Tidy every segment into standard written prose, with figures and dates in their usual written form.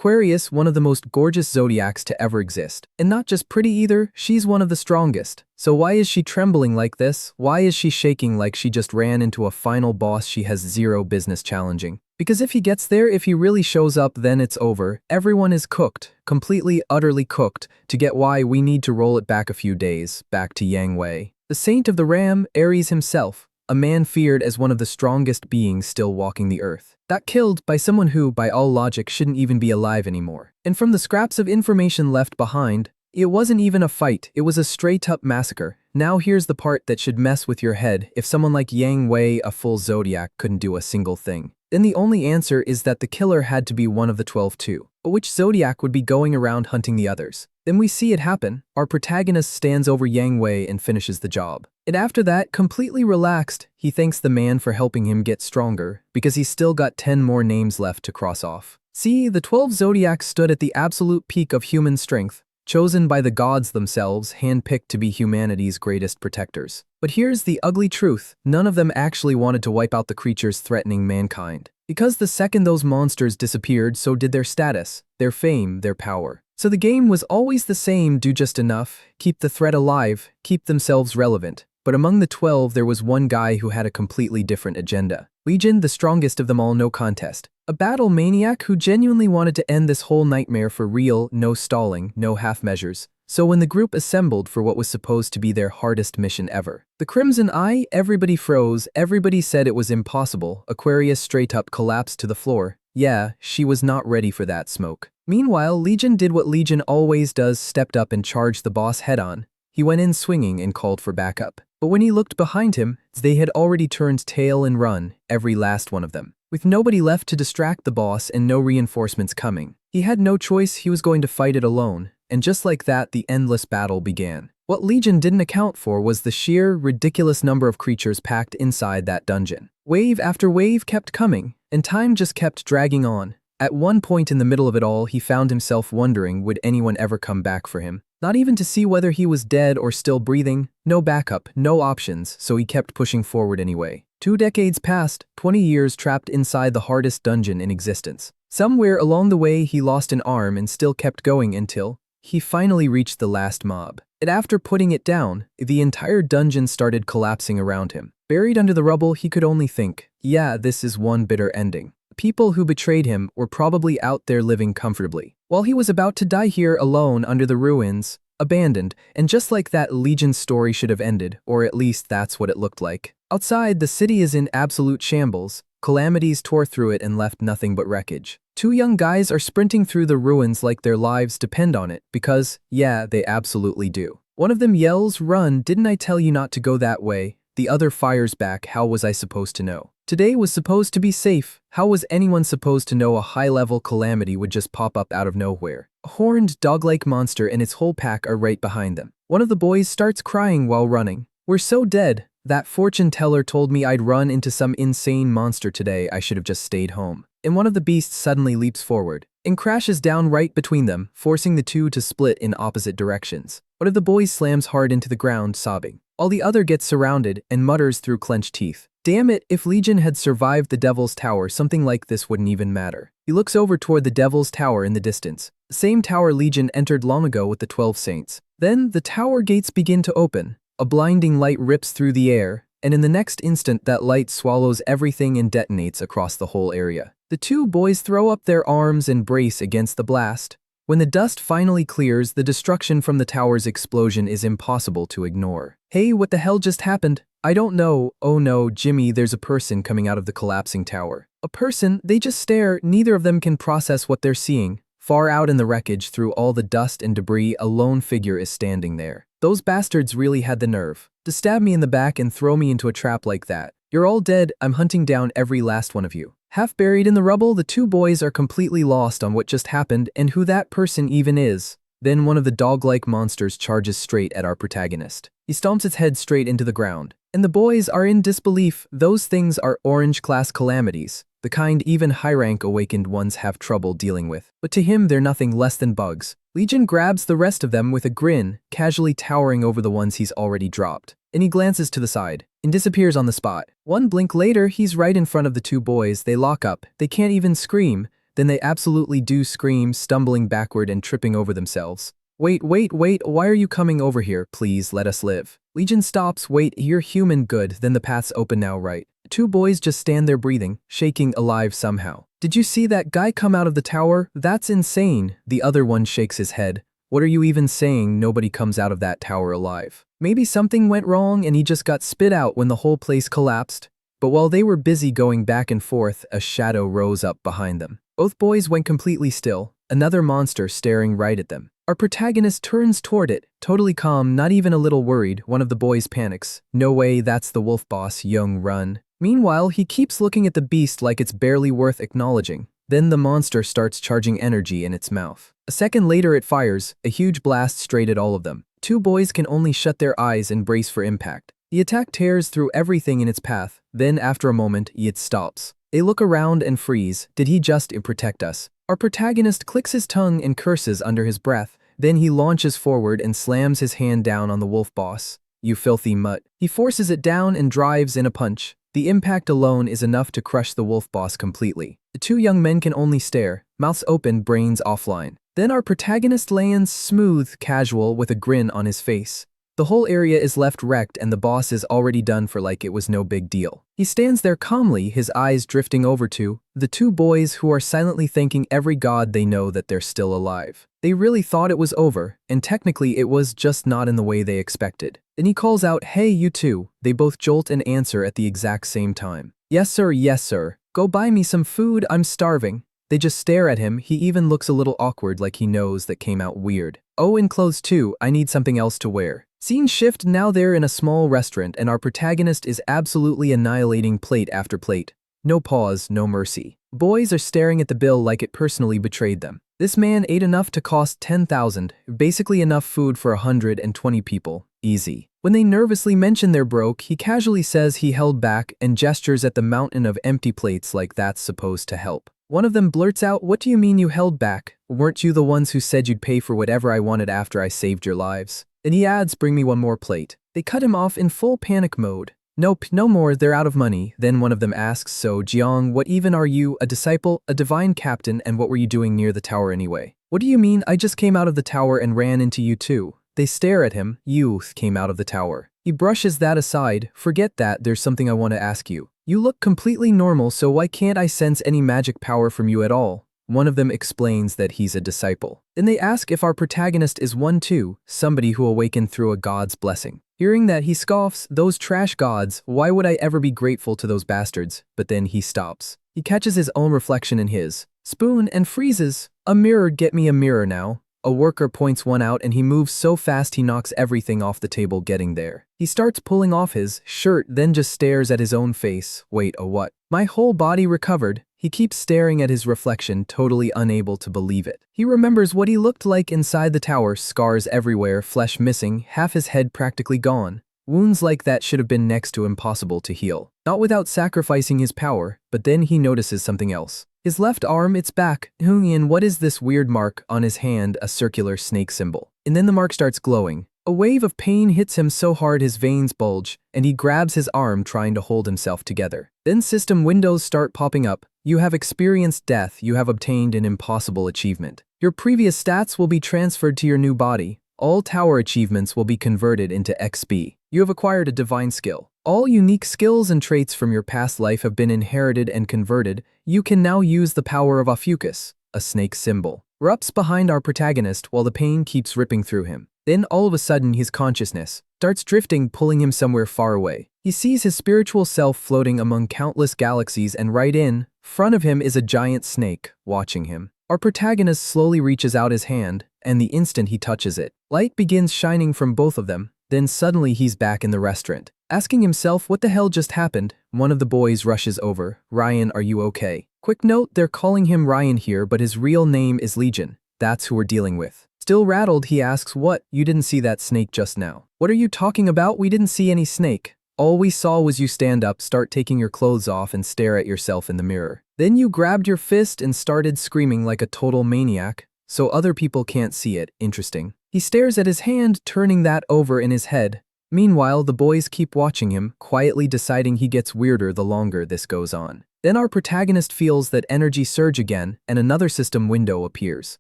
Aquarius, one of the most gorgeous zodiacs to ever exist. And not just pretty either, she's one of the strongest. So why is she trembling like this? Why is she shaking like she just ran into a final boss she has zero business challenging? Because if he gets there, if he really shows up, then it's over. Everyone is cooked, completely, utterly cooked, to get why we need to roll it back a few days, back to Yang Wei. The saint of the ram, Ares himself, a man feared as one of the strongest beings still walking the earth. Got killed by someone who, by all logic, shouldn't even be alive anymore. And from the scraps of information left behind, it wasn't even a fight, it was a straight-up massacre. Now here's the part that should mess with your head. If someone like Yang Wei, a full zodiac, couldn't do a single thing, then the only answer is that the killer had to be one of the 12 too. But which zodiac would be going around hunting the others? Then we see it happen. Our protagonist stands over Yang Wei and finishes the job. And after that, completely relaxed, he thanks the man for helping him get stronger, because he's still got 10 more names left to cross off. See, the 12 zodiacs stood at the absolute peak of human strength, chosen by the gods themselves, handpicked to be humanity's greatest protectors. But here's the ugly truth, none of them actually wanted to wipe out the creatures threatening mankind. Because the second those monsters disappeared, so did their status, their fame, their power. So the game was always the same: do just enough, keep the threat alive, keep themselves relevant. But among the 12 there was one guy who had a completely different agenda. Legion, the strongest of them all, no contest. A battle maniac who genuinely wanted to end this whole nightmare for real, no stalling, no half measures. So when the group assembled for what was supposed to be their hardest mission ever, the Crimson Eye, everybody froze, everybody said it was impossible. Aquarius straight up collapsed to the floor. Yeah, she was not ready for that smoke. Meanwhile, Legion did what Legion always does, stepped up and charged the boss head on. He went in swinging and called for backup. But when he looked behind him, they had already turned tail and run, every last one of them. With nobody left to distract the boss and no reinforcements coming, he had no choice, he was going to fight it alone. And just like that, the endless battle began. What Legion didn't account for was the sheer, ridiculous number of creatures packed inside that dungeon. Wave after wave kept coming, and time just kept dragging on. At one point in the middle of it all, he found himself wondering, would anyone ever come back for him? Not even to see whether he was dead or still breathing. No backup, no options, so he kept pushing forward anyway. 2 decades passed, 20 years trapped inside the hardest dungeon in existence. Somewhere along the way he lost an arm and still kept going until he finally reached the last mob. And after putting it down, the entire dungeon started collapsing around him. Buried under the rubble, he could only think, yeah, this is one bitter ending. The people who betrayed him were probably out there living comfortably, while he was about to die here alone under the ruins, abandoned, and just like that, Legion's story should have ended, or at least that's what it looked like. Outside, the city is in absolute shambles. Calamities tore through it and left nothing but wreckage. 2 young guys are sprinting through the ruins like their lives depend on it, because, yeah, they absolutely do. One of them yells, "Run, didn't I tell you not to go that way?" The other fires back, "How was I supposed to know? Today was supposed to be safe. How was anyone supposed to know a high-level calamity would just pop up out of nowhere?" A horned, dog-like monster and its whole pack are right behind them. One of the boys starts crying while running. "We're so dead. That fortune teller told me I'd run into some insane monster today. I should have just stayed home." And one of the beasts suddenly leaps forward and crashes down right between them, forcing the two to split in opposite directions. One of the boys slams hard into the ground, sobbing, while the other gets surrounded and mutters through clenched teeth, "Damn it, if Legion had survived the Devil's Tower, something like this wouldn't even matter." He looks over toward the Devil's Tower in the distance, the same tower Legion entered long ago with the 12 saints. Then the tower gates begin to open. A blinding light rips through the air, and in the next instant that light swallows everything and detonates across the whole area. The 2 boys throw up their arms and brace against the blast. When the dust finally clears, the destruction from the tower's explosion is impossible to ignore. "Hey, what the hell just happened?" "I don't know." "Oh no, Jimmy, there's a person coming out of the collapsing tower." A person? They just stare. Neither of them can process what they're seeing. Far out in the wreckage, through all the dust and debris, a lone figure is standing there. Those bastards really had the nerve to stab me in the back and throw me into a trap like that. "You're all dead. I'm hunting down every last one of you." Half buried in the rubble, the 2 boys are completely lost on what just happened and who that person even is. Then one of the dog-like monsters charges straight at our protagonist. He stomps its head straight into the ground. And the boys are in disbelief. Those things are orange-class calamities, the kind even high-rank awakened ones have trouble dealing with. But to him, they're nothing less than bugs. Legion grabs the rest of them with a grin, casually towering over the ones he's already dropped. And he glances to the side and disappears on the spot. One blink later, he's right in front of the 2 boys. They lock up. They can't even scream. Then they absolutely do scream, stumbling backward and tripping over themselves. Wait, why are you coming over here? Please let us live. Legion stops. Wait, you're human, good, then the path's open now, right? Two boys just stand there breathing, shaking, alive somehow. Did you see that guy come out of the tower? That's insane. The other one shakes his head. What are you even saying? Nobody comes out of that tower alive. Maybe something went wrong and he just got spit out when the whole place collapsed. But while they were busy going back and forth, a shadow rose up behind them. Both boys went completely still, another monster staring right at them. Our protagonist turns toward it, totally calm, not even a little worried. One of the boys panics. No way, that's the wolf boss, Young, run. Meanwhile, he keeps looking at the beast like it's barely worth acknowledging. Then the monster starts charging energy in its mouth. A second later it fires, a huge blast straight at all of them. Two boys can only shut their eyes and brace for impact. The attack tears through everything in its path. Then after a moment, it stops. They look around and freeze. Did he just protect us? Our protagonist clicks his tongue and curses under his breath. Then he launches forward and slams his hand down on the wolf boss. You filthy mutt. He forces it down and drives in a punch. The impact alone is enough to crush the wolf boss completely. The two young men can only stare, mouths open, brains offline. Then our protagonist lands smooth, casual, with a grin on his face. The whole area is left wrecked and the boss is already done for like it was no big deal. He stands there calmly, his eyes drifting over to the two boys who are silently thanking every god they know that they're still alive. They really thought it was over, and technically it was just not in the way they expected. Then he calls out, "Hey, you two." They both jolt and answer at the exact same time. Yes sir, go buy me some food, I'm starving." They just stare at him. He even looks a little awkward, like he knows that came out weird. "Oh, and clothes too, I need something else to wear." Scene shift, now they're in a small restaurant and our protagonist is absolutely annihilating plate after plate. No pause, no mercy. Boys are staring at the bill like it personally betrayed them. This man ate enough to cost 10,000, basically enough food for 120 people. Easy. When they nervously mention they're broke, he casually says he held back and gestures at the mountain of empty plates like that's supposed to help. One of them blurts out, "What do you mean you held back? Weren't you the ones who said you'd pay for whatever I wanted after I saved your lives?" Then he adds, "Bring me one more plate." They cut him off in full panic mode. "Nope, no more, they're out of money." Then one of them asks, "So, Jeong, what even are you, a disciple, a divine captain, and what were you doing near the tower anyway?" "What do you mean? I just came out of the tower and ran into you too." They stare at him. "Youth came out of the tower." He brushes that aside. "Forget that, there's something I want to ask you. You look completely normal, so why can't I sense any magic power from you at all?" One of them explains that he's a disciple. Then they ask if our protagonist is one too, somebody who awakened through a god's blessing. Hearing that, he scoffs, "Those trash gods, why would I ever be grateful to those bastards?" But then he stops. He catches his own reflection in his spoon and freezes. "A mirror, get me a mirror now." A worker points one out and he moves so fast he knocks everything off the table getting there. He starts pulling off his shirt, then just stares at his own face. "Wait, a what? My whole body recovered." He keeps staring at his reflection, totally unable to believe it. He remembers what he looked like inside the tower, scars everywhere, flesh missing, half his head practically gone. Wounds like that should have been next to impossible to heal. Not without sacrificing his power, but then he notices something else. His left arm, it's back. And what is this weird mark on his hand, a circular snake symbol? And then the mark starts glowing. A wave of pain hits him so hard his veins bulge, and he grabs his arm trying to hold himself together. Then system windows start popping up. You have experienced death, you have obtained an impossible achievement. Your previous stats will be transferred to your new body. All tower achievements will be converted into XP. You have acquired a divine skill. All unique skills and traits from your past life have been inherited and converted. You can now use the power of Ophiuchus, a snake symbol. Erupts behind our protagonist while the pain keeps ripping through him. Then all of a sudden his consciousness starts drifting, pulling him somewhere far away. He sees his spiritual self floating among countless galaxies and right in front of him is a giant snake, watching him. Our protagonist slowly reaches out his hand, and the instant he touches it, light begins shining from both of them. Then suddenly he's back in the restaurant. Asking himself what the hell just happened, one of the boys rushes over. "Ryan, are you okay?" Quick note, they're calling him Ryan here, but his real name is Legion. That's who we're dealing with. Still rattled, he asks, "What? You didn't see that snake just now?" "What are you talking about? We didn't see any snake. All we saw was you stand up, start taking your clothes off and stare at yourself in the mirror. Then you grabbed your fist and started screaming like a total maniac, so other people can't see it." Interesting. He stares at his hand, turning that over in his head. Meanwhile, the boys keep watching him, quietly deciding he gets weirder the longer this goes on. Then our protagonist feels that energy surge again, and another system window appears.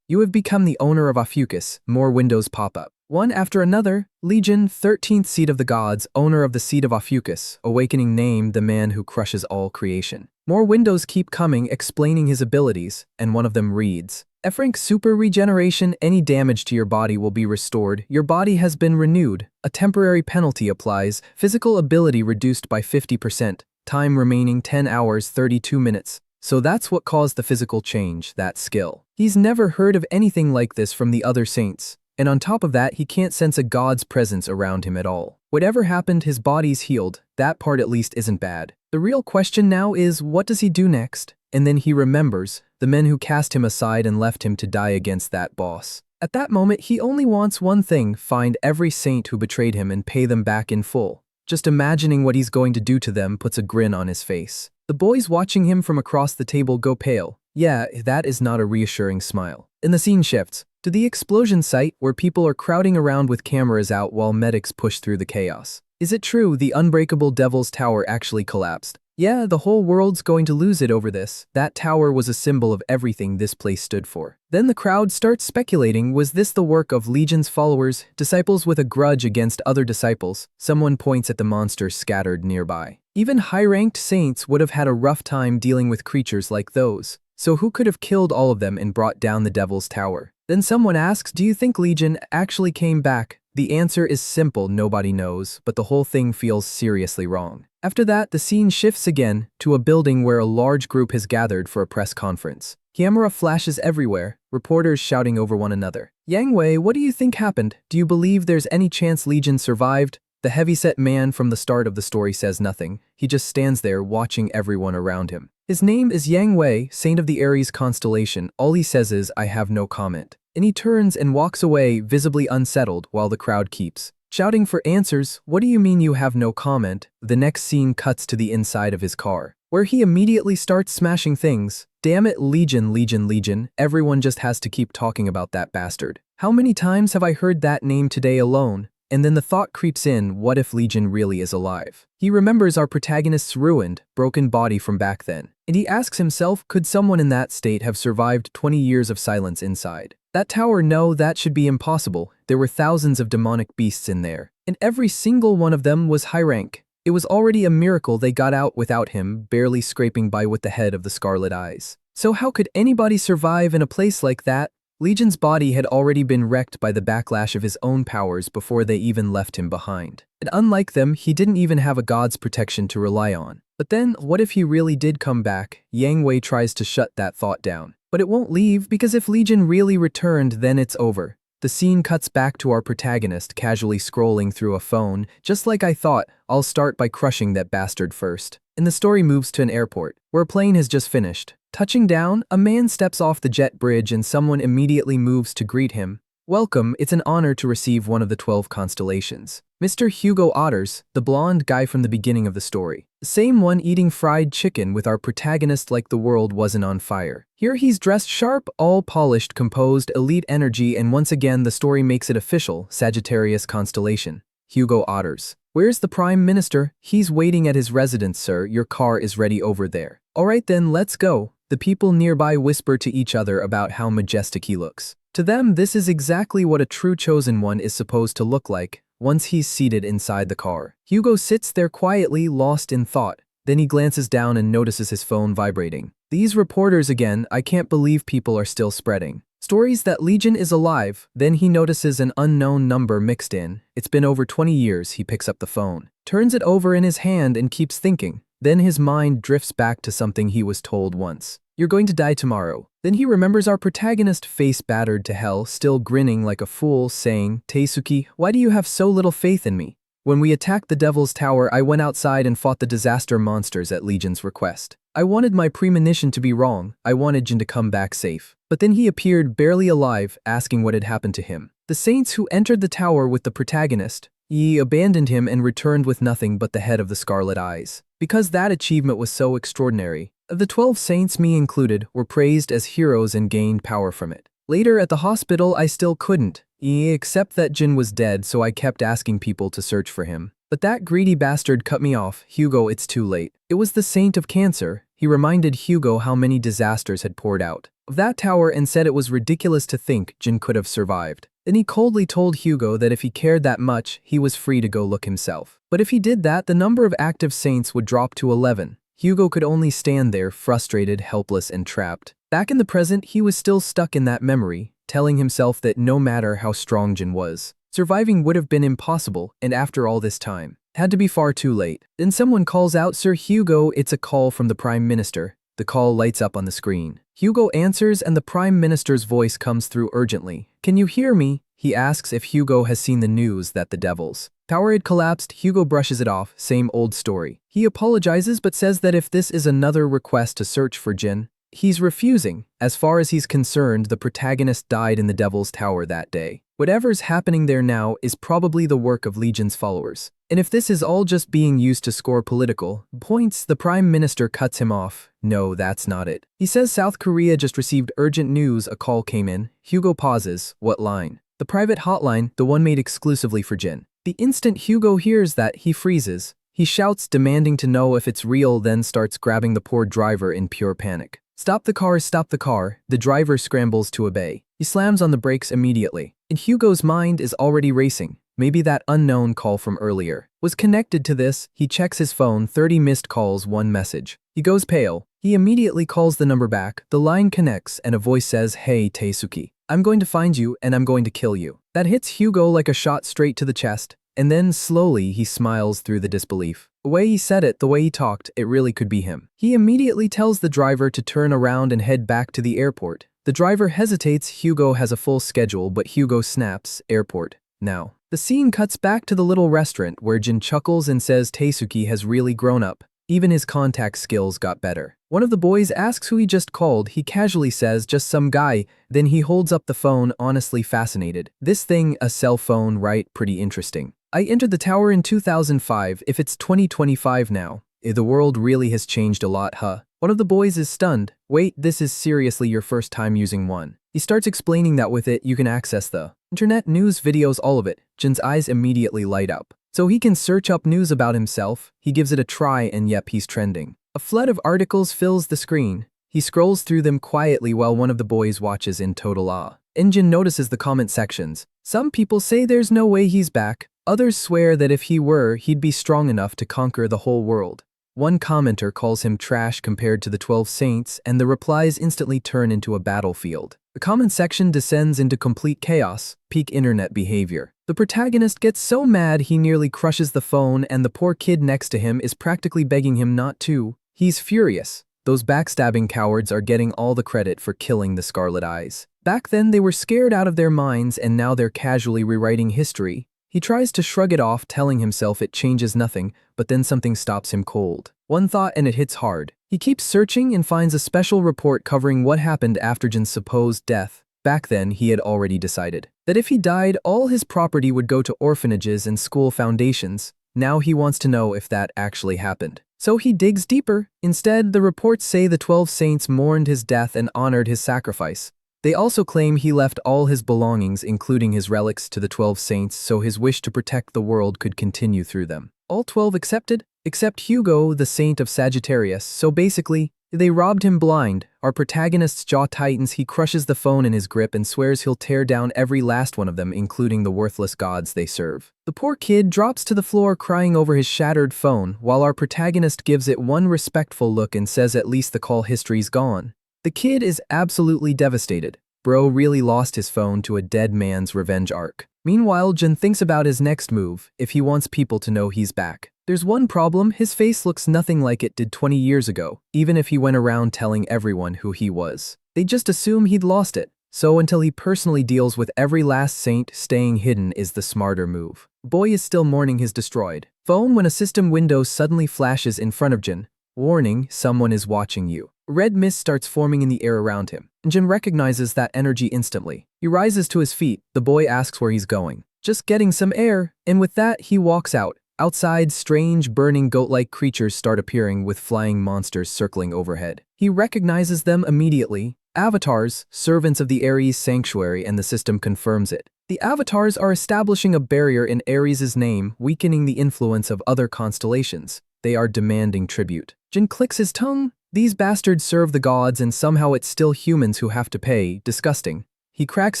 You have become the owner of Ophiuchus. More windows pop up. One after another. Legion, 13th seat of the gods, owner of the seat of Ophiuchus, awakening name, the man who crushes all creation. More windows keep coming, explaining his abilities, and one of them reads, F rank super regeneration, any damage to your body will be restored, your body has been renewed, a temporary penalty applies, physical ability reduced by 50%, time remaining 10 hours 32 minutes. So that's what caused the physical change, that skill. He's never heard of anything like this from the other saints. And on top of that, he can't sense a god's presence around him at all. Whatever happened, his body's healed. That part at least isn't bad. The real question now is, what does he do next? And then he remembers the men who cast him aside and left him to die against that boss. At that moment, he only wants one thing, find every saint who betrayed him and pay them back in full. Just imagining what he's going to do to them puts a grin on his face. The boys watching him from across the table go pale. Yeah, that is not a reassuring smile. And the scene shifts to the explosion site where people are crowding around with cameras out while medics push through the chaos. Is it true the unbreakable Devil's Tower actually collapsed? Yeah, the whole world's going to lose it over this. That tower was a symbol of everything this place stood for. Then the crowd starts speculating, was this the work of Legion's followers, disciples with a grudge against other disciples? Someone points at the monsters scattered nearby. Even high-ranked saints would have had a rough time dealing with creatures like those. So who could have killed all of them and brought down the Devil's Tower? Then someone asks, do you think Legion actually came back? The answer is simple, nobody knows, but the whole thing feels seriously wrong. After that, the scene shifts again to a building where a large group has gathered for a press conference. Camera flashes everywhere, reporters shouting over one another. Yang Wei, what do you think happened? Do you believe there's any chance Legion survived? The heavyset man from the start of the story says nothing. He just stands there watching everyone around him. His name is Yang Wei, saint of the Aries constellation. All he says is, I have no comment. And he turns and walks away, visibly unsettled, while the crowd keeps shouting for answers. What do you mean you have no comment? The next scene cuts to the inside of his car, where he immediately starts smashing things. Damn it, Legion, Legion, Legion. Everyone just has to keep talking about that bastard. How many times have I heard that name today alone? And then the thought creeps in, what if Legion really is alive? He remembers our protagonist's ruined, broken body from back then. And he asks himself, could someone in that state have survived 20 years of silence inside? That tower, no, that should be impossible. There were thousands of demonic beasts in there. And every single one of them was high rank. It was already a miracle they got out without him, barely scraping by with the head of the Scarlet Eyes. So how could anybody survive in a place like that? Legion's body had already been wrecked by the backlash of his own powers before they even left him behind. And unlike them, he didn't even have a god's protection to rely on. But then, what if he really did come back? Yang Wei tries to shut that thought down. But it won't leave, because if Legion really returned, then it's over. The scene cuts back to our protagonist casually scrolling through a phone. Just like I thought, I'll start by crushing that bastard first. And the story moves to an airport, where a plane has just finished. Touching down, a man steps off the jet bridge and someone immediately moves to greet him. Welcome, it's an honor to receive one of the 12 constellations. Mr. Hugo Otters, the blonde guy from the beginning of the story. The same one eating fried chicken with our protagonist like the world wasn't on fire. Here he's dressed sharp, all polished, composed, elite energy, and once again the story makes it official, Sagittarius constellation. Hugo Otters. Where's the Prime Minister? He's waiting at his residence, sir. Your car is ready over there. Alright then, let's go. The people nearby whisper to each other about how majestic he looks. To them, this is exactly what a true chosen one is supposed to look like, once he's seated inside the car. Hugo sits there quietly, lost in thought. Then he glances down and notices his phone vibrating. These reporters again, I can't believe people are still spreading stories that Legion is alive. Then he notices an unknown number mixed in. It's been over 20 years. He picks up the phone, turns it over in his hand and keeps thinking. Then his mind drifts back to something he was told once. You're going to die tomorrow. Then he remembers our protagonist, face battered to hell, still grinning like a fool, saying, Teisuke, why do you have so little faith in me? When we attacked the Devil's Tower, I went outside and fought the disaster monsters at Legion's request. I wanted my premonition to be wrong. I wanted Jin to come back safe. But then he appeared barely alive, asking what had happened to him. The saints who entered the tower with the protagonist, ye abandoned him and returned with nothing but the head of the Scarlet Eyes. Because that achievement was so extraordinary, of the 12 saints, me included, were praised as heroes and gained power from it. Later at the hospital, I still couldn't, except that Jin was dead, so I kept asking people to search for him. But that greedy bastard cut me off. Hugo, it's too late. It was the saint of cancer. He reminded Hugo how many disasters had poured out of that tower and said it was ridiculous to think Jin could have survived. Then he coldly told Hugo that if he cared that much, he was free to go look himself. But if he did that, the number of active saints would drop to 11. Hugo could only stand there, frustrated, helpless, and trapped. Back in the present, he was still stuck in that memory, telling himself that no matter how strong Jin was, surviving would have been impossible, and after all this time, had to be far too late. Then someone calls out, "Sir Hugo, it's a call from the Prime Minister." The call lights up on the screen. Hugo answers and the Prime Minister's voice comes through urgently. "Can you hear me?" He asks if Hugo has seen the news that the Devil's tower had collapsed. Hugo brushes it off, same old story. He apologizes but says that if this is another request to search for Jin, he's refusing. As far as he's concerned, the protagonist died in the Devil's Tower that day. Whatever's happening there now is probably the work of Legion's followers. And if this is all just being used to score political points, the Prime Minister cuts him off. No, that's not it. He says South Korea just received urgent news, a call came in. Hugo pauses. What line? The private hotline, the one made exclusively for Jin. The instant Hugo hears that, he freezes. He shouts, demanding to know if it's real, then starts grabbing the poor driver in pure panic. "Stop the car, stop the car." The driver scrambles to obey. He slams on the brakes immediately. And Hugo's mind is already racing. Maybe that unknown call from earlier was connected to this. He checks his phone, 30 missed calls, 1 message. He goes pale. He immediately calls the number back. The line connects and a voice says, "Hey, Taisuke. I'm going to find you and I'm going to kill you." That hits Hugo like a shot straight to the chest. And then slowly he smiles through the disbelief. The way he said it, the way he talked, it really could be him. He immediately tells the driver to turn around and head back to the airport. The driver hesitates. Hugo has a full schedule, but Hugo snaps, "Airport, now." The scene cuts back to the little restaurant where Jin chuckles and says Taisuke has really grown up. Even his contact skills got better. One of the boys asks who he just called. He casually says, "Just some guy." Then he holds up the phone, honestly fascinated. "This thing, a cell phone, right? Pretty interesting. I entered the tower in 2005. If it's 2025 now, the world really has changed a lot, huh?" One of the boys is stunned. "Wait, this is seriously your first time using one?" He starts explaining that with it, you can access the internet, news, videos, all of it. Jin's eyes immediately light up. So he can search up news about himself. He gives it a try and yep, he's trending. A flood of articles fills the screen. He scrolls through them quietly while one of the boys watches in total awe. Jin notices the comment sections. Some people say there's no way he's back. Others swear that if he were, he'd be strong enough to conquer the whole world. One commenter calls him trash compared to the 12 Saints, and the replies instantly turn into a battlefield. The comment section descends into complete chaos, peak internet behavior. The protagonist gets so mad he nearly crushes the phone, and the poor kid next to him is practically begging him not to. He's furious. Those backstabbing cowards are getting all the credit for killing the Scarlet Eyes. Back then they were scared out of their minds, and now they're casually rewriting history. He tries to shrug it off, telling himself it changes nothing, but then something stops him cold. One thought and it hits hard. He keeps searching and finds a special report covering what happened after Jin's supposed death. Back then, he had already decided that if he died, all his property would go to orphanages and school foundations. Now he wants to know if that actually happened. So he digs deeper. Instead, the reports say the 12 Saints mourned his death and honored his sacrifice. They also claim he left all his belongings, including his relics, to the 12 Saints so his wish to protect the world could continue through them. All 12 accepted, except Hugo, the Saint of Sagittarius, so basically, they robbed him blind. Our protagonist's jaw tightens. He crushes the phone in his grip and swears he'll tear down every last one of them, including the worthless gods they serve. The poor kid drops to the floor crying over his shattered phone, while our protagonist gives it one respectful look and says at least the call history's gone. The kid is absolutely devastated. Bro really lost his phone to a dead man's revenge arc. Meanwhile, Jin thinks about his next move if he wants people to know he's back. There's one problem, his face looks nothing like it did 20 years ago, even if he went around telling everyone who he was. They just assume he'd lost it. So until he personally deals with every last saint, staying hidden is the smarter move. Boy is still mourning his destroyed phone when a system window suddenly flashes in front of Jin. Warning, someone is watching you. Red mist starts forming in the air around him, and Jin recognizes that energy instantly. He rises to his feet. The boy asks where he's going. Just getting some air, and with that he walks out. Outside, strange, burning goat-like creatures start appearing with flying monsters circling overhead. He recognizes them immediately. Avatars, servants of the Ares sanctuary, and the system confirms it. The avatars are establishing a barrier in Ares' name, weakening the influence of other constellations. They are demanding tribute. Jin clicks his tongue. These bastards serve the gods and somehow it's still humans who have to pay. Disgusting. He cracks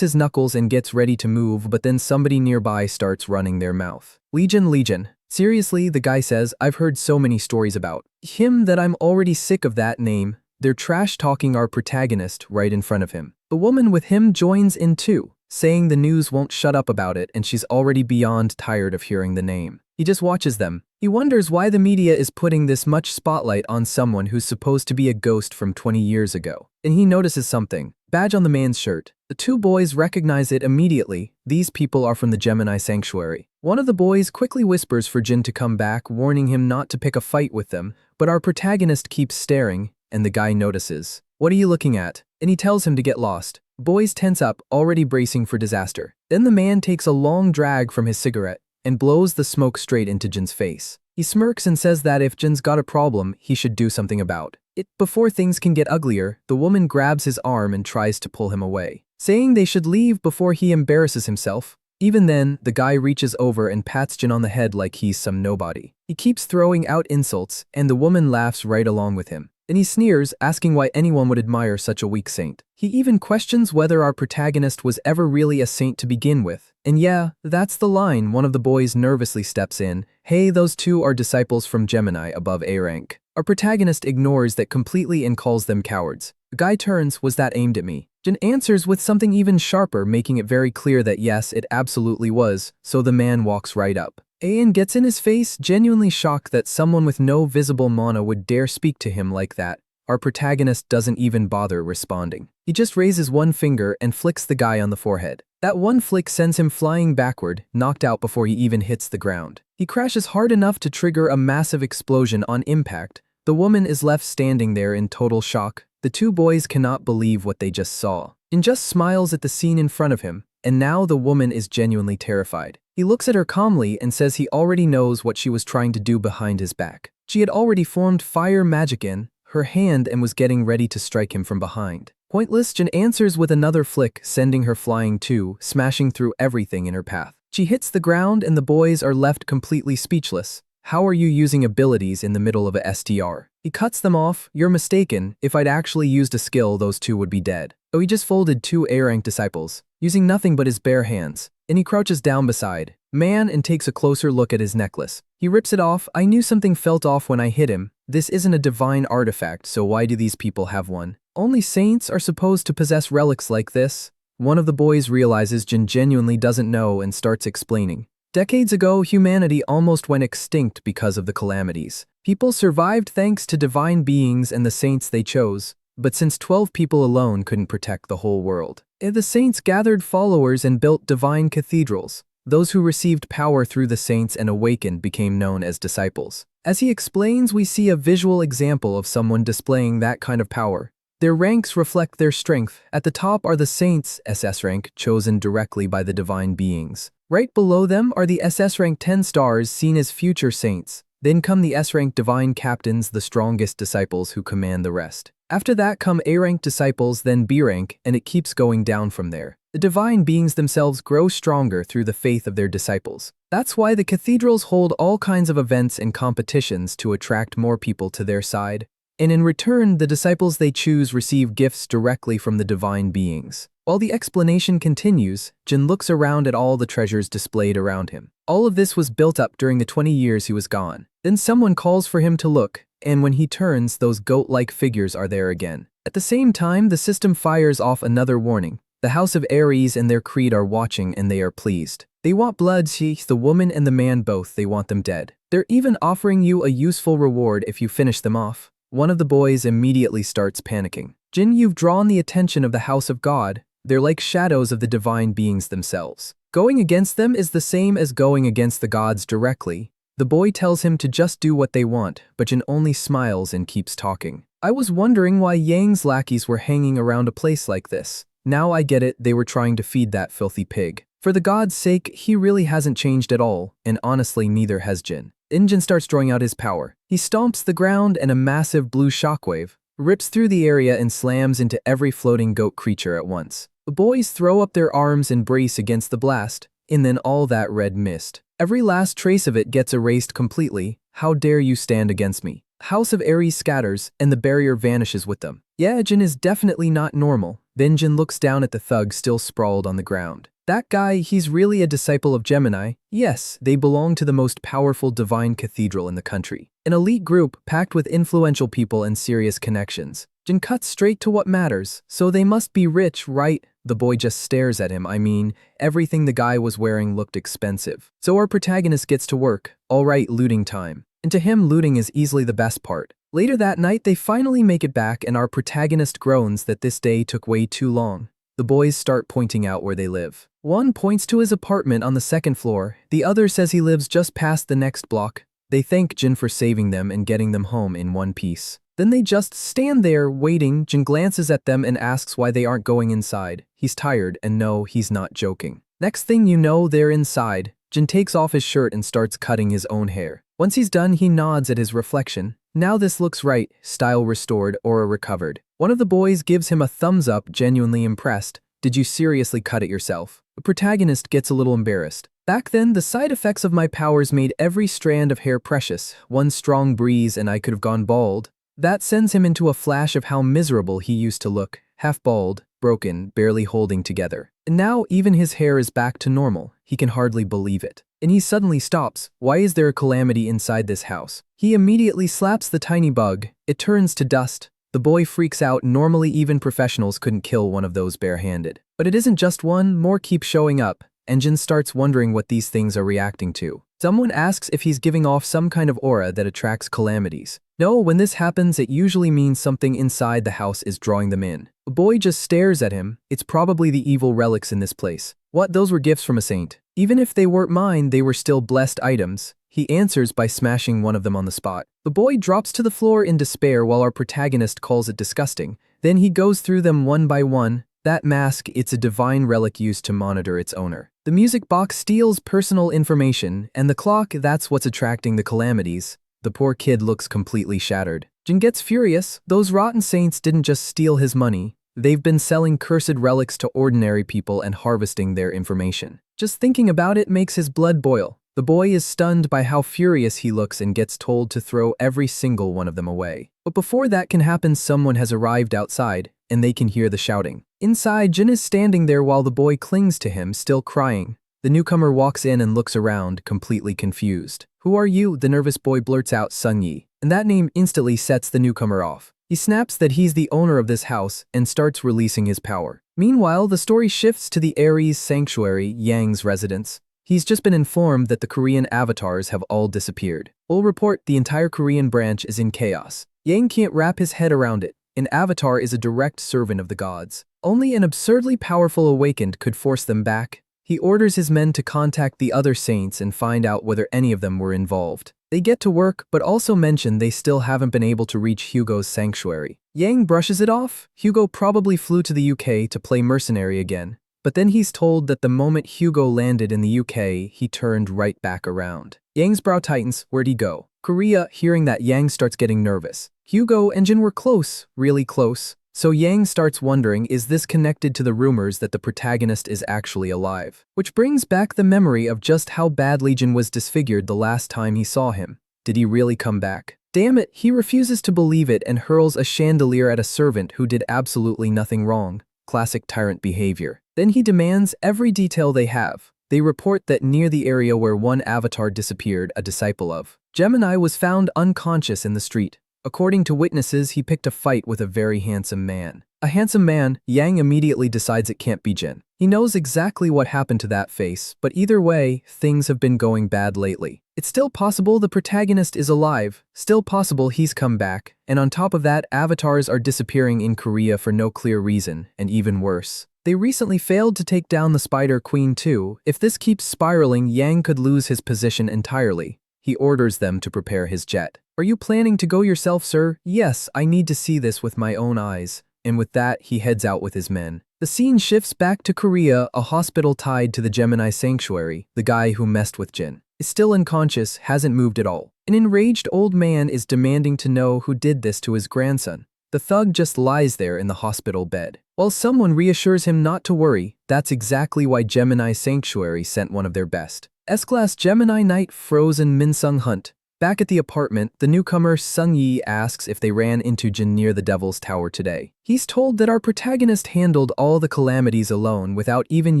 his knuckles and gets ready to move, but then somebody nearby starts running their mouth. Legion. Seriously, the guy says, I've heard so many stories about him that I'm already sick of that name. They're trash-talking our protagonist right in front of him. The woman with him joins in too, saying the news won't shut up about it and she's already beyond tired of hearing the name. He just watches them. He wonders why the media is putting this much spotlight on someone who's supposed to be a ghost from 20 years ago. And he notices something. Badge on the man's shirt. The two boys recognize it immediately. These people are from the Gemini Sanctuary. One of the boys quickly whispers for Jin to come back, warning him not to pick a fight with them, but our protagonist keeps staring, and the guy notices. What are you looking at? And he tells him to get lost. Boys tense up, already bracing for disaster. Then the man takes a long drag from his cigarette and blows the smoke straight into Jin's face. He smirks and says that if Jin's got a problem, he should do something about it. Before things can get uglier, the woman grabs his arm and tries to pull him away, saying they should leave before he embarrasses himself. Even then, the guy reaches over and pats Jin on the head like he's some nobody. He keeps throwing out insults, and the woman laughs right along with him. Then he sneers, asking why anyone would admire such a weak saint. He even questions whether our protagonist was ever really a saint to begin with. And yeah, that's the line. One of the boys nervously steps in. Hey, those two are disciples from Gemini above A rank. Our protagonist ignores that completely and calls them cowards. The guy turns, was that aimed at me? Jin answers with something even sharper, making it very clear that yes, it absolutely was, so the man walks right up. Ayan gets in his face, genuinely shocked that someone with no visible mana would dare speak to him like that. Our protagonist doesn't even bother responding. He just raises one finger and flicks the guy on the forehead. That one flick sends him flying backward, knocked out before he even hits the ground. He crashes hard enough to trigger a massive explosion on impact. The woman is left standing there in total shock. The two boys cannot believe what they just saw. And just smiles at the scene in front of him, and now the woman is genuinely terrified. He looks at her calmly and says he already knows what she was trying to do behind his back. She had already formed fire magic in her hand and was getting ready to strike him from behind. Pointless, Jin answers with another flick, sending her flying too, smashing through everything in her path. She hits the ground and the boys are left completely speechless. How are you using abilities in the middle of a STR? He cuts them off. You're mistaken. If I'd actually used a skill, those two would be dead. Oh, he just folded two A-rank disciples, using nothing but his bare hands. And he crouches down beside man and takes a closer look at his necklace. He rips it off. I knew something felt off when I hit him. This isn't a divine artifact, so why do these people have one? Only saints are supposed to possess relics like this. One of the boys realizes Jin genuinely doesn't know and starts explaining. Decades ago, humanity almost went extinct because of the calamities. People survived thanks to divine beings and the saints they chose. But since 12 people alone couldn't protect the whole world, the saints gathered followers and built divine cathedrals. Those who received power through the saints and awakened became known as disciples. As he explains, we see a visual example of someone displaying that kind of power. Their ranks reflect their strength. At the top are the saints, SS rank, chosen directly by the divine beings. Right below them are the SS rank 10 stars seen as future saints. Then come the S rank divine captains, the strongest disciples who command the rest. After that come A rank disciples, then B rank, and it keeps going down from there. The divine beings themselves grow stronger through the faith of their disciples. That's why the cathedrals hold all kinds of events and competitions to attract more people to their side. And in return, the disciples they choose receive gifts directly from the divine beings. While the explanation continues, Jin looks around at all the treasures displayed around him. All of this was built up during the 20 years he was gone. Then someone calls for him to look, and when he turns, those goat-like figures are there again. At the same time, the system fires off another warning. The House of Ares and their creed are watching and they are pleased. They want blood, the woman and the man both, they want them dead. They're even offering you a useful reward if you finish them off. One of the boys immediately starts panicking. Jin, you've drawn the attention of the House of God. They're like shadows of the divine beings themselves. Going against them is the same as going against the gods directly. The boy tells him to just do what they want, but Jin only smiles and keeps talking. I was wondering why Yang's lackeys were hanging around a place like this. Now I get it, they were trying to feed that filthy pig. For the god's sake, he really hasn't changed at all, and honestly neither has Jin. Then Jin starts drawing out his power. He stomps the ground and a massive blue shockwave rips through the area and slams into every floating goat creature at once. The boys throw up their arms and brace against the blast, and then all that red mist. Every last trace of it gets erased completely. How dare you stand against me? House of Aries scatters, and the barrier vanishes with them. Yeah, Jin is definitely not normal. Then Jin looks down at the thug still sprawled on the ground. That guy, he's really a disciple of Gemini. Yes, they belong to the most powerful divine cathedral in the country. An elite group packed with influential people and serious connections. Jin cuts straight to what matters, so they must be rich, right? The boy just stares at him. I mean, everything the guy was wearing looked expensive. So our protagonist gets to work. All right, looting time. And to him, looting is easily the best part. Later that night, they finally make it back and our protagonist groans that this day took way too long. The boys start pointing out where they live. One points to his apartment on the second floor. The other says he lives just past the next block. They thank Jin for saving them and getting them home in one piece. Then they just stand there waiting. Jin glances at them and asks why they aren't going inside. He's tired, and no, he's not joking. Next thing you know, they're inside. Jin takes off his shirt and starts cutting his own hair. Once he's done, he nods at his reflection. Now this looks right, style restored, aura recovered. One of the boys gives him a thumbs up, genuinely impressed. Did you seriously cut it yourself? The protagonist gets a little embarrassed. Back then, the side effects of my powers made every strand of hair precious. One strong breeze and I could have gone bald. That sends him into a flash of how miserable he used to look. Half bald, broken, barely holding together. And now even his hair is back to normal. He can hardly believe it. And he suddenly stops. Why is there a calamity inside this house? He immediately slaps the tiny bug. It turns to dust. The boy freaks out. Normally even professionals couldn't kill one of those barehanded. But it isn't just one, more keep showing up. Jin starts wondering what these things are reacting to. Someone asks if he's giving off some kind of aura that attracts calamities. No, when this happens, it usually means something inside the house is drawing them in. The boy just stares at him. It's probably the evil relics in this place. What, those were gifts from a saint? Even if they weren't mine, they were still blessed items. He answers by smashing one of them on the spot. The boy drops to the floor in despair while our protagonist calls it disgusting. Then he goes through them one by one. That mask, it's a divine relic used to monitor its owner. The music box steals personal information, and the clock, that's what's attracting the calamities. The poor kid looks completely shattered. Jin gets furious. Those rotten saints didn't just steal his money. They've been selling cursed relics to ordinary people and harvesting their information. Just thinking about it makes his blood boil. The boy is stunned by how furious he looks and gets told to throw every single one of them away. But before that can happen, someone has arrived outside, and they can hear the shouting. Inside, Jin is standing there while the boy clings to him, still crying. The newcomer walks in and looks around, completely confused. Who are you? The nervous boy blurts out Sung Yi, and that name instantly sets the newcomer off. He snaps that he's the owner of this house and starts releasing his power. Meanwhile, the story shifts to the Aries sanctuary, Yang's residence. He's just been informed that the Korean avatars have all disappeared. Full report, the entire Korean branch is in chaos. Yang can't wrap his head around it. An avatar is a direct servant of the gods. Only an absurdly powerful awakened could force them back. He orders his men to contact the other saints and find out whether any of them were involved. They get to work, but also mention they still haven't been able to reach Hugo's sanctuary. Yang brushes it off. Hugo probably flew to the UK to play mercenary again. But then he's told that the moment Hugo landed in the UK, he turned right back around. Yang's brow tightens. Where'd he go? Korea, hearing that, Yang starts getting nervous. Hugo and Jin were close, really close. So Yang starts wondering, is this connected to the rumors that the protagonist is actually alive? Which brings back the memory of just how badly Jin was disfigured the last time he saw him. Did he really come back? Damn it, he refuses to believe it and hurls a chandelier at a servant who did absolutely nothing wrong. Classic tyrant behavior. Then he demands every detail they have. They report that near the area where one avatar disappeared, a disciple of Gemini was found unconscious in the street. According to witnesses, he picked a fight with a very handsome man. A handsome man. Yang immediately decides it can't be Jin. He knows exactly what happened to that face, but either way, things have been going bad lately. It's still possible the protagonist is alive, still possible he's come back, and on top of that, avatars are disappearing in Korea for no clear reason, and even worse. They recently failed to take down the Spider Queen too. If this keeps spiraling, Yang could lose his position entirely. He orders them to prepare his jet. Are you planning to go yourself, sir? Yes, I need to see this with my own eyes. And with that, he heads out with his men. The scene shifts back to Korea, a hospital tied to the Gemini sanctuary. The guy who messed with Jin is still unconscious, hasn't moved at all. An enraged old man is demanding to know who did this to his grandson. The thug just lies there in the hospital bed. While someone reassures him not to worry, that's exactly why Gemini Sanctuary sent one of their best S-Class Gemini Knight Frozen Minsung Hunt. Back at the apartment, the newcomer Sung-yi asks if they ran into Jin near the Devil's Tower today. He's told that our protagonist handled all the calamities alone without even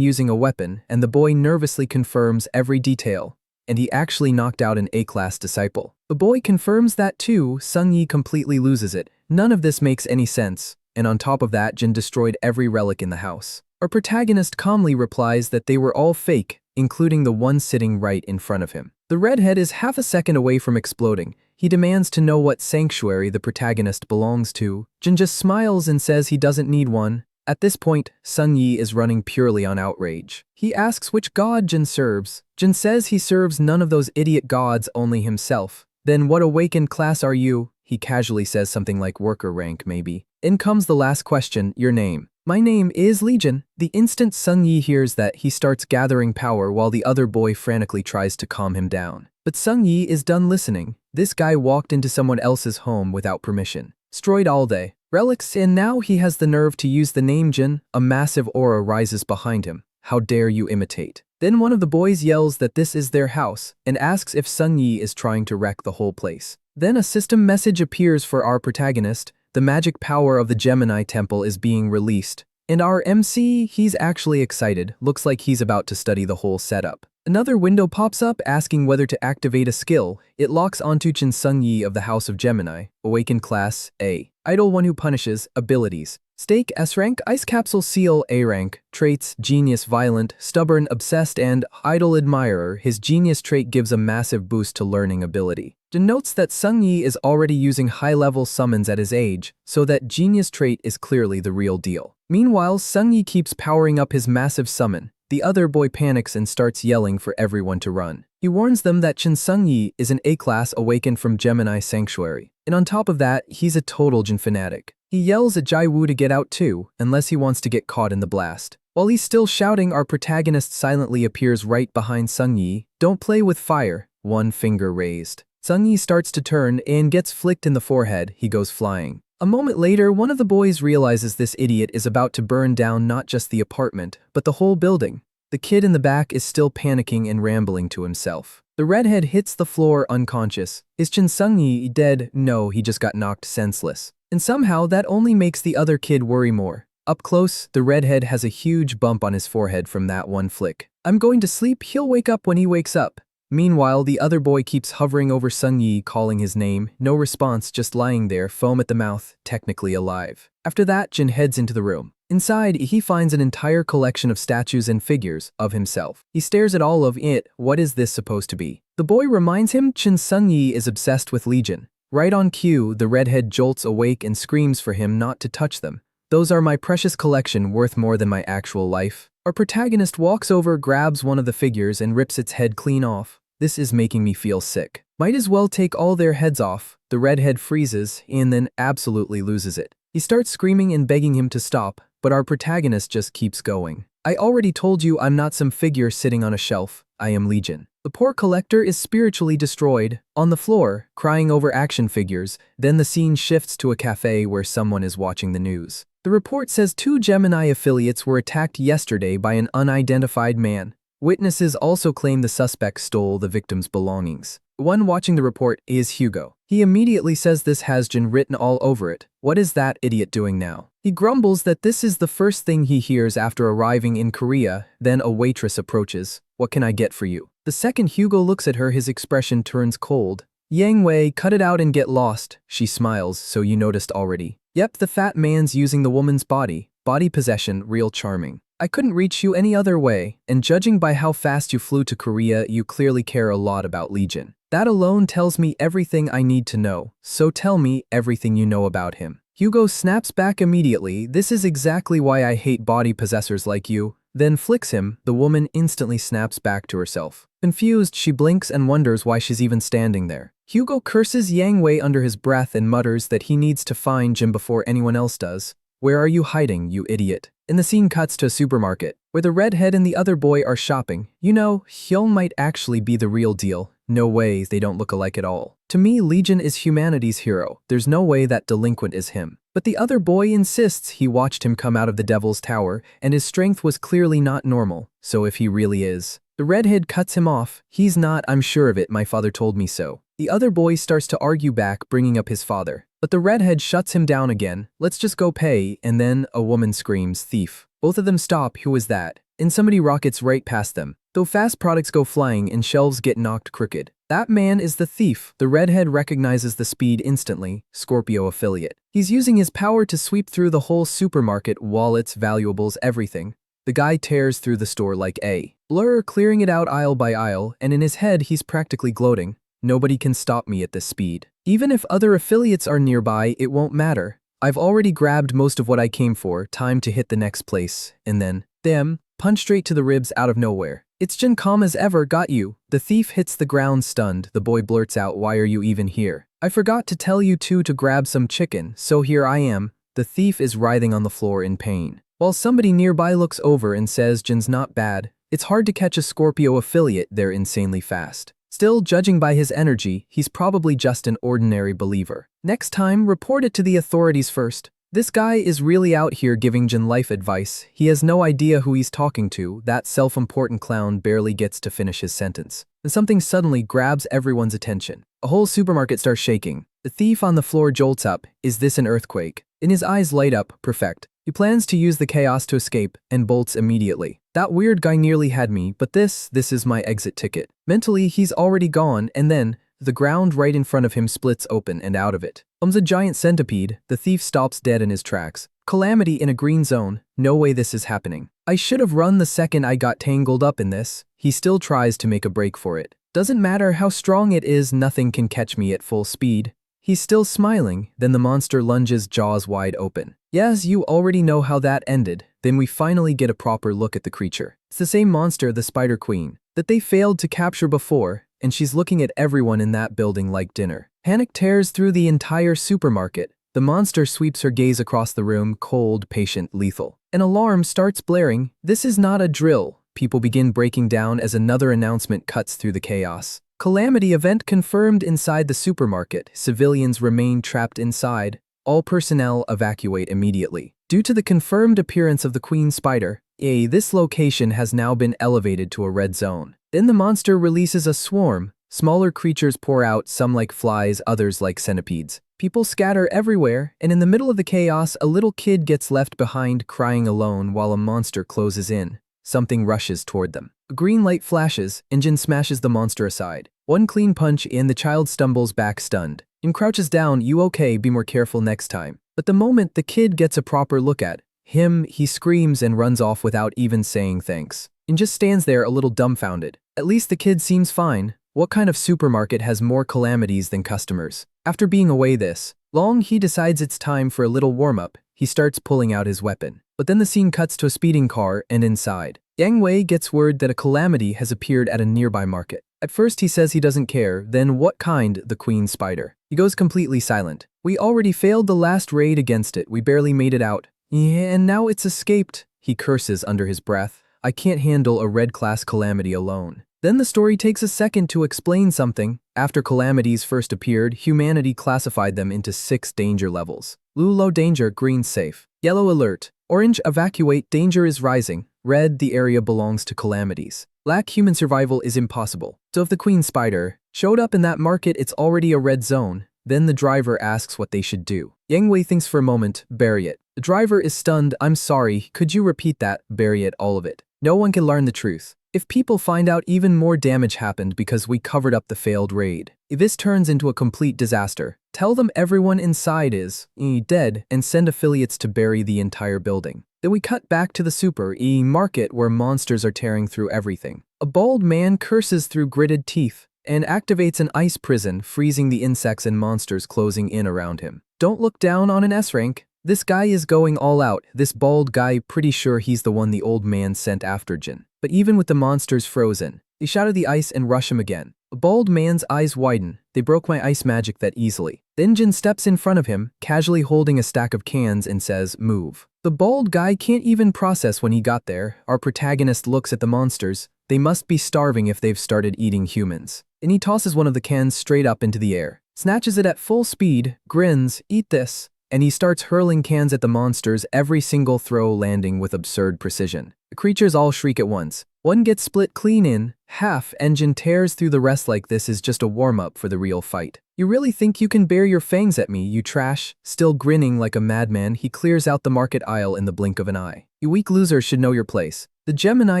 using a weapon, and the boy nervously confirms every detail. And he actually knocked out an A-class disciple. The boy confirms that too. Sung-yi completely loses it. None of this makes any sense. And on top of that, Jin destroyed every relic in the house. Our protagonist calmly replies that they were all fake, including the one sitting right in front of him. The redhead is half a second away from exploding. He demands to know what sanctuary the protagonist belongs to. Jin just smiles and says he doesn't need one. At this point, Sung-yi is running purely on outrage. He asks which god Jin serves. Jin says he serves none of those idiot gods, only himself. Then what awakened class are you? He casually says something like worker rank maybe. In comes the last question, your name. My name is Legion. The instant Sung-yi hears that, he starts gathering power while the other boy frantically tries to calm him down. But Sung-yi is done listening. This guy walked into someone else's home without permission. Destroyed all day. Relics, and now he has the nerve to use the name Jin. A massive aura rises behind him. How dare you imitate? Then one of the boys yells that this is their house and asks if Sung-yi is trying to wreck the whole place. Then a system message appears for our protagonist. The magic power of the Gemini Temple is being released. And our MC, he's actually excited. Looks like he's about to study the whole setup. Another window pops up asking whether to activate a skill. It locks onto Jin Sung-yi of the House of Gemini. Awakened class A. Idol one who punishes. Abilities. Stake S rank, Ice Capsule Seal A rank, traits, Genius Violent, Stubborn Obsessed and Idol Admirer. His genius trait gives a massive boost to learning ability. Denotes that Sung-yi is already using high-level summons at his age, so that genius trait is clearly the real deal. Meanwhile, Sung-yi keeps powering up his massive summon. The other boy panics and starts yelling for everyone to run. He warns them that Jin Sung-yi is an A-class awakened from Gemini Sanctuary. And on top of that, he's a total Jin fanatic. He yells at Jai-woo to get out too, unless he wants to get caught in the blast. While he's still shouting, our protagonist silently appears right behind Sung-yi. Don't play with fire. One finger raised. Sung-yi starts to turn and gets flicked in the forehead. He goes flying. A moment later, one of the boys realizes this idiot is about to burn down not just the apartment, but the whole building. The kid in the back is still panicking and rambling to himself. The redhead hits the floor unconscious. Is Jin Sung-yi dead? No, he just got knocked senseless. And somehow that only makes the other kid worry more. Up close, the redhead has a huge bump on his forehead from that one flick. I'm going to sleep, he'll wake up when he wakes up. Meanwhile, the other boy keeps hovering over Sung-yi, calling his name. No response, just lying there, foam at the mouth, technically alive. After that, Jin heads into the room. Inside, he finds an entire collection of statues and figures of himself. He stares at all of it. What is this supposed to be? The boy reminds him Jin Sung-yi is obsessed with Legion. Right on cue, the redhead jolts awake and screams for him not to touch them. Those are my precious collection, worth more than my actual life. Our protagonist walks over, grabs one of the figures and rips its head clean off. This is making me feel sick. Might as well take all their heads off. The redhead freezes and then absolutely loses it. He starts screaming and begging him to stop, but our protagonist just keeps going. I already told you I'm not some figure sitting on a shelf. I am Legion. The poor collector is spiritually destroyed. On the floor, crying over action figures. Then the scene shifts to a cafe where someone is watching the news. The report says 2 Gemini affiliates were attacked yesterday by an unidentified man. Witnesses also claim the suspect stole the victim's belongings. The one watching the report is Hugo. He immediately says this has Jin written all over it. What is that idiot doing now? He grumbles that this is the first thing he hears after arriving in Korea. Then a waitress approaches. What can I get for you? The second Hugo looks at her, his expression turns cold. Yang Wei, cut it out and get lost. She smiles, so you noticed already. Yep, the fat man's using the woman's body. Body possession, real charming. I couldn't reach you any other way, and judging by how fast you flew to Korea, you clearly care a lot about Legion. That alone tells me everything I need to know, so tell me everything you know about him. Hugo snaps back immediately. This is exactly why I hate body possessors like you. Then flicks him. The woman instantly snaps back to herself. Confused, she blinks and wonders why she's even standing there. Hugo curses Yang Wei under his breath and mutters that he needs to find Jim before anyone else does. Where are you hiding, you idiot? And the scene cuts to a supermarket, where the redhead and the other boy are shopping. You know, Cheon might actually be the real deal. No way, they don't look alike at all. To me, Legion is humanity's hero. There's no way that delinquent is him. But the other boy insists. He watched him come out of the devil's tower, and his strength was clearly not normal, so if he really is. The redhead cuts him off. He's not, I'm sure of it, my father told me so. The other boy starts to argue back, bringing up his father. But the redhead shuts him down again. Let's just go pay, and then a woman screams, thief. Both of them stop. Who is that? And somebody rockets right past them. Though fast products go flying and shelves get knocked crooked. That man is the thief. The redhead recognizes the speed instantly. Scorpio affiliate. He's using his power to sweep through the whole supermarket, wallets, valuables, everything. The guy tears through the store like a blur, clearing it out aisle by aisle, and in his head he's practically gloating. Nobody can stop me at this speed. Even if other affiliates are nearby, it won't matter. I've already grabbed most of what I came for, time to hit the next place, and then, damn, punch straight to the ribs out of nowhere. It's Jin calm as ever, got you. The thief hits the ground stunned. The boy blurts out, why are you even here? I forgot to tell you two to grab some chicken, so here I am. The thief is writhing on the floor in pain. While somebody nearby looks over and says Jin's not bad, it's hard to catch a Scorpio affiliate, they're insanely fast. Still, judging by his energy, he's probably just an ordinary believer. Next time, report it to the authorities first. This guy is really out here giving Jin life advice. He has no idea who he's talking to. That self-important clown barely gets to finish his sentence. And something suddenly grabs everyone's attention. A whole supermarket starts shaking. The thief on the floor jolts up. Is this an earthquake? And his eyes light up. Perfect. He plans to use the chaos to escape and bolts immediately. That weird guy nearly had me, but this is my exit ticket. Mentally, he's already gone, and then the ground right in front of him splits open, and out of it comes a giant centipede. The thief stops dead in his tracks. Calamity in a green zone. No way this is happening. I should have run the second I got tangled up in this. He still tries to make a break for it. Doesn't matter how strong it is, nothing can catch me at full speed. He's still smiling, then the monster lunges, jaws wide open. Yes, you already know how that ended. Then we finally get a proper look at the creature. It's the same monster, the Spider Queen, that they failed to capture before, and she's looking at everyone in that building like dinner. Panic tears through the entire supermarket. The monster sweeps her gaze across the room, cold, patient, lethal. An alarm starts blaring. This is not a drill. People begin breaking down as another announcement cuts through the chaos. Calamity event confirmed inside the supermarket. Civilians remain trapped inside. All personnel evacuate immediately. Due to the confirmed appearance of the Queen Spider, this location has now been elevated to a red zone. Then the monster releases a swarm. Smaller creatures pour out, some like flies, others like centipedes. People scatter everywhere, and in the middle of the chaos, a little kid gets left behind crying alone while a monster closes in. Something rushes toward them. A green light flashes, and Jin smashes the monster aside. One clean punch and the child stumbles back stunned. Jin crouches down, you okay, be more careful next time. But the moment the kid gets a proper look at him, he screams and runs off without even saying thanks. And just stands there a little dumbfounded. At least the kid seems fine. What kind of supermarket has more calamities than customers? After being away this long, he decides it's time for a little warm-up. He starts pulling out his weapon. But then the scene cuts to a speeding car, and inside, Yang Wei gets word that a calamity has appeared at a nearby market. At first he says he doesn't care, then what kind? The Queen Spider. He goes completely silent. We already failed the last raid against it, we barely made it out. Yeah, and now it's escaped. He curses under his breath. I can't handle a red-class calamity alone. Then the story takes a second to explain something. After calamities first appeared, humanity classified them into 6 danger levels. Blue, low danger, green, safe. Yellow, alert. Orange, evacuate, danger is rising. Red, the area belongs to calamities. Black, human survival is impossible. So if the Queen Spider showed up in that market, it's already a red zone. Then the driver asks what they should do. Yang Wei thinks for a moment, bury it. The driver is stunned, I'm sorry, could you repeat that? Bury it, all of it. No one can learn the truth. If people find out, even more damage happened because we covered up the failed raid. If this turns into a complete disaster, tell them everyone inside is dead and send affiliates to bury the entire building. Then we cut back to the supermarket where monsters are tearing through everything. A bald man curses through gritted teeth and activates an ice prison, freezing the insects and monsters closing in around him. Don't look down on an S rank. This guy is going all out. This bald guy, pretty sure he's the one the old man sent after Jin. But even with the monsters frozen, they shatter the ice and rush him again. A bald man's eyes widen. They broke my ice magic that easily. Then Jin steps in front of him, casually holding a stack of cans and says, move. The bald guy can't even process when he got there. Our protagonist looks at the monsters. They must be starving if they've started eating humans. And he tosses one of the cans straight up into the air, snatches it at full speed, grins, eat this. and he starts hurling cans at the monsters, every single throw landing with absurd precision. The creatures all shriek at once. One gets split clean in half, and Jin tears through the rest like this is just a warm-up for the real fight. You really think you can bare your fangs at me, you trash? Still grinning like a madman, he clears out the market aisle in the blink of an eye. You weak losers should know your place. The Gemini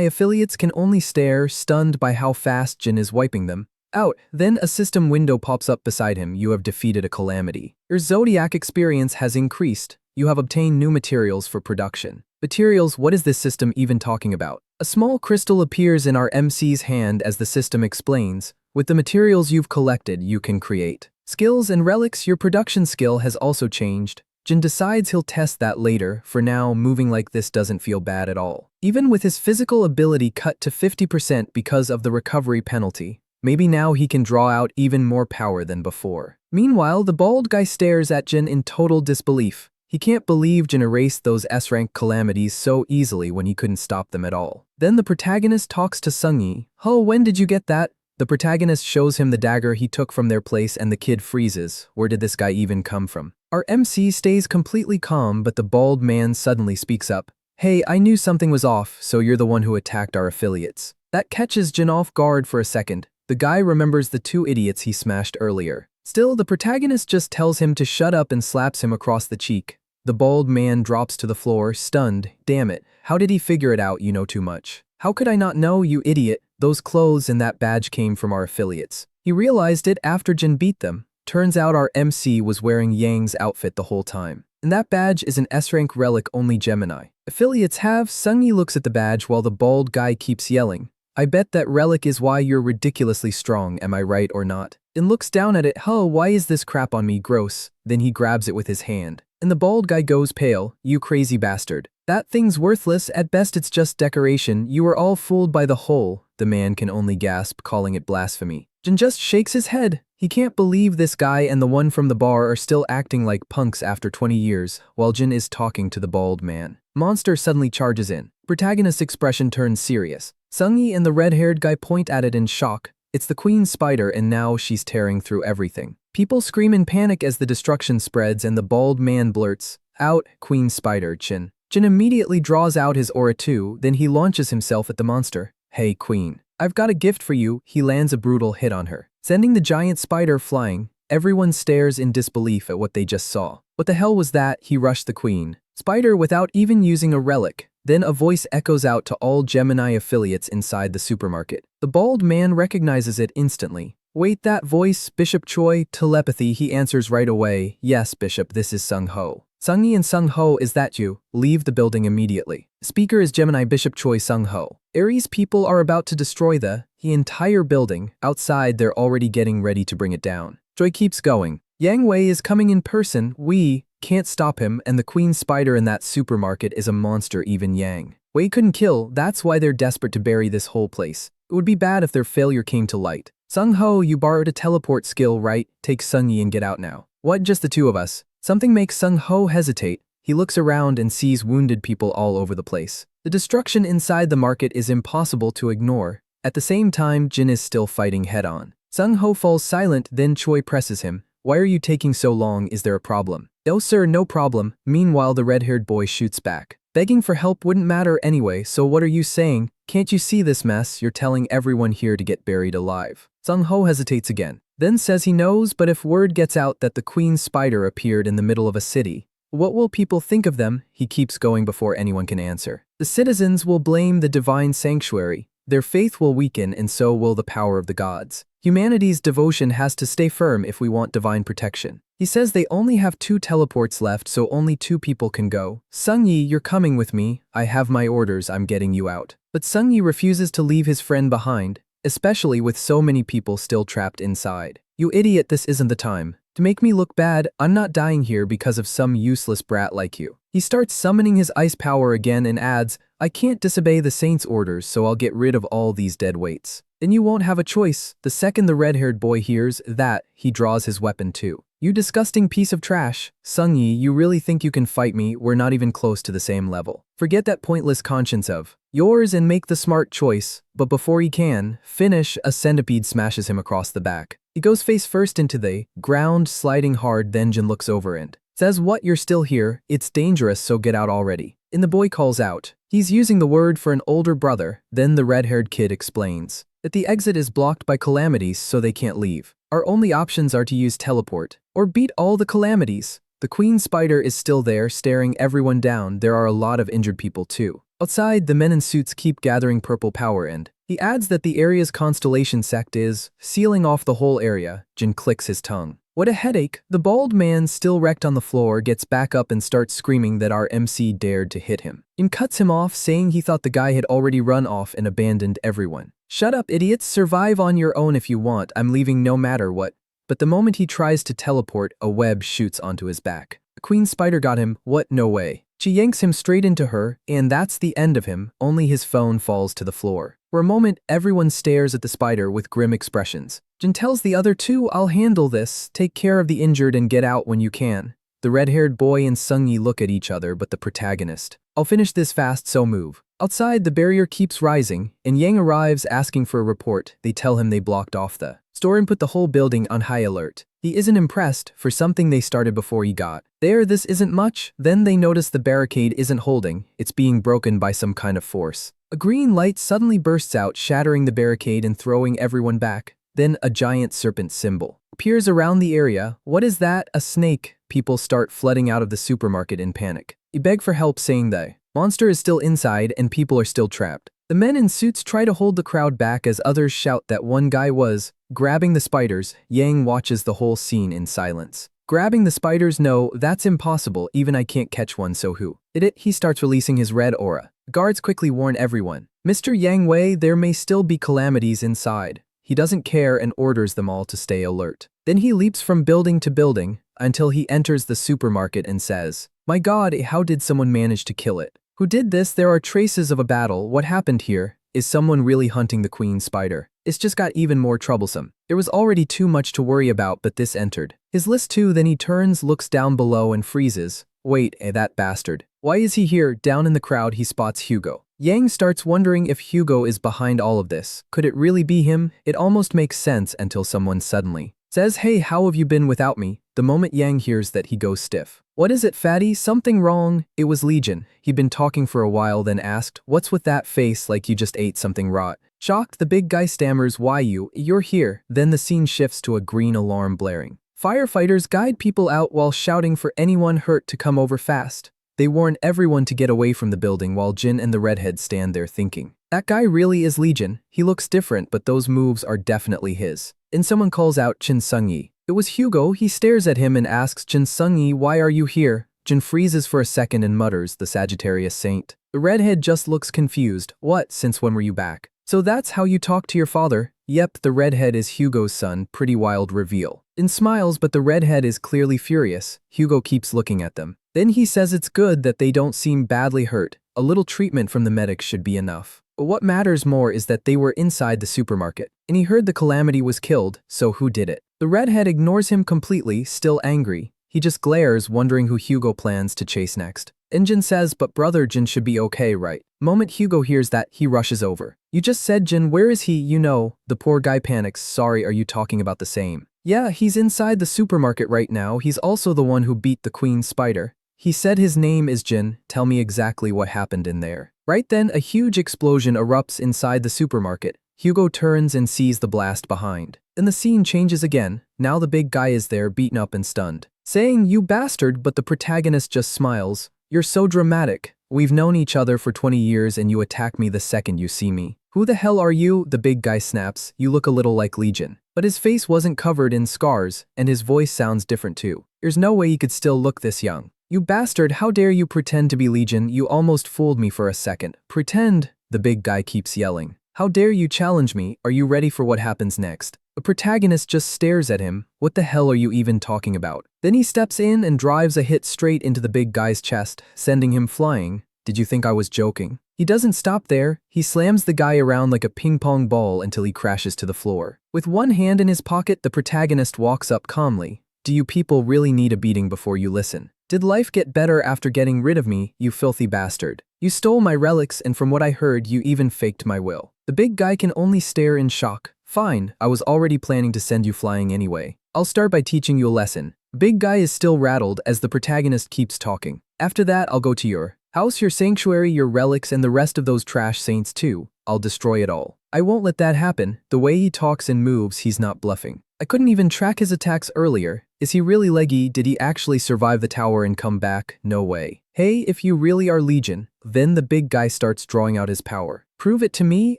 affiliates can only stare, stunned by how fast Jin is wiping them out. Then a system window pops up beside him. You have defeated a calamity. Your zodiac experience has increased. You have obtained new materials for production. Materials, what is this system even talking about? A small crystal appears in our MC's hand as the system explains. With the materials you've collected, you can create skills and relics. Your production skill has also changed. Jin decides he'll test that later. For now, moving like this doesn't feel bad at all. Even with his physical ability cut to 50% because of the recovery penalty, maybe now he can draw out even more power than before. Meanwhile, the bald guy stares at Jin in total disbelief. He can't believe Jin erased those S-rank calamities so easily when he couldn't stop them at all. Then the protagonist talks to Sungyi. "Oh, when did you get that?" The protagonist shows him the dagger he took from their place, and the kid freezes. Where did this guy even come from? Our MC stays completely calm, but the bald man suddenly speaks up. "Hey, I knew something was off, so you're the one who attacked our affiliates." That catches Jin off guard for a second. The guy remembers the two idiots he smashed earlier. Still, the protagonist just tells him to shut up and slaps him across the cheek. The bald man drops to the floor, stunned. Damn it, how did he figure it out? You know too much. How could I not know, you idiot? Those clothes and that badge came from our affiliates. He realized it after Jin beat them. Turns out our MC was wearing Yang's outfit the whole time. And that badge is an S-rank relic only Gemini affiliates have. Sungyi looks at the badge while the bald guy keeps yelling. "I bet that relic is why you're ridiculously strong, am I right or not?" And looks down at it. "Huh, why is this crap on me? Gross." Then he grabs it with his hand. And the bald guy goes pale. "You crazy bastard. That thing's worthless, at best it's just decoration. You were all fooled by the hole." The man can only gasp, calling it blasphemy. Jin just shakes his head. He can't believe this guy and the one from the bar are still acting like punks after 20 years, while Jin is talking to the bald man. Monster suddenly charges in. Protagonist's expression turns serious. Sungyi and the red-haired guy point at it in shock. It's the queen spider, and now she's tearing through everything. People scream in panic as the destruction spreads, and the bald man blurts out, "Queen spider, Jin." Jin immediately draws out his aura too, then he launches himself at the monster. "Hey queen, I've got a gift for you." He lands a brutal hit on her, sending the giant spider flying. Everyone stares in disbelief at what they just saw. What the hell was that? He rushed the queen spider without even using a relic. Then a voice echoes out to all Gemini affiliates inside the supermarket. The bald man recognizes it instantly. "Wait, that voice, Bishop Choi?" Telepathy, he answers right away. "Yes, Bishop, this is Sung Ho." "Sungyi and Sung Ho, is that you? Leave the building immediately." Speaker is Gemini Bishop Choi Sung Ho. Aries people are about to destroy the entire building. Outside, they're already getting ready to bring it down. Choi keeps going. "Yang Wei is coming in person. We can't stop him, and the queen spider in that supermarket is a monster. Even Yang Wei couldn't kill. That's why they're desperate to bury this whole place. It would be bad if their failure came to light." "Sung Ho, you borrowed a teleport skill, right? Take Sungyi and get out now." "What, just the two of us?" Something makes Sung Ho hesitate. He looks around and sees wounded people all over the place. The destruction inside the market is impossible to ignore. At the same time, Jin is still fighting head-on. Sung Ho falls silent, then Choi presses him. "Why are you taking so long? Is there a problem?" "No sir, no problem." Meanwhile, the red-haired boy shoots back. "Begging for help wouldn't matter anyway, so what are you saying? Can't you see this mess? You're telling everyone here to get buried alive." Sung Ho hesitates again, then says he knows, but if word gets out that the queen spider appeared in the middle of a city, what will people think of them? He keeps going before anyone can answer. "The citizens will blame the divine sanctuary. Their faith will weaken, and so will the power of the gods. Humanity's devotion has to stay firm if we want divine protection." He says they only have 2 teleports left, so only 2 people can go. "Sungyi, you're coming with me. I have my orders, I'm getting you out." But Sungyi refuses to leave his friend behind, especially with so many people still trapped inside. "You idiot, this isn't the time to make me look bad. I'm not dying here because of some useless brat like you." He starts summoning his ice power again and adds, "I can't disobey the saint's orders, so I'll get rid of all these dead weights. Then you won't have a choice." The second the red-haired boy hears that, he draws his weapon too. "You disgusting piece of trash. Sungyi, you really think you can fight me? We're not even close to the same level. Forget that pointless conscience of yours and make the smart choice." But before he can finish, a centipede smashes him across the back. He goes face first into the ground, sliding hard. Then Jin looks over and Says what, you're still here, it's dangerous so get out already. And the boy calls out. He's using the word for an older brother. Then the red-haired kid explains that the exit is blocked by calamities so they can't leave. Our only options are to use teleport or beat all the calamities. The queen spider is still there staring everyone down. There are a lot of injured people too. Outside, the men in suits keep gathering purple power and he adds that the area's constellation sect is sealing off the whole area. Jin clicks his tongue. What a headache. The bald man, still wrecked on the floor, gets back up and starts screaming that our MC dared to hit him. Jin cuts him off, saying he thought the guy had already run off and abandoned everyone. Shut up, idiots. Survive on your own if you want. I'm leaving no matter what. But the moment he tries to teleport, a web shoots onto his back. The queen spider got him. What? No way. She yanks him straight into her, and that's the end of him. Only his phone falls to the floor. For a moment, everyone stares at the spider with grim expressions. Jin tells the other two, I'll handle this. Take care of the injured and get out when you can. The red-haired boy and Sungyi look at each other, but the protagonist. I'll finish this fast, so move. Outside, the barrier keeps rising, and Yang arrives asking for a report. They tell him they blocked off the store and put the whole building on high alert. He isn't impressed for something they started before he got there. This isn't much. Then they notice the barricade isn't holding. It's being broken by some kind of force. A green light suddenly bursts out, shattering the barricade and throwing everyone back. Then a giant serpent symbol appears around the area. What is that? A snake. People start flooding out of the supermarket in panic. They beg for help, saying the monster is still inside and people are still trapped. The men in suits try to hold the crowd back as others shout that one guy was grabbing the spiders. Yang watches the whole scene in silence. Grabbing the spiders? No, that's impossible. Even I can't catch one, so who did it? He starts releasing his red aura. Guards quickly warn everyone. Mr. Yang Wei, there may still be calamities inside. He doesn't care and orders them all to stay alert. Then he leaps from building to building until he enters the supermarket and says, my God, how did someone manage to kill it? Who did this? There are traces of a battle. What happened here? Is someone really hunting the queen spider? It's just got even more troublesome. There was already too much to worry about, but this entered his list too. Then he turns, looks down below and freezes. Wait, that bastard. Why is he here? Down in the crowd, he spots Hugo. Yang starts wondering if Hugo is behind all of this. Could it really be him? It almost makes sense until someone suddenly says, hey, how have you been without me? The moment Yang hears that, he goes stiff. What is it, fatty? Something wrong? It was Legion. He'd been talking for a while, then asked, what's with that face, like you just ate something rot? Shocked, the big guy stammers, why you're here. Then the scene shifts to a green alarm blaring. Firefighters guide people out while shouting for anyone hurt to come over fast. They warn everyone to get away from the building while Jin and the redhead stand there thinking, that guy really is Legion. He looks different, but those moves are definitely his. And someone calls out Jin Sungyi. It was Hugo. He stares at him and asks Jin Sungyi, why are you here? Jin freezes for a second and mutters, the Sagittarius saint. The redhead just looks confused. What? Since when were you back? So that's how you talk to your father? Yep, the redhead is Hugo's son. Pretty wild reveal. Jin smiles, but the redhead is clearly furious. Hugo keeps looking at them. Then he says it's good that they don't seem badly hurt. A little treatment from the medics should be enough. But what matters more is that they were inside the supermarket, and he heard the calamity was killed, so who did it? The redhead ignores him completely, still angry. He just glares, wondering who Hugo plans to chase next. Jin says, but brother, Jin should be okay, right? Moment Hugo hears that, he rushes over. You just said Jin, where is he? You know. The poor guy panics. Sorry, are you talking about the same? Yeah, he's inside the supermarket right now. He's also the one who beat the queen spider. He said his name is Jin. Tell me exactly what happened in there. Right then, a huge explosion erupts inside the supermarket. Hugo turns and sees the blast behind. Then the scene changes again. Now the big guy is there, beaten up and stunned, saying, you bastard, but the protagonist just smiles. You're so dramatic. We've known each other for 20 years and you attack me the second you see me. Who the hell are you? The big guy snaps. You look a little like Legion. But his face wasn't covered in scars, and his voice sounds different too. There's no way he could still look this young. You bastard, how dare you pretend to be Legion? You almost fooled me for a second. Pretend? The big guy keeps yelling. How dare you challenge me? Are you ready for what happens next? The protagonist just stares at him. What the hell are you even talking about? Then he steps in and drives a hit straight into the big guy's chest, sending him flying. Did you think I was joking? He doesn't stop there. He slams the guy around like a ping-pong ball until he crashes to the floor. With one hand in his pocket, the protagonist walks up calmly. Do you people really need a beating before you listen? Did life get better after getting rid of me, you filthy bastard? You stole my relics, and from what I heard, you even faked my will. The big guy can only stare in shock. Fine, I was already planning to send you flying anyway. I'll start by teaching you a lesson. Big guy is still rattled as the protagonist keeps talking. After that, I'll go to your house, your sanctuary, your relics, and the rest of those trash saints too. I'll destroy it all. I won't let that happen. The way he talks and moves, he's not bluffing. I couldn't even track his attacks earlier. Is he really leggy? Did he actually survive the tower and come back? No way. Hey, if you really are Legion. Then the big guy starts drawing out his power. Prove it to me.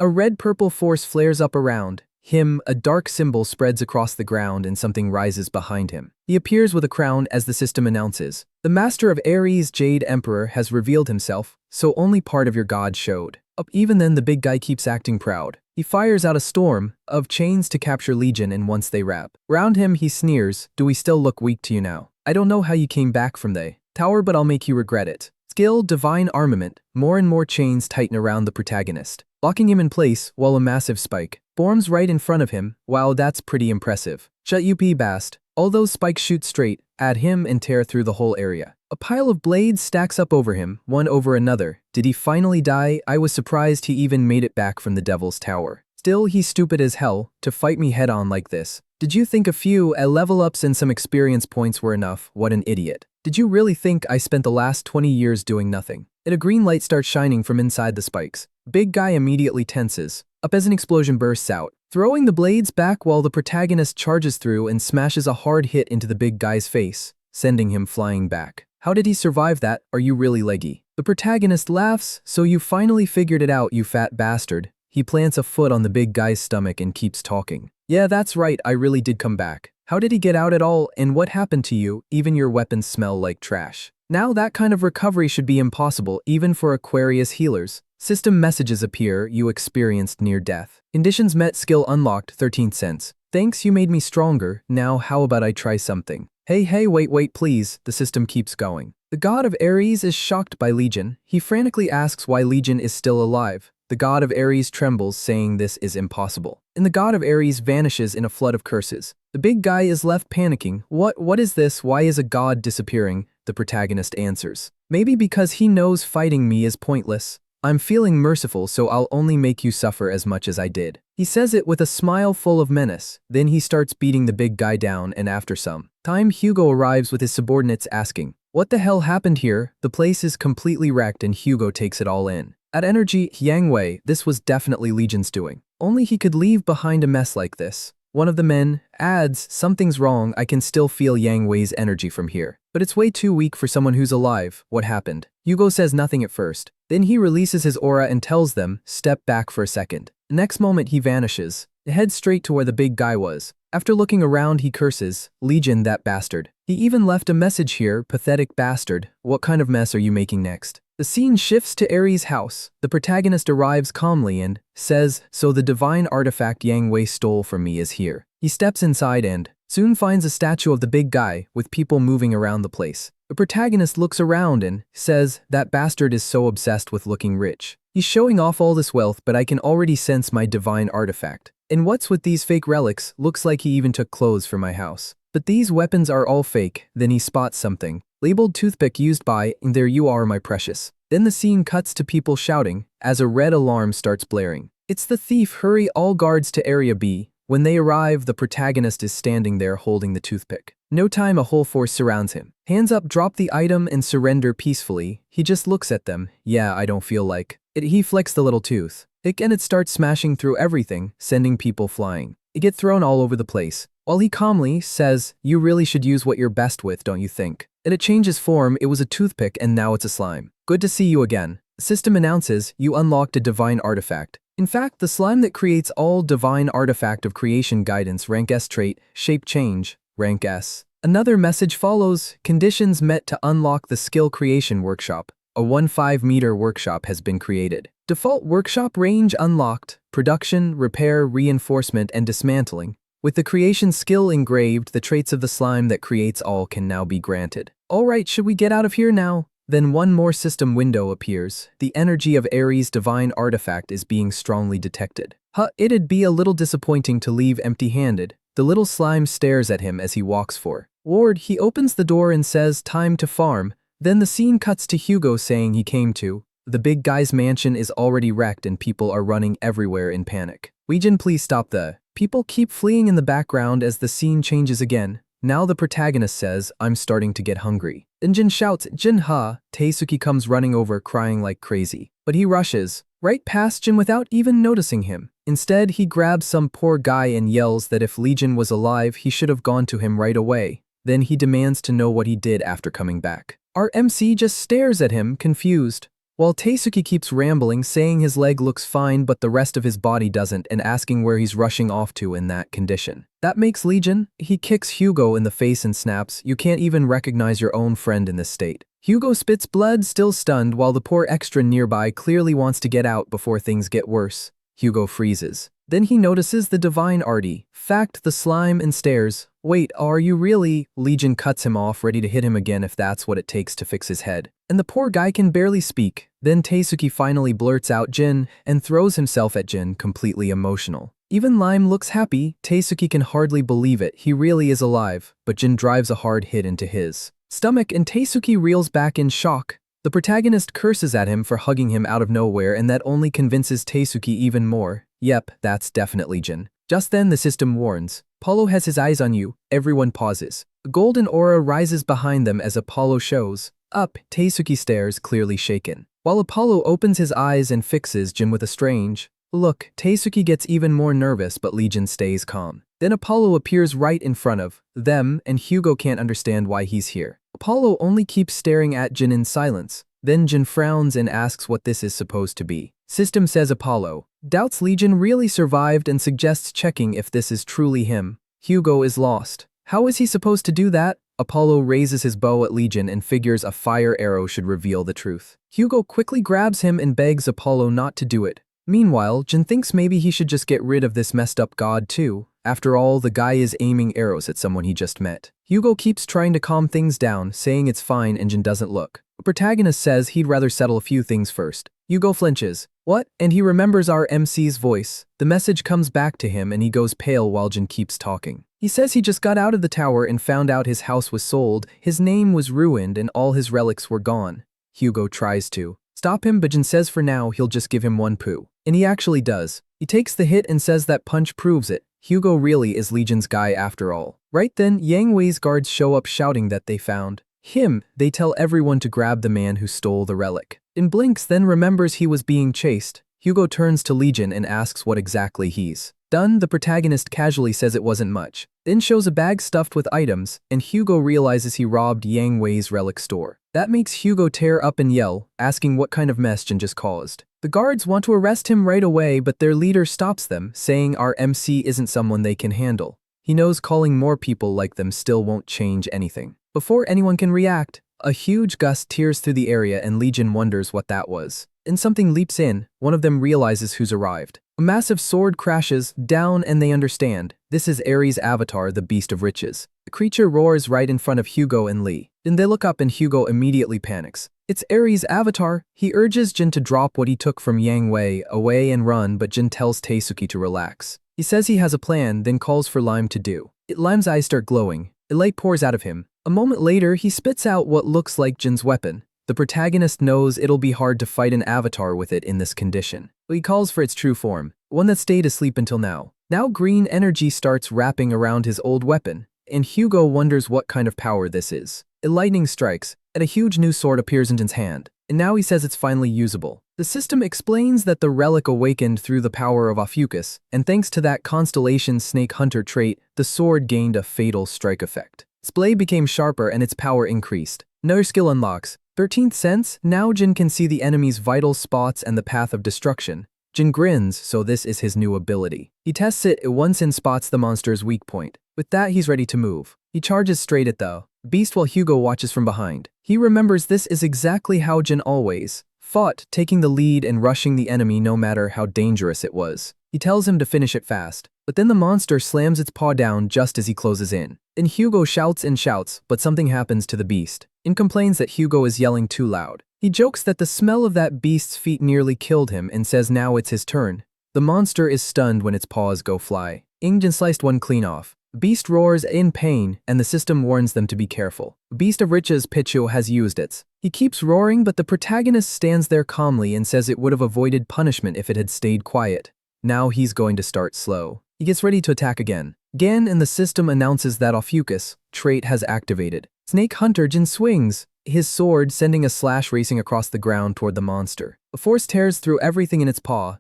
A red-purple force flares up around him, a dark symbol spreads across the ground and something rises behind him. He appears with a crown as the system announces, "The Master of Ares, Jade Emperor, has revealed himself, so only part of your god showed up." Even then, the big guy keeps acting proud. He fires out a storm of chains to capture Legion, and once they wrap around him, he sneers, "Do we still look weak to you now? I don't know how you came back from the tower, but I'll make you regret it." Skill, Divine Armament. More and more chains tighten around the protagonist, locking him in place while a massive spike forms right in front of him. Wow, that's pretty impressive. Shut up, Bast. All those spikes shoot straight at him and tear through the whole area. A pile of blades stacks up over him, one over another. Did he finally die? I was surprised he even made it back from the Devil's Tower. Still, he's stupid as hell to fight me head-on like this. Did you think a few level-ups and some experience points were enough? What an idiot. Did you really think I spent the last 20 years doing nothing? And a green light starts shining from inside the spikes. Big guy immediately tenses up as an explosion bursts out, throwing the blades back while the protagonist charges through and smashes a hard hit into the big guy's face, sending him flying back. How did he survive that? Are you really leggy? The protagonist laughs. So you finally figured it out, you fat bastard. He plants a foot on the big guy's stomach and keeps talking. Yeah, that's right, I really did come back. How did he get out at all, and what happened to you? Even your weapons smell like trash. Now that kind of recovery should be impossible even for Aquarius healers. System messages appear. You experienced near death. Conditions met. Skill unlocked. 13 cents. Thanks, you made me stronger. Now how about I try something? Hey, wait, please. The system keeps going. The god of Ares is shocked by Legion. He frantically asks why Legion is still alive. The god of Ares trembles, saying this is impossible. And the god of Ares vanishes in a flood of curses. The big guy is left panicking. What is this? Why is a god disappearing? The protagonist answers. Maybe because he knows fighting me is pointless. I'm feeling merciful, so I'll only make you suffer as much as I did. He says it with a smile full of menace. Then he starts beating the big guy down, and after some time, Hugo arrives with his subordinates asking, "What the hell happened here?" The place is completely wrecked and Hugo takes it all in. At Energy, Yang Wei, this was definitely Legion's doing. Only he could leave behind a mess like this. One of the men adds, "Something's wrong, I can still feel Yang Wei's energy from here. But it's way too weak for someone who's alive. What happened?" Hugo says nothing at first. Then he releases his aura and tells them, "Step back for a second." The next moment he vanishes. He heads straight to where the big guy was. After looking around, he curses, "Legion, that bastard. He even left a message here, pathetic bastard. What kind of mess are you making next?" The scene shifts to Ares' house. The protagonist arrives calmly and says, "So the divine artifact Yang Wei stole from me is here." He steps inside and soon finds a statue of the big guy with people moving around the place. The protagonist looks around and says, "That bastard is so obsessed with looking rich. He's showing off all this wealth, but I can already sense my divine artifact. And what's with these fake relics? Looks like he even took clothes from my house. But these weapons are all fake." Then he spots something labeled toothpick used by, and there you are, my precious. Then the scene cuts to people shouting as a red alarm starts blaring. It's the thief. Hurry, all guards to Area B. When they arrive, the protagonist is standing there holding the toothpick. No time, a whole force surrounds him. Hands up, drop the item and surrender peacefully. He just looks at them. "Yeah, I don't feel like it." He flicks the little tooth. And it starts smashing through everything, sending people flying. They get thrown all over the place. While he calmly says, "You really should use what you're best with, don't you think?" And it changes form. It was a toothpick and now it's a slime. "Good to see you again." The system announces, "You unlocked a divine artifact." In fact, the slime that creates all divine artifact of creation guidance, rank S trait, shape change, rank S. Another message follows, "Conditions met to unlock the skill creation workshop. A 15-meter workshop has been created. Default workshop range unlocked. Production, repair, reinforcement, and dismantling. With the creation skill engraved, the traits of the slime that creates all can now be granted." Alright, should we get out of here now? Then one more system window appears. The energy of Ares' divine artifact is being strongly detected. It'd be a little disappointing to leave empty-handed. The little slime stares at him as he walks forward. He opens the door and says, "Time to farm." Then the scene cuts to Hugo saying he came to. The big guy's mansion is already wrecked and people are running everywhere in panic. "Legion, please stop the..." People keep fleeing in the background as the scene changes again. Now the protagonist says, I'm starting to get hungry. Then Jin shouts, Jin ha! Taisuke comes running over crying like crazy. But he rushes right past Jin without even noticing him. Instead, he grabs some poor guy and yells that if Legion was alive, he should have gone to him right away. Then he demands to know what he did after coming back. Our MC just stares at him, confused, while Taisuke keeps rambling, saying his leg looks fine but the rest of his body doesn't and asking where he's rushing off to in that condition. That makes Legion. He kicks Hugo in the face and snaps, you can't even recognize your own friend in this state. Hugo spits blood, still stunned, while the poor extra nearby clearly wants to get out before things get worse. Hugo freezes. Then he notices the divine Artie, fact the slime, and stares. Wait, are you really? Legion cuts him off, ready to hit him again if that's what it takes to fix his head. And the poor guy can barely speak. Then Taisuke finally blurts out Jin and throws himself at Jin, completely emotional. Even Lime looks happy. Taisuke can hardly believe it, he really is alive, but Jin drives a hard hit into his stomach and Taisuke reels back in shock. The protagonist curses at him for hugging him out of nowhere, and that only convinces Taisuke even more. Yep, that's definitely Jin. Just then the system warns, Apollo has his eyes on you. Everyone pauses. A golden aura rises behind them as Apollo shows up. Taisuke stares, clearly shaken, while Apollo opens his eyes and fixes Jin with a strange look. Taisuke gets even more nervous, but Legion stays calm. Then Apollo appears right in front of them, and Hugo can't understand why he's here. Apollo only keeps staring at Jin in silence. Then Jin frowns and asks what this is supposed to be. System says Apollo doubts Legion really survived and suggests checking if this is truly him. Hugo is lost. How is he supposed to do that? Apollo raises his bow at Legion and figures a fire arrow should reveal the truth. Hugo quickly grabs him and begs Apollo not to do it. Meanwhile, Jin thinks maybe he should just get rid of this messed up god too. After all, the guy is aiming arrows at someone he just met. Hugo keeps trying to calm things down, saying it's fine, and Jin doesn't look. The protagonist says he'd rather settle a few things first. Hugo flinches. What? And he remembers our MC's voice. The message comes back to him and he goes pale while Jin keeps talking. He says he just got out of the tower and found out his house was sold, his name was ruined, and all his relics were gone. Hugo tries to stop him, but Jin says for now he'll just give him one poo. And he actually does. He takes the hit and says that punch proves it. Hugo really is Legion's guy after all. Right then, Yang Wei's guards show up shouting that they found him. They tell everyone to grab the man who stole the relic. In blinks, then remembers he was being chased. Hugo turns to Legion and asks what exactly he's done. The protagonist casually says it wasn't much, then shows a bag stuffed with items, and Hugo realizes he robbed Yang Wei's relic store. That makes Hugo tear up and yell, asking what kind of mess Jin just caused. The guards want to arrest him right away, but their leader stops them, saying our MC isn't someone they can handle. He knows calling more people like them still won't change anything. Before anyone can react, a huge gust tears through the area and Legion wonders what that was. And something leaps in. One of them realizes who's arrived. A massive sword crashes down and they understand. This is Ares' avatar, the Beast of Riches. The creature roars right in front of Hugo and Lee. Then they look up and Hugo immediately panics. It's Ares' avatar. He urges Jin to drop what he took from Yang Wei away and run, but Jin tells Taisuke to relax. He says he has a plan, then calls for Lime to do it. Lime's eyes start glowing. A light pours out of him. A moment later, he spits out what looks like Jin's weapon. The protagonist knows it'll be hard to fight an avatar with it in this condition, but he calls for its true form, one that stayed asleep until now. Now green energy starts wrapping around his old weapon, and Hugo wonders what kind of power this is. A lightning strikes, and a huge new sword appears in Jin's hand, and now he says it's finally usable. The system explains that the relic awakened through the power of Ophiuchus, and thanks to that constellation snake hunter trait, the sword gained a fatal strike effect. Its blade became sharper and its power increased. Another skill unlocks. 13th sense. Now Jin can see the enemy's vital spots and the path of destruction. Jin grins, so this is his new ability. He tests it once and spots the monster's weak point. With that, he's ready to move. He charges straight at the beast while Hugo watches from behind. He remembers this is exactly how Jin always fought, taking the lead and rushing the enemy no matter how dangerous it was. He tells him to finish it fast, but then the monster slams its paw down just as he closes in. Then Hugo shouts and shouts, but something happens to the beast. And complains that Hugo is yelling too loud. He jokes that the smell of that beast's feet nearly killed him and says now it's his turn. The monster is stunned when its paws go fly. Jin sliced one clean off. The beast roars in pain, and the system warns them to be careful. The Beast of Riches Pichu has used its. He keeps roaring, but the protagonist stands there calmly and says it would have avoided punishment if it had stayed quiet. Now he's going to start slow. He gets ready to attack again. Again, and the system announces that Ophiuchus trait has activated. Snake Hunter Jin swings his sword, sending a slash racing across the ground toward the monster. The force tears through everything in its paw,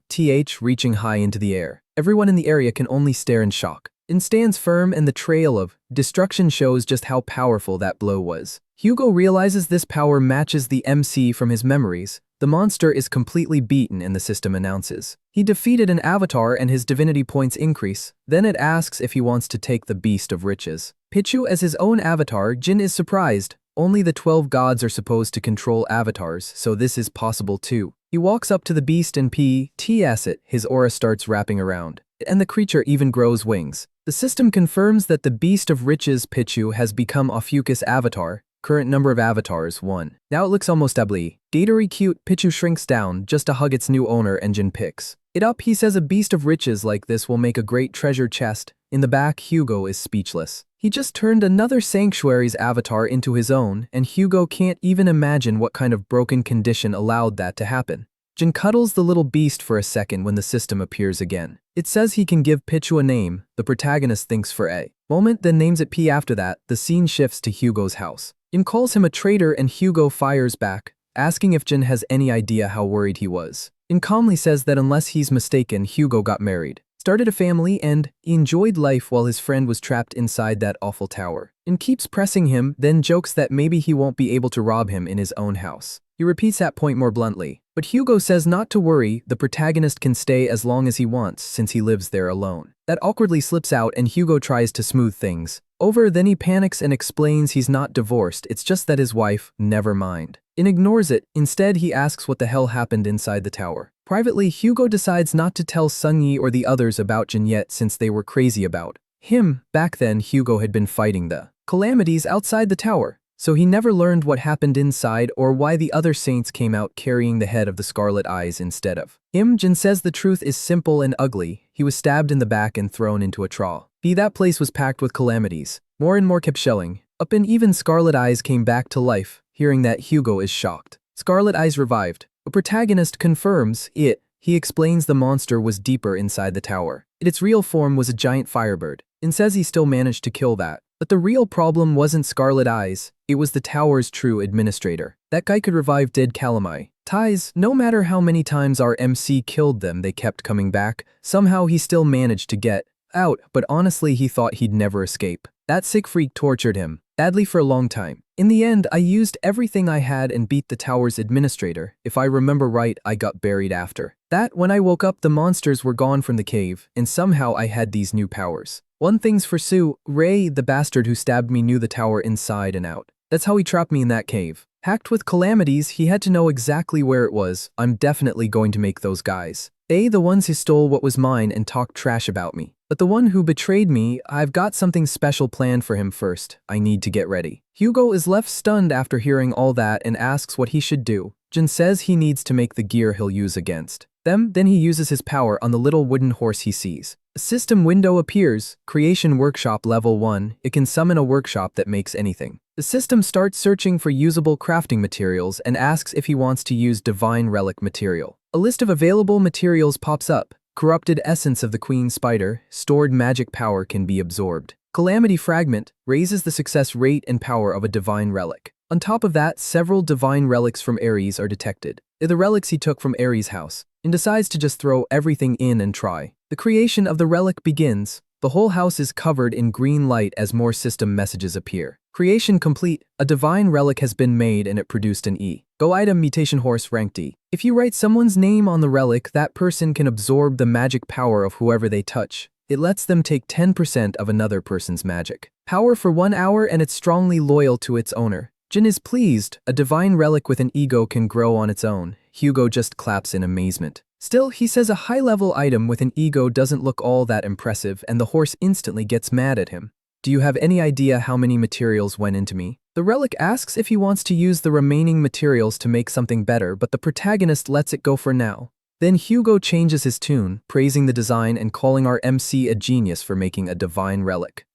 reaching high into the air. Everyone in the area can only stare in shock. Jin stands firm, and the trail of destruction shows just how powerful that blow was. Hugo realizes this power matches the MC from his memories. The monster is completely beaten, and the system announces he defeated an avatar and his divinity points increase. Then it asks if he wants to take the Beast of Riches. Pichu as his own avatar, Jin is surprised. Only the 12 gods are supposed to control avatars, so this is possible too. He walks up to the beast and PTS it. His aura starts wrapping around, and the creature even grows wings. The system confirms that the Beast of Riches Pichu has become Ophiuchus' avatar. Current number of avatars, 1. Now it looks almost ugly. Gatory cute, Pichu shrinks down just to hug its new owner, and Jin picks it up. He says a beast of riches like this will make a great treasure chest. In the back, Hugo is speechless. He just turned another sanctuary's avatar into his own, and Hugo can't even imagine what kind of broken condition allowed that to happen. Jin cuddles the little beast for a second when the system appears again. It says he can give Pichu a name. The protagonist thinks for a moment, then names it P. After that, the scene shifts to Hugo's house. Jin calls him a traitor, and Hugo fires back, asking if Jin has any idea how worried he was. Jin calmly says that unless he's mistaken, Hugo got married, started a family, and enjoyed life while his friend was trapped inside that awful tower. Jin keeps pressing him, then jokes that maybe he won't be able to rob him in his own house. He repeats that point more bluntly, but Hugo says not to worry, the protagonist can stay as long as he wants since he lives there alone. That awkwardly slips out, and Hugo tries to smooth things over, then he panics and explains he's not divorced, it's just that his wife, never mind. Jin ignores it. Instead, he asks what the hell happened inside the tower. Privately, Hugo decides not to tell Sungyi or the others about Jin yet since they were crazy about him. Back then, Hugo had been fighting the calamities outside the tower, so he never learned what happened inside or why the other saints came out carrying the head of the Scarlet Eyes instead of him. Jin says the truth is simple and ugly. He was stabbed in the back and thrown into a trough. That place was packed with calamities. More and more kept shelling up, and even Scarlet Eyes came back to life. Hearing that, Hugo is shocked. Scarlet Eyes revived. The protagonist confirms it. He explains the monster was deeper inside the tower. Its real form was a giant firebird, and says he still managed to kill that. But the real problem wasn't Scarlet Eyes, it was the tower's true administrator. That guy could revive dead Calamai. Ties, no matter how many times our MC killed them, they kept coming back. Somehow he still managed to get out, but honestly he thought he'd never escape. That sick freak tortured him badly for a long time. In the end, I used everything I had and beat the tower's administrator. If I remember right, I got buried after that. When I woke up, the monsters were gone from the cave, and somehow I had these new powers. One thing's for Sue, Ray, the bastard who stabbed me, knew the tower inside and out. That's how he trapped me in that cave. Packed with calamities, he had to know exactly where it was. I'm definitely going to make those guys the ones who stole what was mine and talked trash about me. But the one who betrayed me, I've got something special planned for him first. I need to get ready. Hugo is left stunned after hearing all that and asks what he should do. Jin says he needs to make the gear he'll use against them. Then he uses his power on the little wooden horse he sees. A system window appears. Creation Workshop Level 1. It can summon a workshop that makes anything. The system starts searching for usable crafting materials and asks if he wants to use Divine Relic material. A list of available materials pops up. Corrupted essence of the Queen Spider, stored magic power can be absorbed. Calamity Fragment raises the success rate and power of a Divine Relic. On top of that, several Divine Relics from Ares are detected. They're the relics he took from Ares' house, and decides to just throw everything in and try. The creation of the relic begins. The whole house is covered in green light as more system messages appear. Creation complete. A divine relic has been made and it produced an E. Go item mutation horse rank D. If you write someone's name on the relic, that person can absorb the magic power of whoever they touch. It lets them take 10% of another person's magic power for 1 hour, and it's strongly loyal to its owner. Jin is pleased. A divine relic with an ego can grow on its own. Hugo just claps in amazement. Still, he says a high-level item with an ego doesn't look all that impressive, and the horse instantly gets mad at him. Do you have any idea how many materials went into me? The relic asks if he wants to use the remaining materials to make something better, but the protagonist lets it go for now. Then Hugo changes his tune, praising the design and calling our MC a genius for making a divine relic.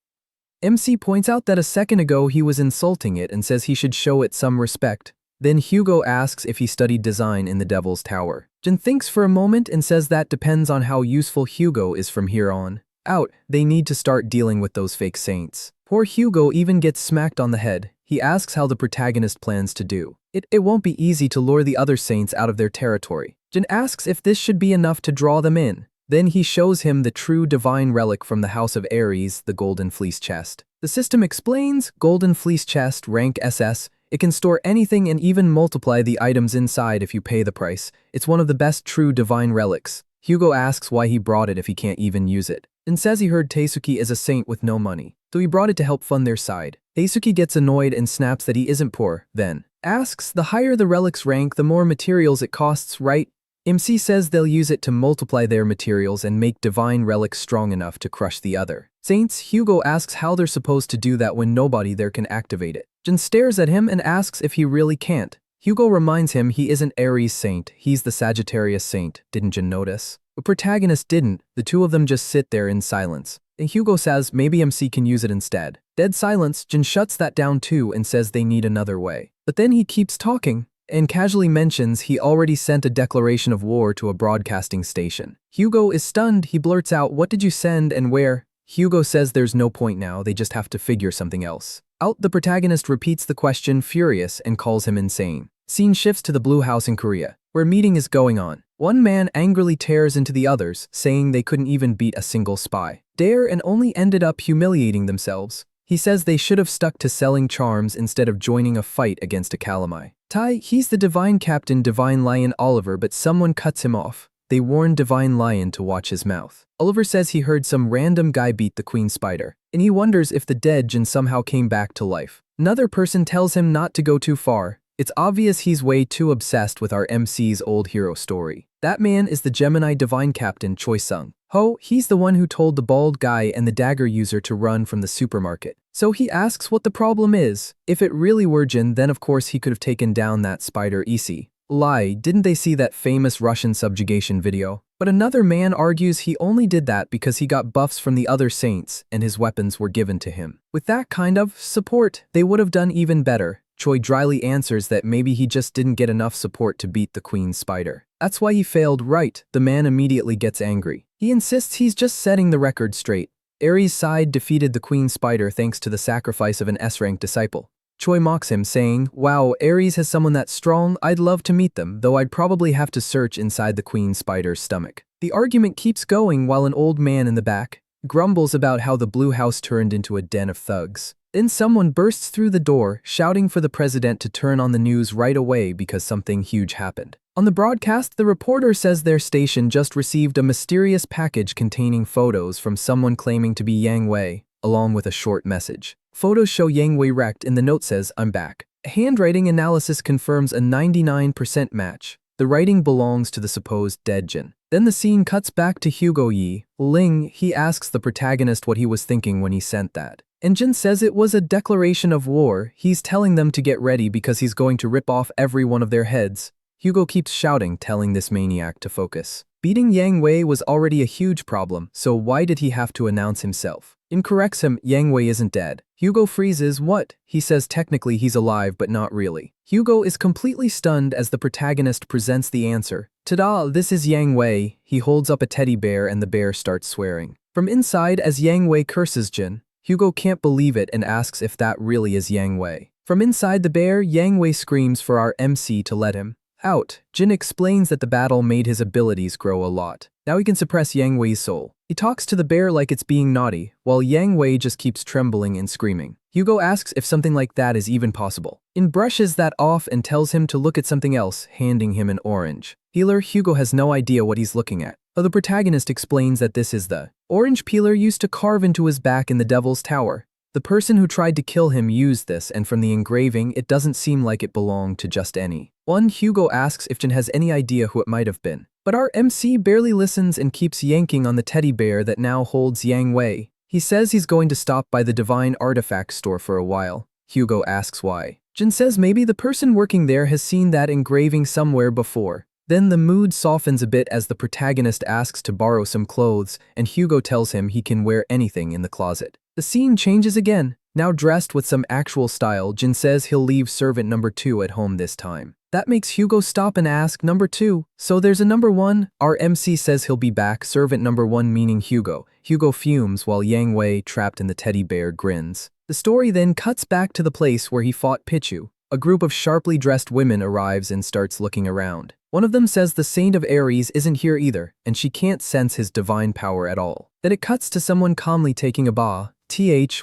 MC points out that a second ago he was insulting it and says he should show it some respect. Then Hugo asks if he studied design in the Devil's Tower. Jin thinks for a moment and says that depends on how useful Hugo is from here on. Out, they need to start dealing with those fake saints. Poor Hugo even gets smacked on the head. He asks how the protagonist plans to do. It won't be easy to lure the other saints out of their territory. Jin asks if this should be enough to draw them in. Then he shows him the true divine relic from the House of Ares, the Golden Fleece Chest. The system explains, Golden Fleece Chest, rank SS, it can store anything and even multiply the items inside if you pay the price. It's one of the best true divine relics. Hugo asks why he brought it if he can't even use it, and says he heard Taisuke is a saint with no money, so he brought it to help fund their side. Taisuke gets annoyed and snaps that he isn't poor, then asks the higher the relic's rank, the more materials it costs, right? MC says they'll use it to multiply their materials and make divine relics strong enough to crush the other saints. Hugo asks how they're supposed to do that when nobody there can activate it. Jin stares at him and asks if he really can't. Hugo reminds him he isn't Ares saint, he's the Sagittarius saint. Didn't Jin notice? The protagonist didn't. The two of them just sit there in silence. And Hugo says maybe MC can use it instead. Dead silence. Jin shuts that down too and says they need another way. But then he keeps talking and casually mentions he already sent a declaration of war to a broadcasting station. Hugo is stunned. He blurts out, "What did you send and where?" Hugo says there's no point now, they just have to figure something else out. The protagonist repeats the question, furious, and calls him insane. Scene shifts to the Blue House in Korea, where a meeting is going on. One man angrily tears into the others, saying they couldn't even beat a single spy. Dare and only ended up humiliating themselves. He says they should have stuck to selling charms instead of joining a fight against a calamai. Tai, he's the Divine Captain Divine Lion Oliver, but someone cuts him off. They warn Divine Lion to watch his mouth. Oliver says he heard some random guy beat the Queen Spider, and he wonders if the dead Jin somehow came back to life. Another person tells him not to go too far. It's obvious he's way too obsessed with our MC's old hero story. That man is the Gemini Divine Captain Choi Sung. Ho, he's the one who told the bald guy and the dagger user to run from the supermarket. So he asks what the problem is. If it really were Jin, then of course he could have taken down that spider Isi. Lie, didn't they see that famous Russian subjugation video? But another man argues he only did that because he got buffs from the other saints and his weapons were given to him. With that kind of support, they would have done even better. Choi dryly answers that maybe he just didn't get enough support to beat the Queen Spider. That's why he failed, right? The man immediately gets angry. He insists he's just setting the record straight. Ares' side defeated the Queen Spider thanks to the sacrifice of an S-rank disciple. Choi mocks him, saying, "Wow, Ares has someone that strong, I'd love to meet them, though I'd probably have to search inside the Queen Spider's stomach." The argument keeps going while an old man in the back grumbles about how the Blue House turned into a den of thugs. Then someone bursts through the door, shouting for the president to turn on the news right away because something huge happened. On the broadcast, the reporter says their station just received a mysterious package containing photos from someone claiming to be Yang Wei, along with a short message. Photos show Yang Wei wrecked and the note says, "I'm back." A handwriting analysis confirms a 99% match. The writing belongs to the supposed dead Jin. Then the scene cuts back to Hugo Yi Ling. He asks the protagonist what he was thinking when he sent that. And Jin says it was a declaration of war. He's telling them to get ready because he's going to rip off every one of their heads. Hugo keeps shouting, telling this maniac to focus. Beating Yang Wei was already a huge problem, so why did he have to announce himself? In corrects him, Yang Wei isn't dead. Hugo freezes, what? He says technically he's alive but not really. Hugo is completely stunned as the protagonist presents the answer. Ta-da, this is Yang Wei. He holds up a teddy bear and the bear starts swearing. From inside, as Yang Wei curses Jin, Hugo can't believe it and asks if that really is Yang Wei. From inside the bear, Yang Wei screams for our MC to let him out. Jin explains that the battle made his abilities grow a lot. Now he can suppress Yang Wei's soul. He talks to the bear like it's being naughty, while Yang Wei just keeps trembling and screaming. Hugo asks if something like that is even possible. In brushes that off and tells him to look at something else, handing him an orange. Healer Hugo has no idea what he's looking at. The protagonist explains that this is the orange peeler used to carve into his back in the Devil's Tower. The person who tried to kill him used this, and from the engraving, it doesn't seem like it belonged to just any one. Hugo asks if Jin has any idea who it might have been. But our MC barely listens and keeps yanking on the teddy bear that now holds Yang Wei. He says he's going to stop by the Divine Artifact store for a while. Hugo asks why. Jin says maybe the person working there has seen that engraving somewhere before. Then the mood softens a bit as the protagonist asks to borrow some clothes, and Hugo tells him he can wear anything in the closet. The scene changes again. Now dressed with some actual style, Jin says he'll leave servant number 2 at home this time. That makes Hugo stop and ask, number 2, so there's a number 1? Our MC says he'll be back, servant number 1 meaning Hugo. Hugo fumes while Yang Wei, trapped in the teddy bear, grins. The story then cuts back to the place where he fought Pichu. A group of sharply dressed women arrives and starts looking around. One of them says the Saint of Ares isn't here either, and she can't sense his divine power at all. Then it cuts to someone calmly taking a bath,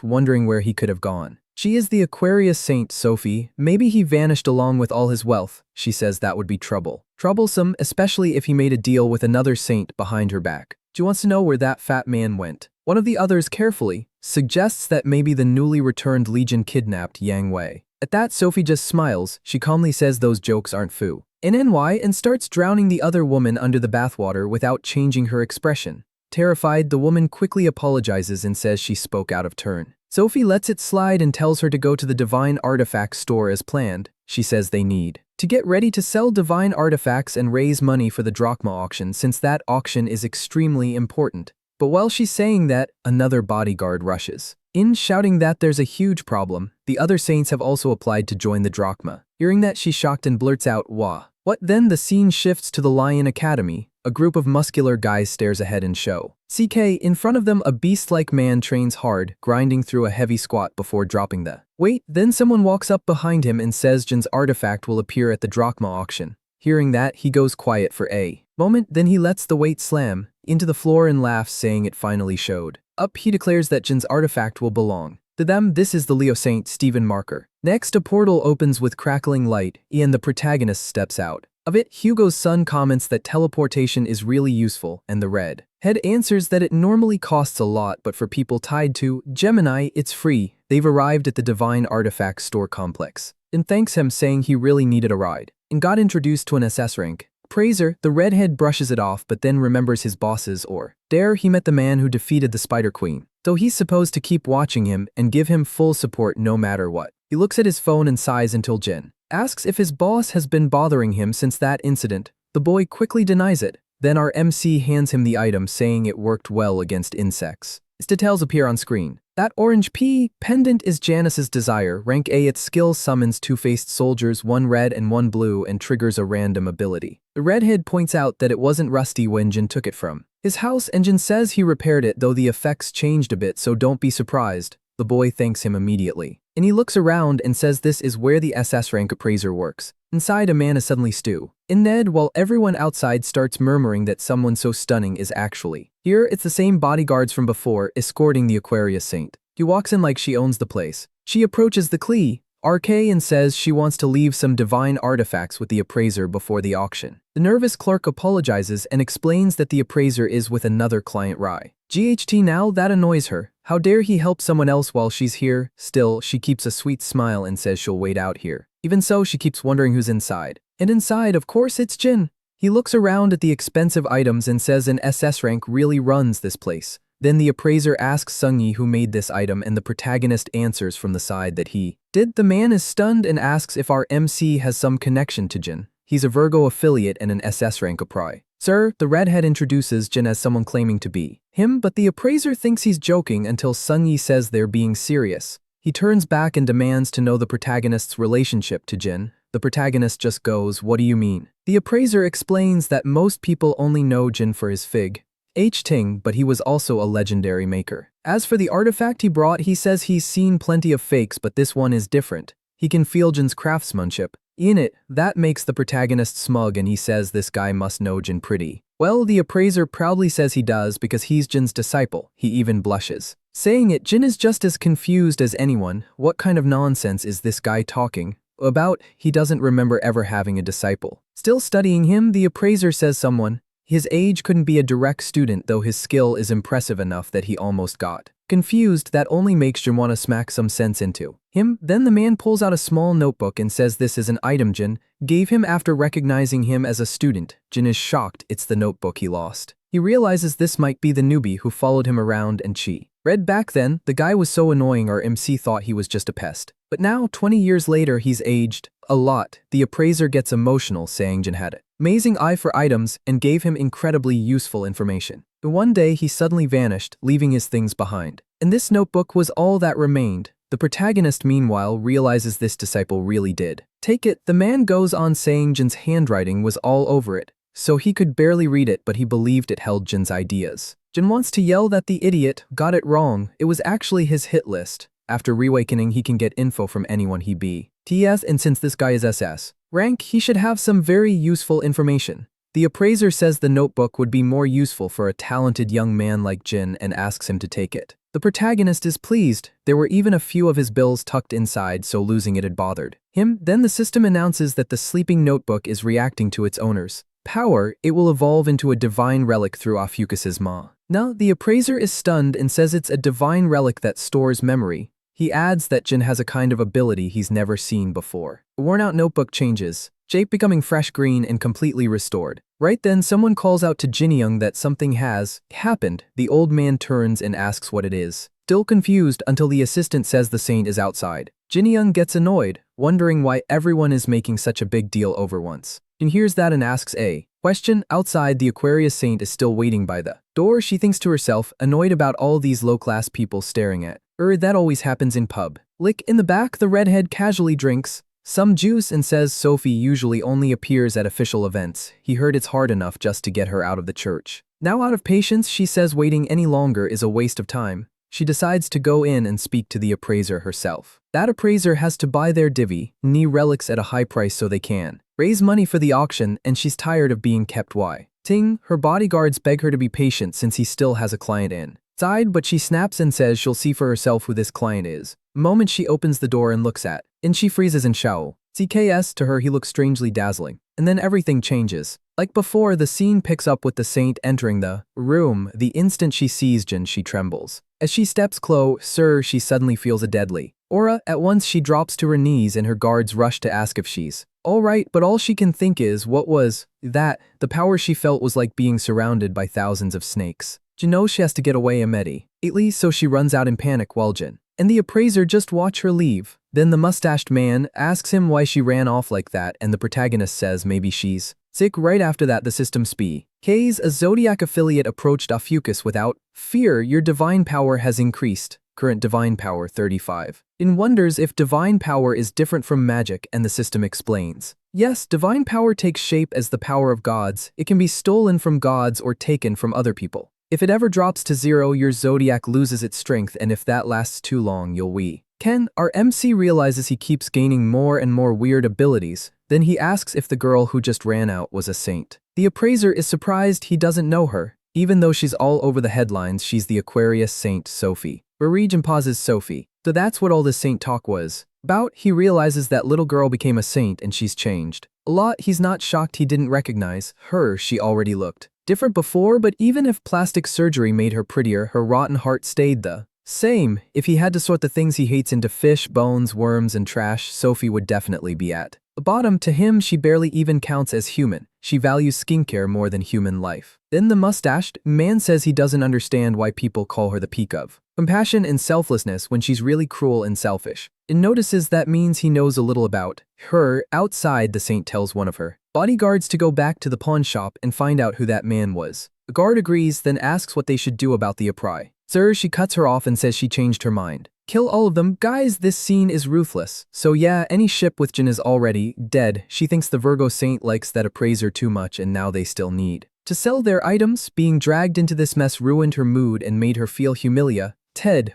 wondering where he could have gone. She is the Aquarius Saint, Sophie. Maybe he vanished along with all his wealth. She says that would be troublesome, especially if he made a deal with another saint behind her back. She wants to know where that fat man went. One of the others carefully suggests that maybe the newly returned Legion kidnapped Yang Wei. At that, Sophie just smiles. She calmly says those jokes aren't foo. NY and starts drowning the other woman under the bathwater without changing her expression. Terrified, the woman quickly apologizes and says she spoke out of turn. Sophie lets it slide and tells her to go to the divine artifacts store as planned. She says they need to get ready to sell divine artifacts and raise money for the drachma auction, since that auction is extremely important. But while she's saying that, another bodyguard rushes in, shouting that there's a huge problem. The other saints have also applied to join the drachma. Hearing that, she's shocked and blurts out, "Wah." What then? The scene shifts to the Lion Academy. A group of muscular guys stares ahead and show CK. In front of them, a beast-like man trains hard, grinding through a heavy squat before dropping the weight. Then someone walks up behind him and says Jin's artifact will appear at the drachma auction. Hearing that, he goes quiet for a moment, then he lets the weight slam into the floor and laughs, saying it finally showed up. He declares that Jin's artifact will belong to them. This is the Leo Saint Stephen Marker. Next, a portal opens with crackling light, and the protagonist steps out of it. Hugo's son comments that teleportation is really useful, and the red head answers that it normally costs a lot, but for people tied to Gemini, it's free. They've arrived at the Divine Artifact Store complex, and thanks him, saying he really needed a ride, and got introduced to an SS rank praiser. The redhead brushes it off, but then remembers his bosses or dare. He met the man who defeated the Spider Queen, so he's supposed to keep watching him and give him full support no matter what. He looks at his phone and sighs until Jin asks if his boss has been bothering him since that incident. The boy quickly denies it. Then our MC hands him the item, saying it worked well against insects. Its details appear on screen. That orange pendant is Janice's desire. Rank A. Its skill summons two-faced soldiers, one red and one blue, and triggers a random ability. The redhead points out that it wasn't rusty when Jin took it from his house, and Jin says he repaired it, though the effects changed a bit, so don't be surprised. The boy thanks him immediately, and he looks around and says this is where the SS rank appraiser works. Inside, a man is suddenly Stu in Ned, while everyone outside starts murmuring that someone so stunning is actually here. It's the same bodyguards from before, escorting the Aquarius Saint. He walks in like she owns the place. She approaches the RK and says she wants to leave some divine artifacts with the appraiser before the auction. The nervous clerk apologizes and explains that the appraiser is with another client, Rai. GHT. Now that annoys her. How dare he help someone else while she's here? Still, she keeps a sweet smile and says she'll wait out here. Even so, she keeps wondering who's inside. And inside, of course, it's Jin. He looks around at the expensive items and says an SS rank really runs this place. Then the appraiser asks Sungyi who made this item, and the protagonist answers from the side that he did. The man is stunned and asks if our MC has some connection to Jin. He's a Virgo affiliate and an SS rank appry. Sir, the redhead introduces Jin as someone claiming to be him, but the appraiser thinks he's joking until Sungyi says they're being serious. He turns back and demands to know the protagonist's relationship to Jin. The protagonist just goes, "What do you mean?" The appraiser explains that most people only know Jin for his fig Ting, but he was also a legendary maker. As for the artifact he brought, he says he's seen plenty of fakes, but this one is different. He can feel Jin's craftsmanship in it. That makes the protagonist smug, and he says this guy must know Jin pretty well. The appraiser proudly says he does because he's Jin's disciple. He even blushes, saying it. Jin is just as confused as anyone. What kind of nonsense is this guy talking about? He doesn't remember ever having a disciple. Still studying him, the appraiser says someone his age couldn't be a direct student, though his skill is impressive enough that he almost got confused. That only makes Jin want to smack some sense into him. Then the man pulls out a small notebook and says this is an item Jin gave him after recognizing him as a student. Jin is shocked. It's the notebook he lost. He realizes this might be the newbie who followed him around and read back then. The guy was so annoying our MC thought he was just a pest. But now, 20 years later, he's aged a lot. The appraiser gets emotional, saying Jin had an amazing eye for items and gave him incredibly useful information. But one day he suddenly vanished, leaving his things behind. And this notebook was all that remained. The protagonist, meanwhile, realizes this disciple really did take it. The man goes on saying Jin's handwriting was all over it, so he could barely read it, but he believed it held Jin's ideas. Jin wants to yell that the idiot got it wrong. It was actually his hit list. After reawakening, he can get info from anyone he be. TS, and since this guy is SS rank, he should have some very useful information. The appraiser says the notebook would be more useful for a talented young man like Jin and asks him to take it. The protagonist is pleased. There were even a few of his bills tucked inside, so losing it had bothered him. Then the system announces that the sleeping notebook is reacting to its owner's power. It will evolve into a divine relic through Ophiuchus's Ma. Now, the appraiser is stunned and says it's a divine relic that stores memory. He adds that Jin has a kind of ability he's never seen before. The worn-out notebook changes, shape becoming fresh green and completely restored. Right then, someone calls out to Jinyoung that something has happened. The old man turns and asks what it is, still confused until the assistant says the saint is outside. Jinyoung gets annoyed, wondering why everyone is making such a big deal over once. Jin hears that and asks a question. Outside, the Aquarius saint is still waiting by the door. She thinks to herself, annoyed about all these low-class people staring at her. That always happens in pub. Lick in the back, the redhead casually drinks some juice and says Sophie usually only appears at official events. He heard it's hard enough just to get her out of the church. Now out of patience, she says waiting any longer is a waste of time. She decides to go in and speak to the appraiser herself. That appraiser has to buy their divi, Ni relics at a high price so they can raise money for the auction, and she's tired of being kept waiting. Her bodyguards beg her to be patient since he still has a client inside, but she snaps and says she'll see for herself who this client is. The moment she opens the door and looks at, and she freezes in Shao. CKS, to her he looks strangely dazzling. And then everything changes. Like before, the scene picks up with the saint entering the room. The instant she sees Jin, she trembles. As she steps closer, she suddenly feels a deadly aura. At once she drops to her knees and her guards rush to ask if she's alright, but all she can think is, what was that? The power she felt was like being surrounded by thousands of snakes. Jin knows she has to get away immediately, so she runs out in panic while Jin and the appraiser just watch her leave. Then the mustached man asks him why she ran off like that, and the protagonist says maybe she's sick. Right after that, the system speaks. A Zodiac affiliate approached Ophiuchus without fear. Your divine power has increased. Current divine power 35. In wonders if divine power is different from magic, and the system explains. Yes, divine power takes shape as the power of gods. It can be stolen from gods or taken from other people. If it ever drops to 0, your zodiac loses its strength, and if that lasts too long, you'll Ken, our MC, realizes he keeps gaining more and more weird abilities. Then he asks if the girl who just ran out was a saint. The appraiser is surprised he doesn't know her. Even though she's all over the headlines, she's the Aquarius saint Sophie. Barige pauses Sophie. So that's what all this saint talk was about. He realizes that little girl became a saint and she's changed a lot. He's not shocked he didn't recognize her. She already looked different before, but even if plastic surgery made her prettier, her rotten heart stayed the same. If he had to sort the things he hates into fish, bones, worms, and trash, Sophie would definitely be at the bottom. To him, she barely even counts as human. She values skincare more than human life. Then the mustached man says he doesn't understand why people call her the peak of compassion and selflessness when she's really cruel and selfish. And notices that means he knows a little about her. Outside, the saint tells one of her bodyguards to go back to the pawn shop and find out who that man was. The guard agrees, then asks what they should do about the appry. Sir, she cuts her off and says she changed her mind. Kill all of them. Guys, this scene is ruthless. So yeah, any ship with Jin is already dead. She thinks the Virgo saint likes that appraiser too much, and now they still need to sell their items. Being dragged into this mess ruined her mood and made her feel humiliated.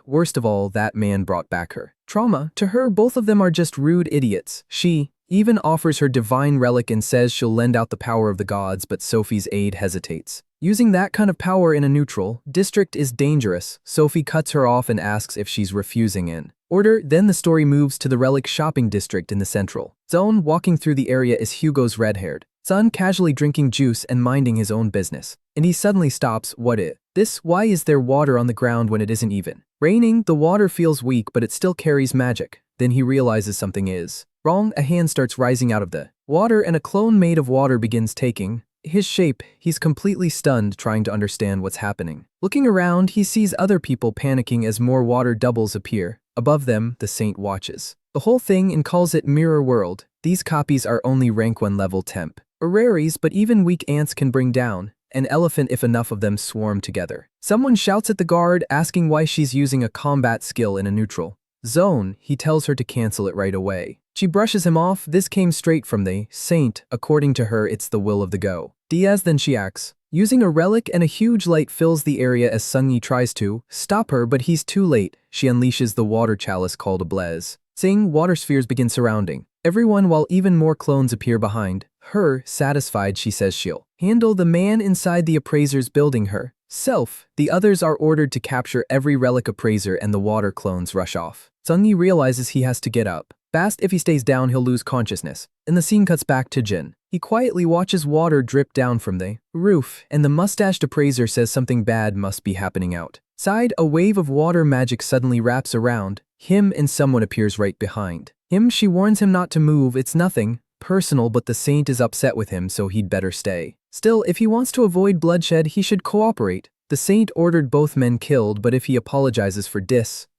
Worst of all, that man brought back her trauma. To her, both of them are just rude idiots. She even offers her divine relic and says she'll lend out the power of the gods, but Sophie's aide hesitates. Using that kind of power in a neutral district is dangerous. Sophie cuts her off and asks if she's refusing in order. Then the story moves to the relic shopping district in the central zone. Walking through the area is Hugo's red-haired son, casually drinking juice and minding his own business. And he suddenly stops. What is this? Why is there water on the ground when it isn't even raining? The water feels weak, but it still carries magic. Then he realizes something is wrong. A hand starts rising out of the water and a clone made of water begins taking his shape. He's completely stunned, trying to understand what's happening. Looking around, he sees other people panicking as more water doubles appear. Above them, the saint watches the whole thing and calls it Mirror World. These copies are only rank 1 level temp raries, but even weak ants can bring down an elephant if enough of them swarm together. Someone shouts at the guard, asking why she's using a combat skill in a neutral zone, he tells her to cancel it right away. She brushes him off. This came straight from the saint. According to her, it's the will of the go. Diaz then she acts. Using a relic and a huge light fills the area as Sungyi tries to stop her, but he's too late. She unleashes the water chalice called a blaze. Seeing water spheres begin surrounding everyone while even more clones appear behind her. Satisfied, she says she'll handle the man inside the appraiser's building her self. The others are ordered to capture every relic appraiser and the water clones rush off. Sungyi realizes he has to get up fast. If he stays down, he'll lose consciousness. And the scene cuts back to Jin. He quietly watches water drip down from the roof, and the mustached appraiser says something bad must be happening outside. A wave of water magic suddenly wraps around him and someone appears right behind him. She warns him not to move. It's nothing personal, but the saint is upset with him, so he'd better stay still. If he wants to avoid bloodshed, he should cooperate. The saint ordered both men killed, but if he apologizes for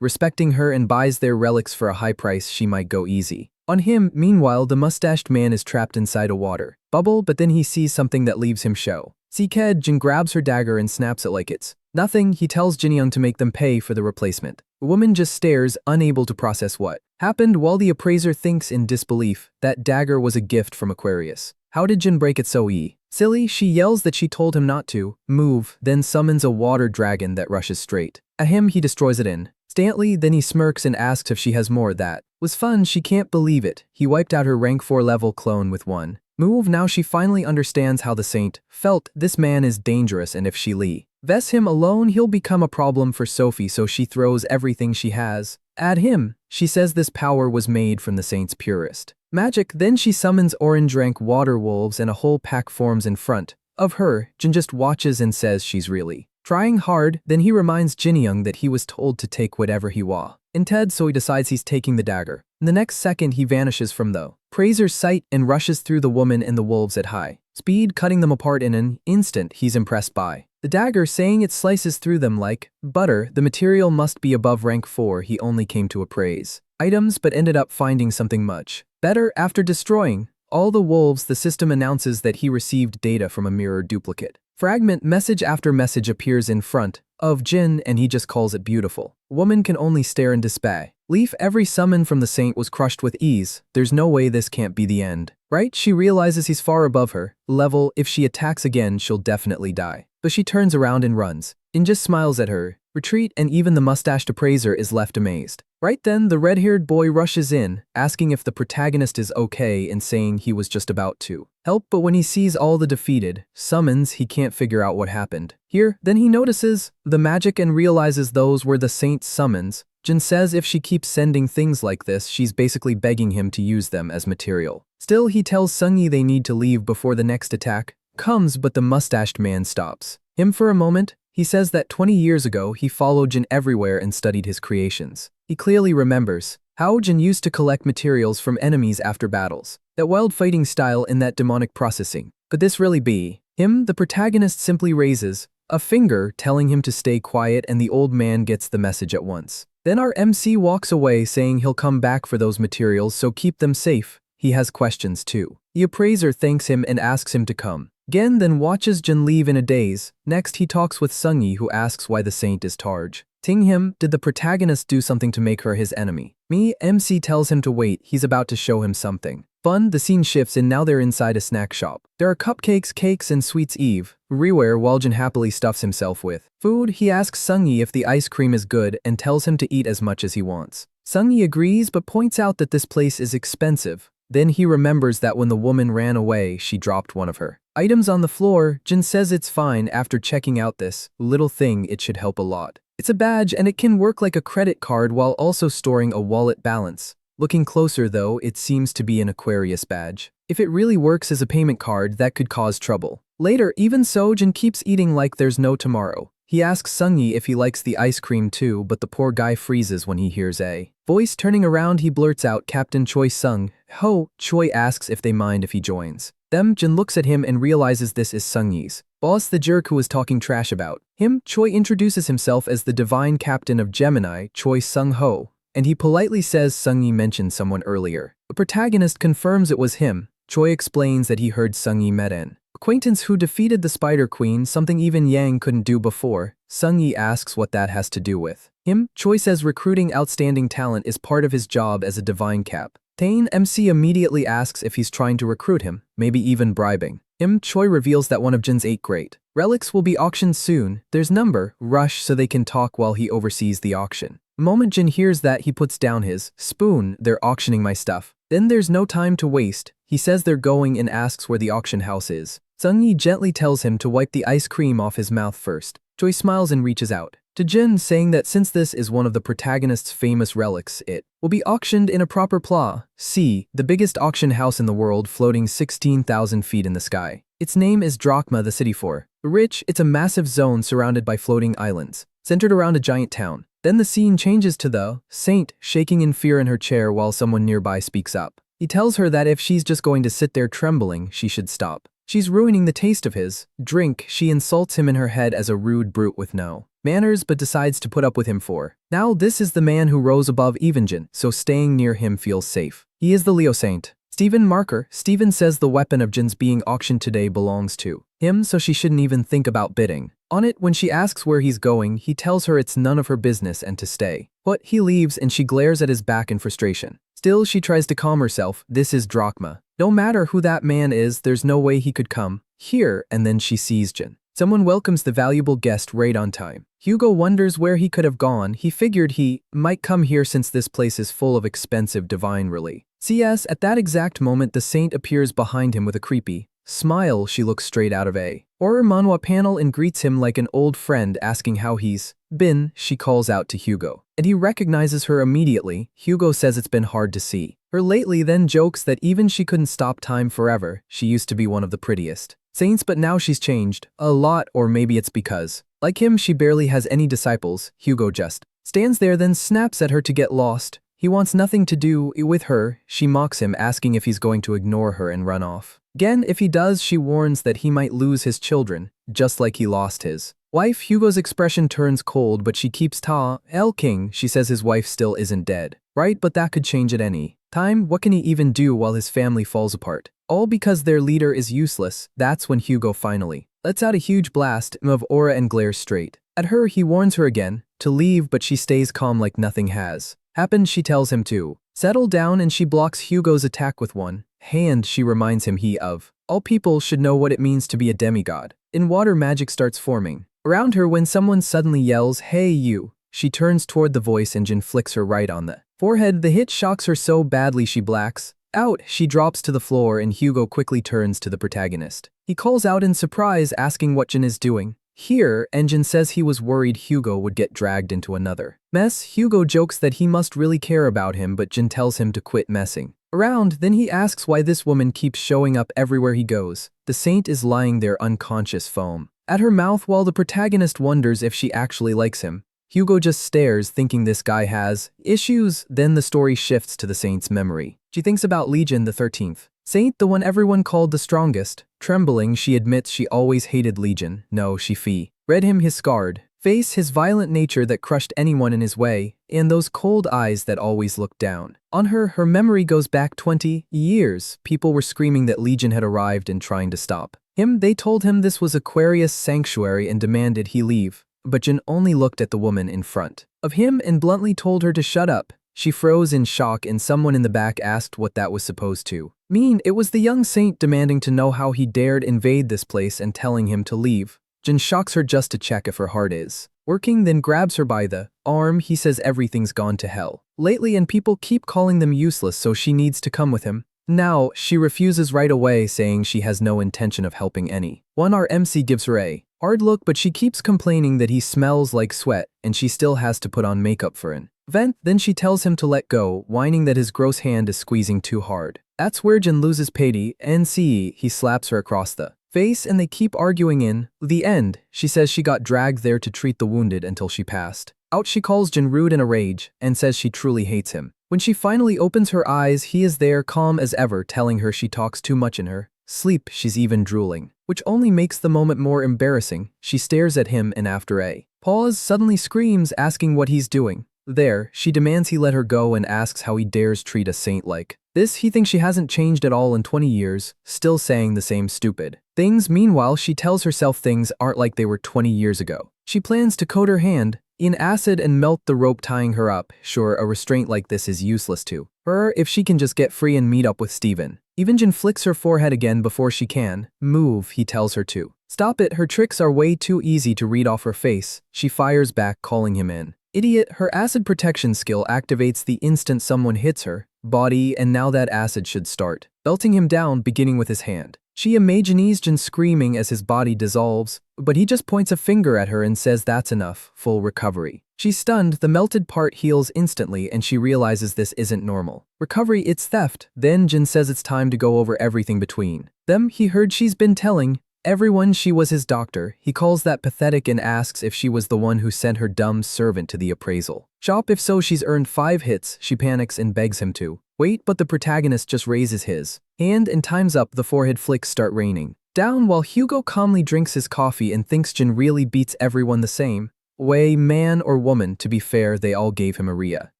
respecting her and buys their relics for a high price, she might go easy on him. Meanwhile, the mustached man is trapped inside a water bubble, but then he sees something that leaves him show. Seeked, Jin grabs her dagger and snaps it like it's nothing. He tells Jinyoung to make them pay for the replacement. The woman just stares, unable to process what happened, while the appraiser thinks in disbelief that dagger was a gift from Aquarius. How did Jin break it so silly? She yells that she told him not to move, then summons a water dragon that rushes straight at him. He destroys it instantly, then he smirks and asks if she has more. That was fun. She can't believe it. He wiped out her rank 4 level clone with one move. Now she finally understands how the saint felt. This man is dangerous, and if she leaves him alone, he'll become a problem for Sophie, so she throws everything she has at him. She says this power was made from the saint's purest magic. Then she summons orange rank water wolves and a whole pack forms in front of her. Jin just watches and says she's really trying hard. Then he reminds Jinyoung that he was told to take whatever he wanted, so he decides he's taking the dagger. In the next second, he vanishes from the appraiser's sight and rushes through the woman and the wolves at high speed, cutting them apart in an instant. He's impressed by the dagger, saying it slices through them like butter. The material must be above rank 4. He only came to appraise items, but ended up finding something much better. After destroying all the wolves, the system announces that he received data from a mirror duplicate fragment. Message after message appears in front of Jin, and he just calls it beautiful. Woman can only stare in disbelief. Every summon from the saint was crushed with ease. There's no way this can't be the end, right? She realizes he's far above her level. If she attacks again, she'll definitely die. But she turns around and runs. Jin just smiles at her retreat, and even the mustached appraiser is left amazed. Right then, the red-haired boy rushes in, asking if the protagonist is okay and saying he was just about to help, but when he sees all the defeated summons, he can't figure out what happened here. Then he notices the magic and realizes those were the saint's summons. Jin says if she keeps sending things like this, she's basically begging him to use them as material. Still, he tells Sungyi they need to leave before the next attack comes, but the mustached man stops him for a moment. He says that 20 years ago, he followed Jin everywhere and studied his creations. He clearly remembers how Jin used to collect materials from enemies after battles, that wild fighting style and that demonic processing. Could this really be him? The protagonist simply raises a finger, telling him to stay quiet, and the old man gets the message at once. Then our MC walks away, saying he'll come back for those materials, so keep them safe. He has questions too. The appraiser thanks him and asks him to come again, then watches Jin leave in a daze. Next, he talks with Sungyi, who asks why the saint is targeting him. Did the protagonist do something to make her his enemy? MC tells him to wait. He's about to show him something fun. The scene shifts and now they're inside a snack shop. There are cupcakes, cakes, and sweets everywhere, while Jin happily stuffs himself with food. He asks Sungyi if the ice cream is good and tells him to eat as much as he wants. Sungyi agrees but points out that this place is expensive. Then he remembers that when the woman ran away, she dropped one of her items on the floor. Jin says it's fine. After checking out this little thing, it should help a lot. It's a badge and it can work like a credit card while also storing a wallet balance. Looking closer though, it seems to be an Aquarius badge. If it really works as a payment card, that could cause trouble later. Even so, Jin keeps eating like there's no tomorrow. He asks Sungyi if he likes the ice cream too, but the poor guy freezes when he hears a voice. Turning around, he blurts out, "Captain Choi Sung Ho." Choi asks if they mind if he joins them. Jin looks at him and realizes this is Sungyi's boss, the jerk who was talking trash about him. Choi introduces himself as the divine captain of Gemini, Choi Sung Ho, and he politely says Sungyi mentioned someone earlier. The protagonist confirms it was him. Choi explains that he heard Sungyi met an acquaintance who defeated the Spider Queen, something even Yang couldn't do before. Sung-yi asks what that has to do with him. Choi says recruiting outstanding talent is part of his job as a divine cap. Tae MC immediately asks if he's trying to recruit him, maybe even bribing him. Choi reveals that one of Jin's 8 great relics will be auctioned soon. There's number, rush so they can talk while he oversees the auction. The moment Jin hears that, he puts down his spoon. They're auctioning my stuff. Then there's no time to waste. He says they're going and asks where the auction house is. Sung-yi gently tells him to wipe the ice cream off his mouth first. Choi smiles and reaches out to Jin, saying that since this is one of the protagonist's famous relics, it will be auctioned in a proper the biggest auction house in the world, floating 16,000 feet in the sky. Its name is Drachma, the city for the rich. It's a massive zone surrounded by floating islands, centered around a giant town. Then the scene changes to the saint shaking in fear in her chair while someone nearby speaks up. He tells her that if she's just going to sit there trembling, she should stop. She's ruining the taste of his drink. She insults him in her head as a rude brute with no manners, but decides to put up with him for now. This is the man who rose above even Jin, so staying near him feels safe. He is the Leo Saint. Steven Marker. Steven says the weapon of Jin's being auctioned today belongs to him, so she shouldn't even think about bidding on it. When she asks where he's going, he tells her it's none of her business and to stay put. He leaves and she glares at his back in frustration. Still, she tries to calm herself. This is Drachma. No matter who that man is, there's no way he could come here. And then she sees Jin. Someone welcomes the valuable guest right on time. Hugo wonders where he could have gone. He figured he might come here since this place is full of expensive divine relics. At that exact moment, the saint appears behind him with a creepy smile. She looks straight out of a horror manhwa panel and greets him like an old friend, asking how he's been. She calls out to Hugo, and he recognizes her immediately. Hugo says it's been hard to see her lately, then jokes that even she couldn't stop time forever. She used to be one of the prettiest saints, but now she's changed a lot, or maybe it's because, like him, she barely has any disciples. Hugo just stands there, then snaps at her to get lost. He wants nothing to do with her. She mocks him, asking if he's going to ignore her and run off. Again, if he does, she warns that he might lose his children, just like he lost his wife. Hugo's expression turns cold, but she keeps King. She says his wife still isn't dead, right? But that could change at any time. What can he even do while his family falls apart? All because their leader is useless. That's when Hugo finally lets out a huge blast of aura and glares straight at her. He warns her again to leave, but she stays calm like nothing has happened. She tells him to settle down, and she blocks Hugo's attack with one hand. She reminds him he of all people should know what it means to be a demigod. In water, magic starts forming around her when someone suddenly yells, "Hey you." She turns toward the voice and Jin flicks her right on the forehead. The hit shocks her so badly she blacks out. She drops to the floor and Hugo quickly turns to the protagonist. He calls out in surprise, asking what Jin is doing here, and Jin says he was worried Hugo would get dragged into another mess. Hugo jokes that he must really care about him, but Jin tells him to quit messing around. Then he asks why this woman keeps showing up everywhere he goes. The saint is lying there unconscious, foam at her mouth, while the protagonist wonders if she actually likes him. Hugo just stares, thinking this guy has issues. Then the story shifts to the saint's memory. She thinks about Legion, the 13th saint, the one everyone called the strongest. Trembling, she admits she always hated Legion. No, she read him, his scarred face, his violent nature that crushed anyone in his way, and those cold eyes that always looked down on her. Her memory goes back 20 years. People were screaming that Legion had arrived and trying to stop him. They told him this was Aquarius' sanctuary and demanded he leave. But Jin only looked at the woman in front of him and bluntly told her to shut up. She froze in shock, and someone in the back asked what that was supposed to mean. It was the young saint demanding to know how he dared invade this place and telling him to leave. Jin shocks her just to check if her heart is working, then grabs her by the arm. He says everything's gone to hell lately and people keep calling them useless, so she needs to come with him. Now, she refuses right away, saying she has no intention of helping anyone. Our MC gives her a hard look, but she keeps complaining that he smells like sweat and she still has to put on makeup for an event. Then she tells him to let go, whining that his gross hand is squeezing too hard. That's where Jin loses pity and he slaps her across the face, and they keep arguing. In the end, she says she got dragged there to treat the wounded until she passed out. She calls Jin rude in a rage and says she truly hates him. When she finally opens her eyes, he is there, calm as ever, telling her she talks too much in her sleep. She's even drooling, which only makes the moment more embarrassing. She stares at him and after a pause, suddenly screams, asking what he's doing there. She demands he let her go and asks how he dares treat a saint like this. He thinks she hasn't changed at all in 20 years, still saying the same stupid things. Meanwhile, she tells herself things aren't like they were 20 years ago. She plans to coat her hand in acid and melt the rope tying her up. Sure, a restraint like this is useless to her if she can just get free and meet up with Steven. Jin flicks her forehead again before she can move. He tells her to stop it. Her tricks are way too easy to read off her face. She fires back, calling him an idiot. Her acid protection skill activates the instant someone hits her body, and now that acid should start belting him down, beginning with his hand. She imagines Jin screaming as his body dissolves, but he just points a finger at her and says that's enough, full recovery. She's stunned, the melted part heals instantly, and she realizes this isn't normal recovery, it's theft. Then Jin says it's time to go over everything between them. He heard she's been telling everyone she was his doctor. He calls that pathetic and asks if she was the one who sent her dumb servant to the appraisal shop. If so, she's earned 5 hits. She panics and begs him to wait, but the protagonist just raises his hand and time's up. The forehead flicks start raining down while Hugo calmly drinks his coffee and thinks Jin really beats everyone the same way, man or woman. To be fair, they all gave him a Ria.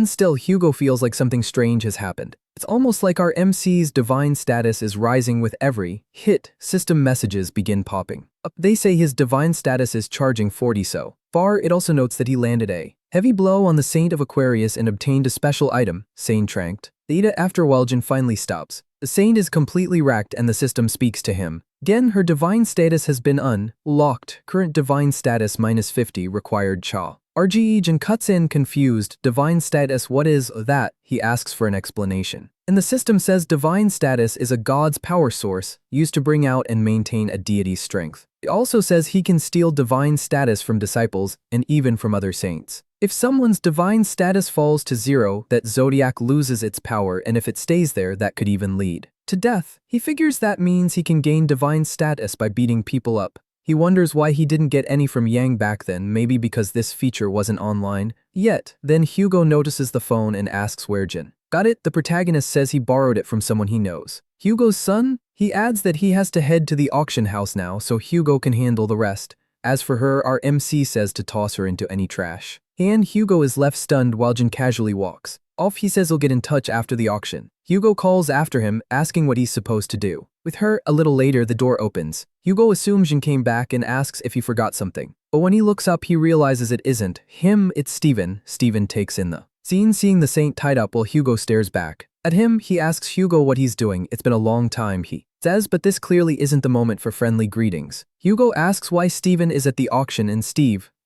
Still, Hugo feels like something strange has happened. It's almost like our MC's divine status is rising with every hit. System messages begin popping up. They say his divine status is charging 40 so far. It also notes that he landed a heavy blow on the Saint of Aquarius and obtained a special item, Saint Tranked. Theta. After a while, Jin finally stops. The Saint is completely wrecked and the system speaks to him. Again, her divine status has been unlocked. Current divine status -50, required Cha. Jin cuts in, confused. Divine status, what is that? He asks for an explanation. And the system says divine status is a god's power source used to bring out and maintain a deity's strength. It also says he can steal divine status from disciples and even from other saints. If someone's divine status falls to 0, that zodiac loses its power, and if it stays there, that could even lead to death. He figures that means he can gain divine status by beating people up. He wonders why he didn't get any from Yang back then, maybe because this feature wasn't online yet. Then Hugo notices the phone and asks where Jin got it. The protagonist says he borrowed it from someone he knows. Hugo's son? He adds that he has to head to the auction house now so Hugo can handle the rest. As for her, our MC says to toss her into any trash. And Hugo is left stunned while Jin casually walks off. He says he'll get in touch after the auction. Hugo calls after him, asking what he's supposed to do with her. A little later, the door opens. Hugo assumes Jin came back and asks if he forgot something. But when he looks up, he realizes it isn't him, it's Steven. Steven takes in the scene, seeing the Saint tied up while Hugo stares back at him. He asks Hugo what he's doing. It's been a long time, he says, but this clearly isn't the moment for friendly greetings. Hugo asks why Steven is at the auction, and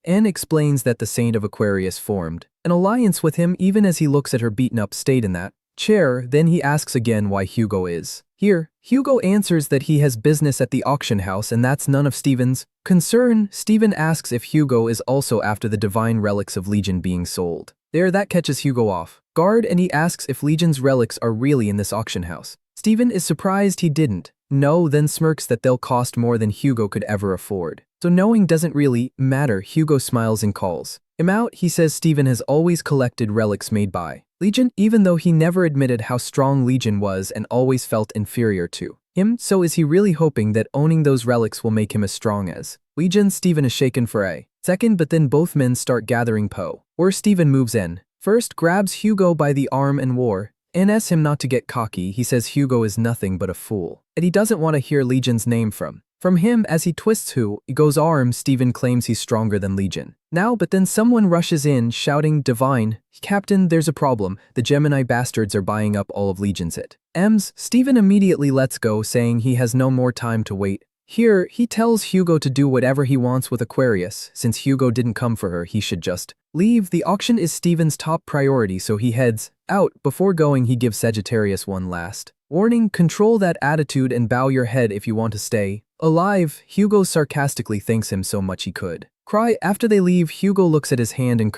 Anne explains that the Saint of Aquarius formed an alliance with him even as he looks at her beaten up state in that chair. Then he asks again why Hugo is here. Hugo answers that he has business at the auction house and that's none of Steven's concern. Steven asks if Hugo is also after the divine relics of Legion being sold. That catches Hugo off guard and he asks if Legion's relics are really in this auction house. Steven is surprised he didn't know, then smirks that they'll cost more than Hugo could ever afford. So knowing doesn't really matter. Hugo smiles and calls him out. He says Steven has always collected relics made by Legion, even though he never admitted how strong Legion was and always felt inferior to him. So is he really hoping that owning those relics will make him as strong as Legion? Steven is shaken for a second, but then both men start gathering where Steven moves in. First, grabs Hugo by the arm and asks him not to get cocky. He says Hugo is nothing but a fool, and he doesn't want to hear Legion's name from him. As he twists who goes arm, Steven claims he's stronger than Legion now, but then someone rushes in shouting, "Divine Captain, there's a problem. The Gemini bastards are buying up all of Legion's items." Steven immediately lets go, saying he has no more time to wait. Here, he tells Hugo to do whatever he wants with Aquarius. Since Hugo didn't come for her, he should just leave. The auction is Steven's top priority, so he heads out. Before going, he gives Sagittarius one last warning: control that attitude and bow your head if you want to stay alive. Hugo sarcastically thanks him so much he could cry. After they leave, Hugo looks at his hand and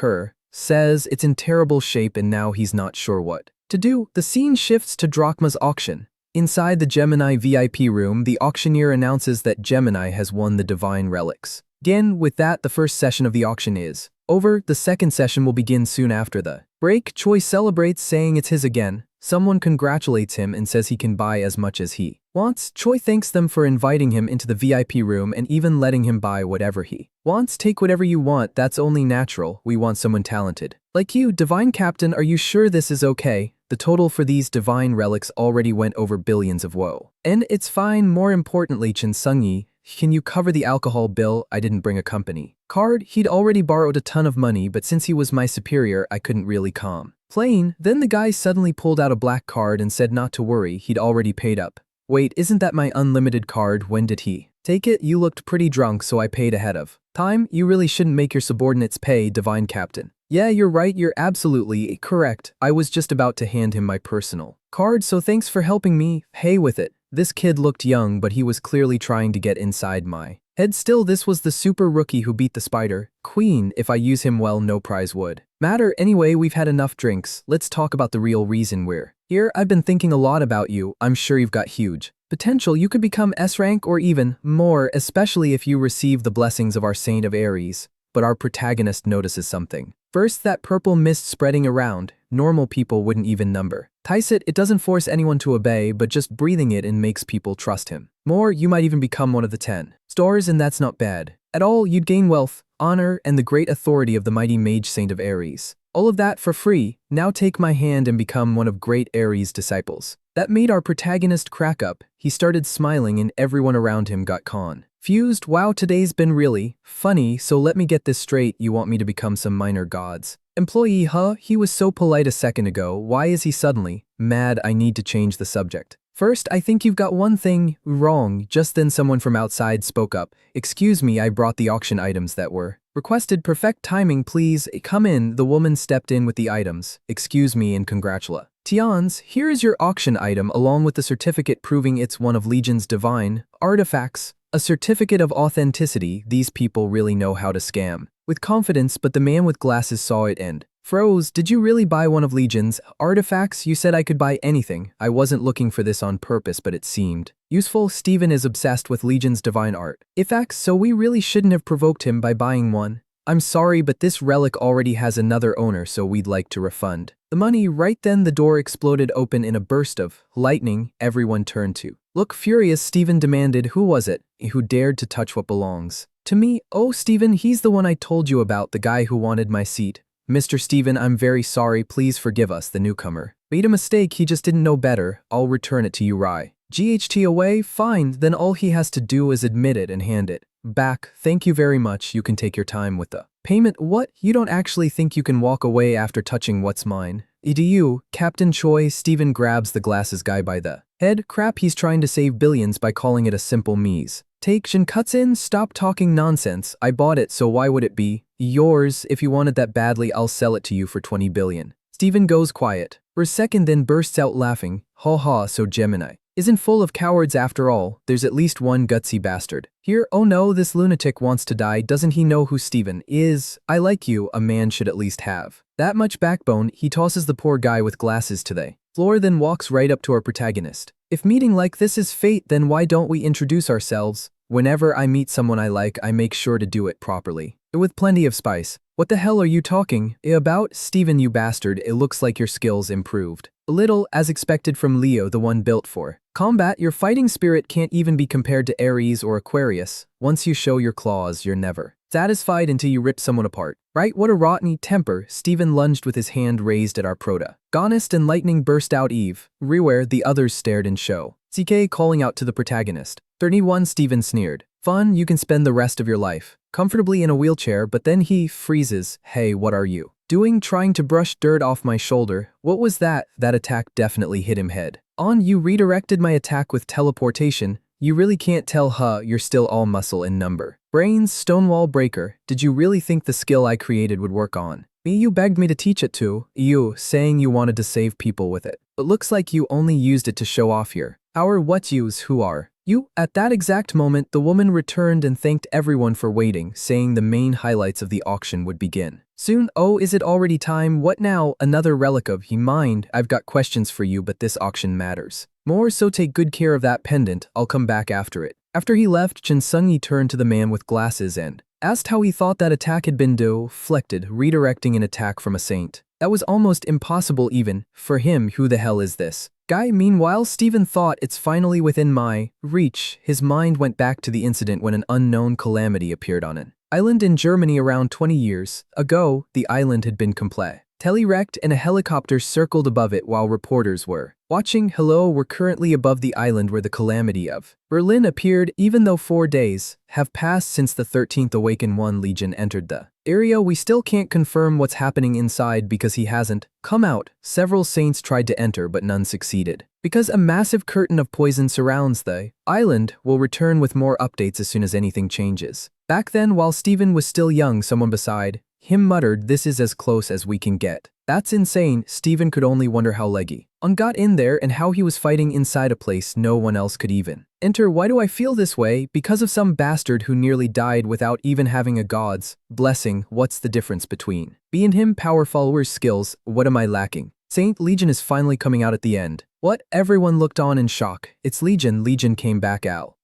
says it's in terrible shape and now he's not sure what to do. The scene shifts to Drachma's auction. Inside the Gemini VIP room, the auctioneer announces that Gemini has won the divine relics. Again, with that, the first session of the auction is over. The second session will begin soon after the break. Choi celebrates, saying it's his again. Someone congratulates him and says he can buy as much as he wants. Choi thanks them for inviting him into the VIP room and even letting him buy whatever he wants. Take whatever you want, that's only natural. We want someone talented like you. Divine Captain, are you sure this is okay? The total for these divine relics already went over billions of woe. And it's fine. More importantly, Chen Sungyi, can you cover the alcohol bill? I didn't bring a company card. He'd already borrowed a ton of money, but since he was my superior, I couldn't really calm. Plain. Then the guy suddenly pulled out a black card and said not to worry, he'd already paid up. Wait, isn't that my unlimited card? When did he take it? You looked pretty drunk, so I paid ahead of time. You really shouldn't make your subordinates pay, Divine Captain. Yeah, you're right, you're absolutely correct. I was just about to hand him my personal card, so thanks for helping me. Hey with it. This kid looked young, but he was clearly trying to get inside my head. Still, this was the super rookie who beat the Spider Queen. If I use him well, no prize would matter. Anyway, we've had enough drinks. Let's talk about the real reason we're here. I've been thinking a lot about you. I'm sure you've got huge potential. You could become S rank or even more, especially if you receive the blessings of our Saint of Aries. But our protagonist notices something. First, that purple mist spreading around. Normal people wouldn't even number tice it. It doesn't force anyone to obey, but just breathing it in makes people trust him more. You might even become one of the 10 stars, and that's not bad at all. You'd gain wealth, honor, and the great authority of the mighty mage Saint of Aries. All of that for free. Now take my hand and become one of great Aries' disciples. That made our protagonist crack up. He started smiling and everyone around him got confused. Wow, today's been really funny, so let me get this straight. You want me to become some minor god's employee, huh? He was so polite a second ago. Why is he suddenly mad? I need to change the subject. First, I think you've got one thing wrong. Just then someone from outside spoke up. Excuse me, I brought the auction items that were requested. Perfect timing, please. Come in. The woman stepped in with the items. Excuse me and congratulations. Here is your auction item along with the certificate proving it's one of Legion's divine artifacts. A certificate of authenticity. These people really know how to scam with confidence, but the man with glasses saw it and froze. Did you really buy one of Legion's artifacts? You said I could buy anything. I wasn't looking for this on purpose, but it seemed useful. Steven is obsessed with Legion's divine artifacts, so we really shouldn't have provoked him by buying one. I'm sorry, but this relic already has another owner, so we'd like to refund the money. Right then the door exploded open in a burst of lightning. Everyone turned to look furious. Steven demanded, who was it who dared to touch what belongs to me? Oh, Steven, he's the one I told you about, the guy who wanted my seat. Mr. Steven, I'm very sorry. Please forgive us. The newcomer made a mistake. He just didn't know better. I'll return it to you, Rai. GHT away? Fine. Then all he has to do is admit it and hand it back. Thank you very much. You can take your time with the payment. What? You don't actually think you can walk away after touching what's mine? Do you, Captain Choi? Steven grabs the glasses guy by the head. Crap, he's trying to save billions by calling it a simple mise. Take. Shin cuts in. Stop talking nonsense. I bought it, so why would it be yours? If you want it that badly, I'll sell it to you for 20 billion. Steven goes quiet for a second, then bursts out laughing. Ha ha, so Gemini isn't full of cowards after all. There's at least one gutsy bastard here. Oh no, this lunatic wants to die. Doesn't he know who Steven is? I like you. A man should at least have that much backbone. He tosses the poor guy with glasses to the floor, then walks right up to our protagonist. If meeting like this is fate, then why don't we introduce ourselves? Whenever I meet someone I like, I make sure to do it properly, with plenty of spice. What the hell are you talking about? Steven, you bastard, it looks like your skills improved a little, as expected from Leo, the one built for combat. Your fighting spirit can't even be compared to Aries or Aquarius. Once you show your claws, you're never satisfied until you rip someone apart. Right? What a rotten temper. Steven lunged with his hand raised at our protagonist and lightning burst out. Eve. Everywhere the others stared in show. CK calling out to the protagonist. 31. Steven sneered. Fun, you can spend the rest of your life comfortably in a wheelchair, but then he freezes. Hey, what are you doing? Trying to brush dirt off my shoulder. What was that? That attack definitely hit him head on. You redirected my attack with teleportation. You really can't tell, huh? You're still all muscle and number. Brains, Stonewall Breaker. Did you really think the skill I created would work on me? You begged me to teach it to you, saying you wanted to save people with it. But looks like you only used it to show off here. Our what yous? Who are you? At that exact moment, the woman returned and thanked everyone for waiting, saying the main highlights of the auction would begin soon. Oh, is it already time? What now? Another relic of he mind. I've got questions for you, but this auction matters more, so take good care of that pendant. I'll come back after it. After he left, Chen Sung-yi turned to the man with glasses and asked how he thought that attack had been deflected, redirecting an attack from a saint. That was almost impossible even for him. Who the hell is this guy? Meanwhile, Steven thought, it's finally within my reach. His mind went back to the incident when an unknown calamity appeared on an island in Germany around 20 years ago. The island had been completely wrecked and a helicopter circled above it while reporters were Watching, hello, we're currently above the island where the calamity of Berlin appeared, even though 4 days have passed since the 13th Awakened One Legion entered the area. We still can't confirm what's happening inside because he hasn't come out. Several saints tried to enter but none succeeded. Because a massive curtain of poison surrounds the island, we'll return with more updates as soon as anything changes. Back then, while Steven was still young, someone beside him muttered, "This is as close as we can get." That's insane. Steven could only wonder how Leggy got in there and how he was fighting inside a place no one else could even enter. Why do I feel this way? Because of some bastard who nearly died without even having a god's blessing. What's the difference between me and him? Power followers, skills. What am I lacking? Saint Legion is finally coming out at the end. What? Everyone looked on in shock. It's Legion. Legion came back out.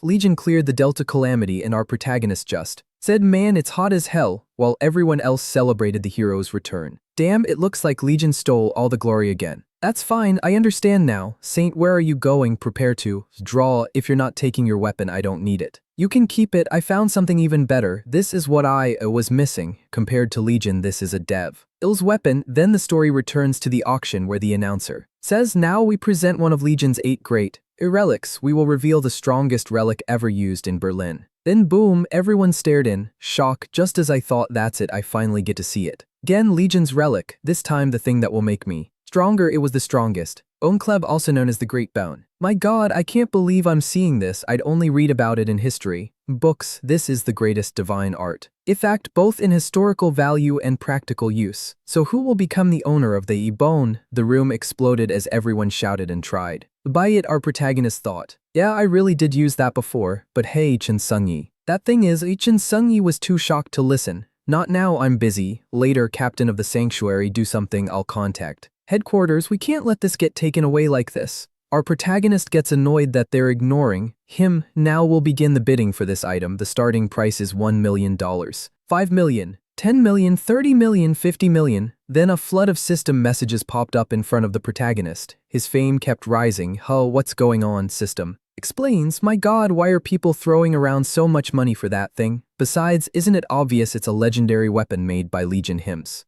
Legion cleared the Delta Calamity and our protagonist just said, "Man, it's hot as hell," while everyone else celebrated the hero's return. Damn, it looks like Legion stole all the glory again. That's fine, I understand now. Saint, where are you going? Prepare to draw. If you're not taking your weapon, I don't need it. You can keep it. I found something even better. This is what I was missing. Compared to Legion, this is a dev Ill's weapon. Then the story returns to the auction where the announcer says, "Now we present one of Legion's 8 great relics. We will reveal the strongest relic ever used in Berlin." Then boom, everyone stared in shock. Just as I thought, that's it, I finally get to see it. Again, Legion's relic, this time the thing that will make me stronger. It was the strongest. Oncleb, also known as the Great Bone. My god, I can't believe I'm seeing this. I'd only read about it in history books. This is the greatest divine art. In fact, both in historical value and practical use. So who will become the owner of the bone? The room exploded as everyone shouted and tried buy it. Our protagonist thought, yeah, I really did use that before, but hey, Chen Sungyi. That thing is, Chen Sungyi was too shocked to listen. Not now, I'm busy. Later, captain of the sanctuary, do something, I'll contact headquarters. We can't let this get taken away like this. Our protagonist gets annoyed that they're ignoring him. Now we'll begin the bidding for this item. The starting price is $1 million, $5 million, $10 million, $30 million, $50 million. Then a flood of system messages popped up in front of the protagonist. His fame kept rising. "Huh, what's going on, system?" Explains, "My god, why are people throwing around so much money for that thing? Besides, isn't it obvious it's a legendary weapon made by Legion himself?"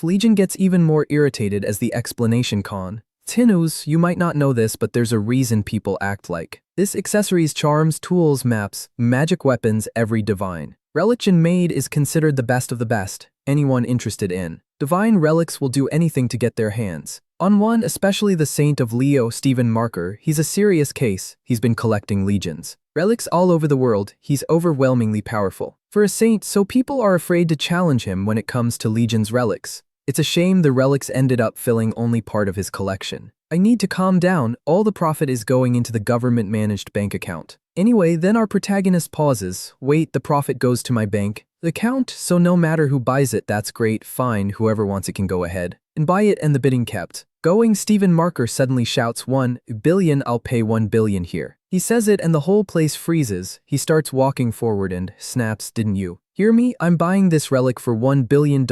Legion gets even more irritated as the explanation con. "Tinus, you might not know this, but there's a reason people act like this. Accessories, charms, tools, maps, magic weapons, every divine religion made is considered the best of the best. Anyone interested in divine relics will do anything to get their hands on one, especially the Saint of Leo, Stephen Marker. He's a serious case. He's been collecting legions relics all over the world. He's overwhelmingly powerful for a saint, so people are afraid to challenge him when it comes to Legion's relics. It's a shame the relics ended up filling only part of his collection. I need to calm down. All the profit is going into the government-managed bank account. Anyway, then our protagonist pauses. Wait, the profit goes to my bank account, so no matter who buys it, that's great, fine, whoever wants it can go ahead and buy it. And the bidding kept going. Stephen Marker suddenly shouts, "1 billion, I'll pay 1 billion here." He says it and the whole place freezes. He starts walking forward and snaps, "Didn't you hear me? I'm buying this relic for $1 billion.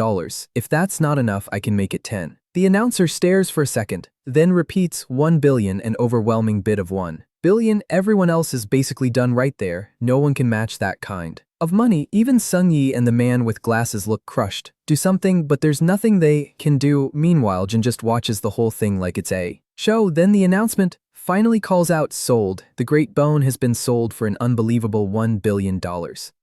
If that's not enough, I can make it 10. The announcer stares for a second, then repeats 1 billion, an overwhelming bid of 1 billion. Everyone else is basically done right there. No one can match that kind of money. Even Sungyi and the man with glasses look crushed. Do something, but there's nothing they can do. Meanwhile, Jin just watches the whole thing like it's a show. Then the announcement finally calls out, "Sold. The Great Bone has been sold for an unbelievable $1 billion.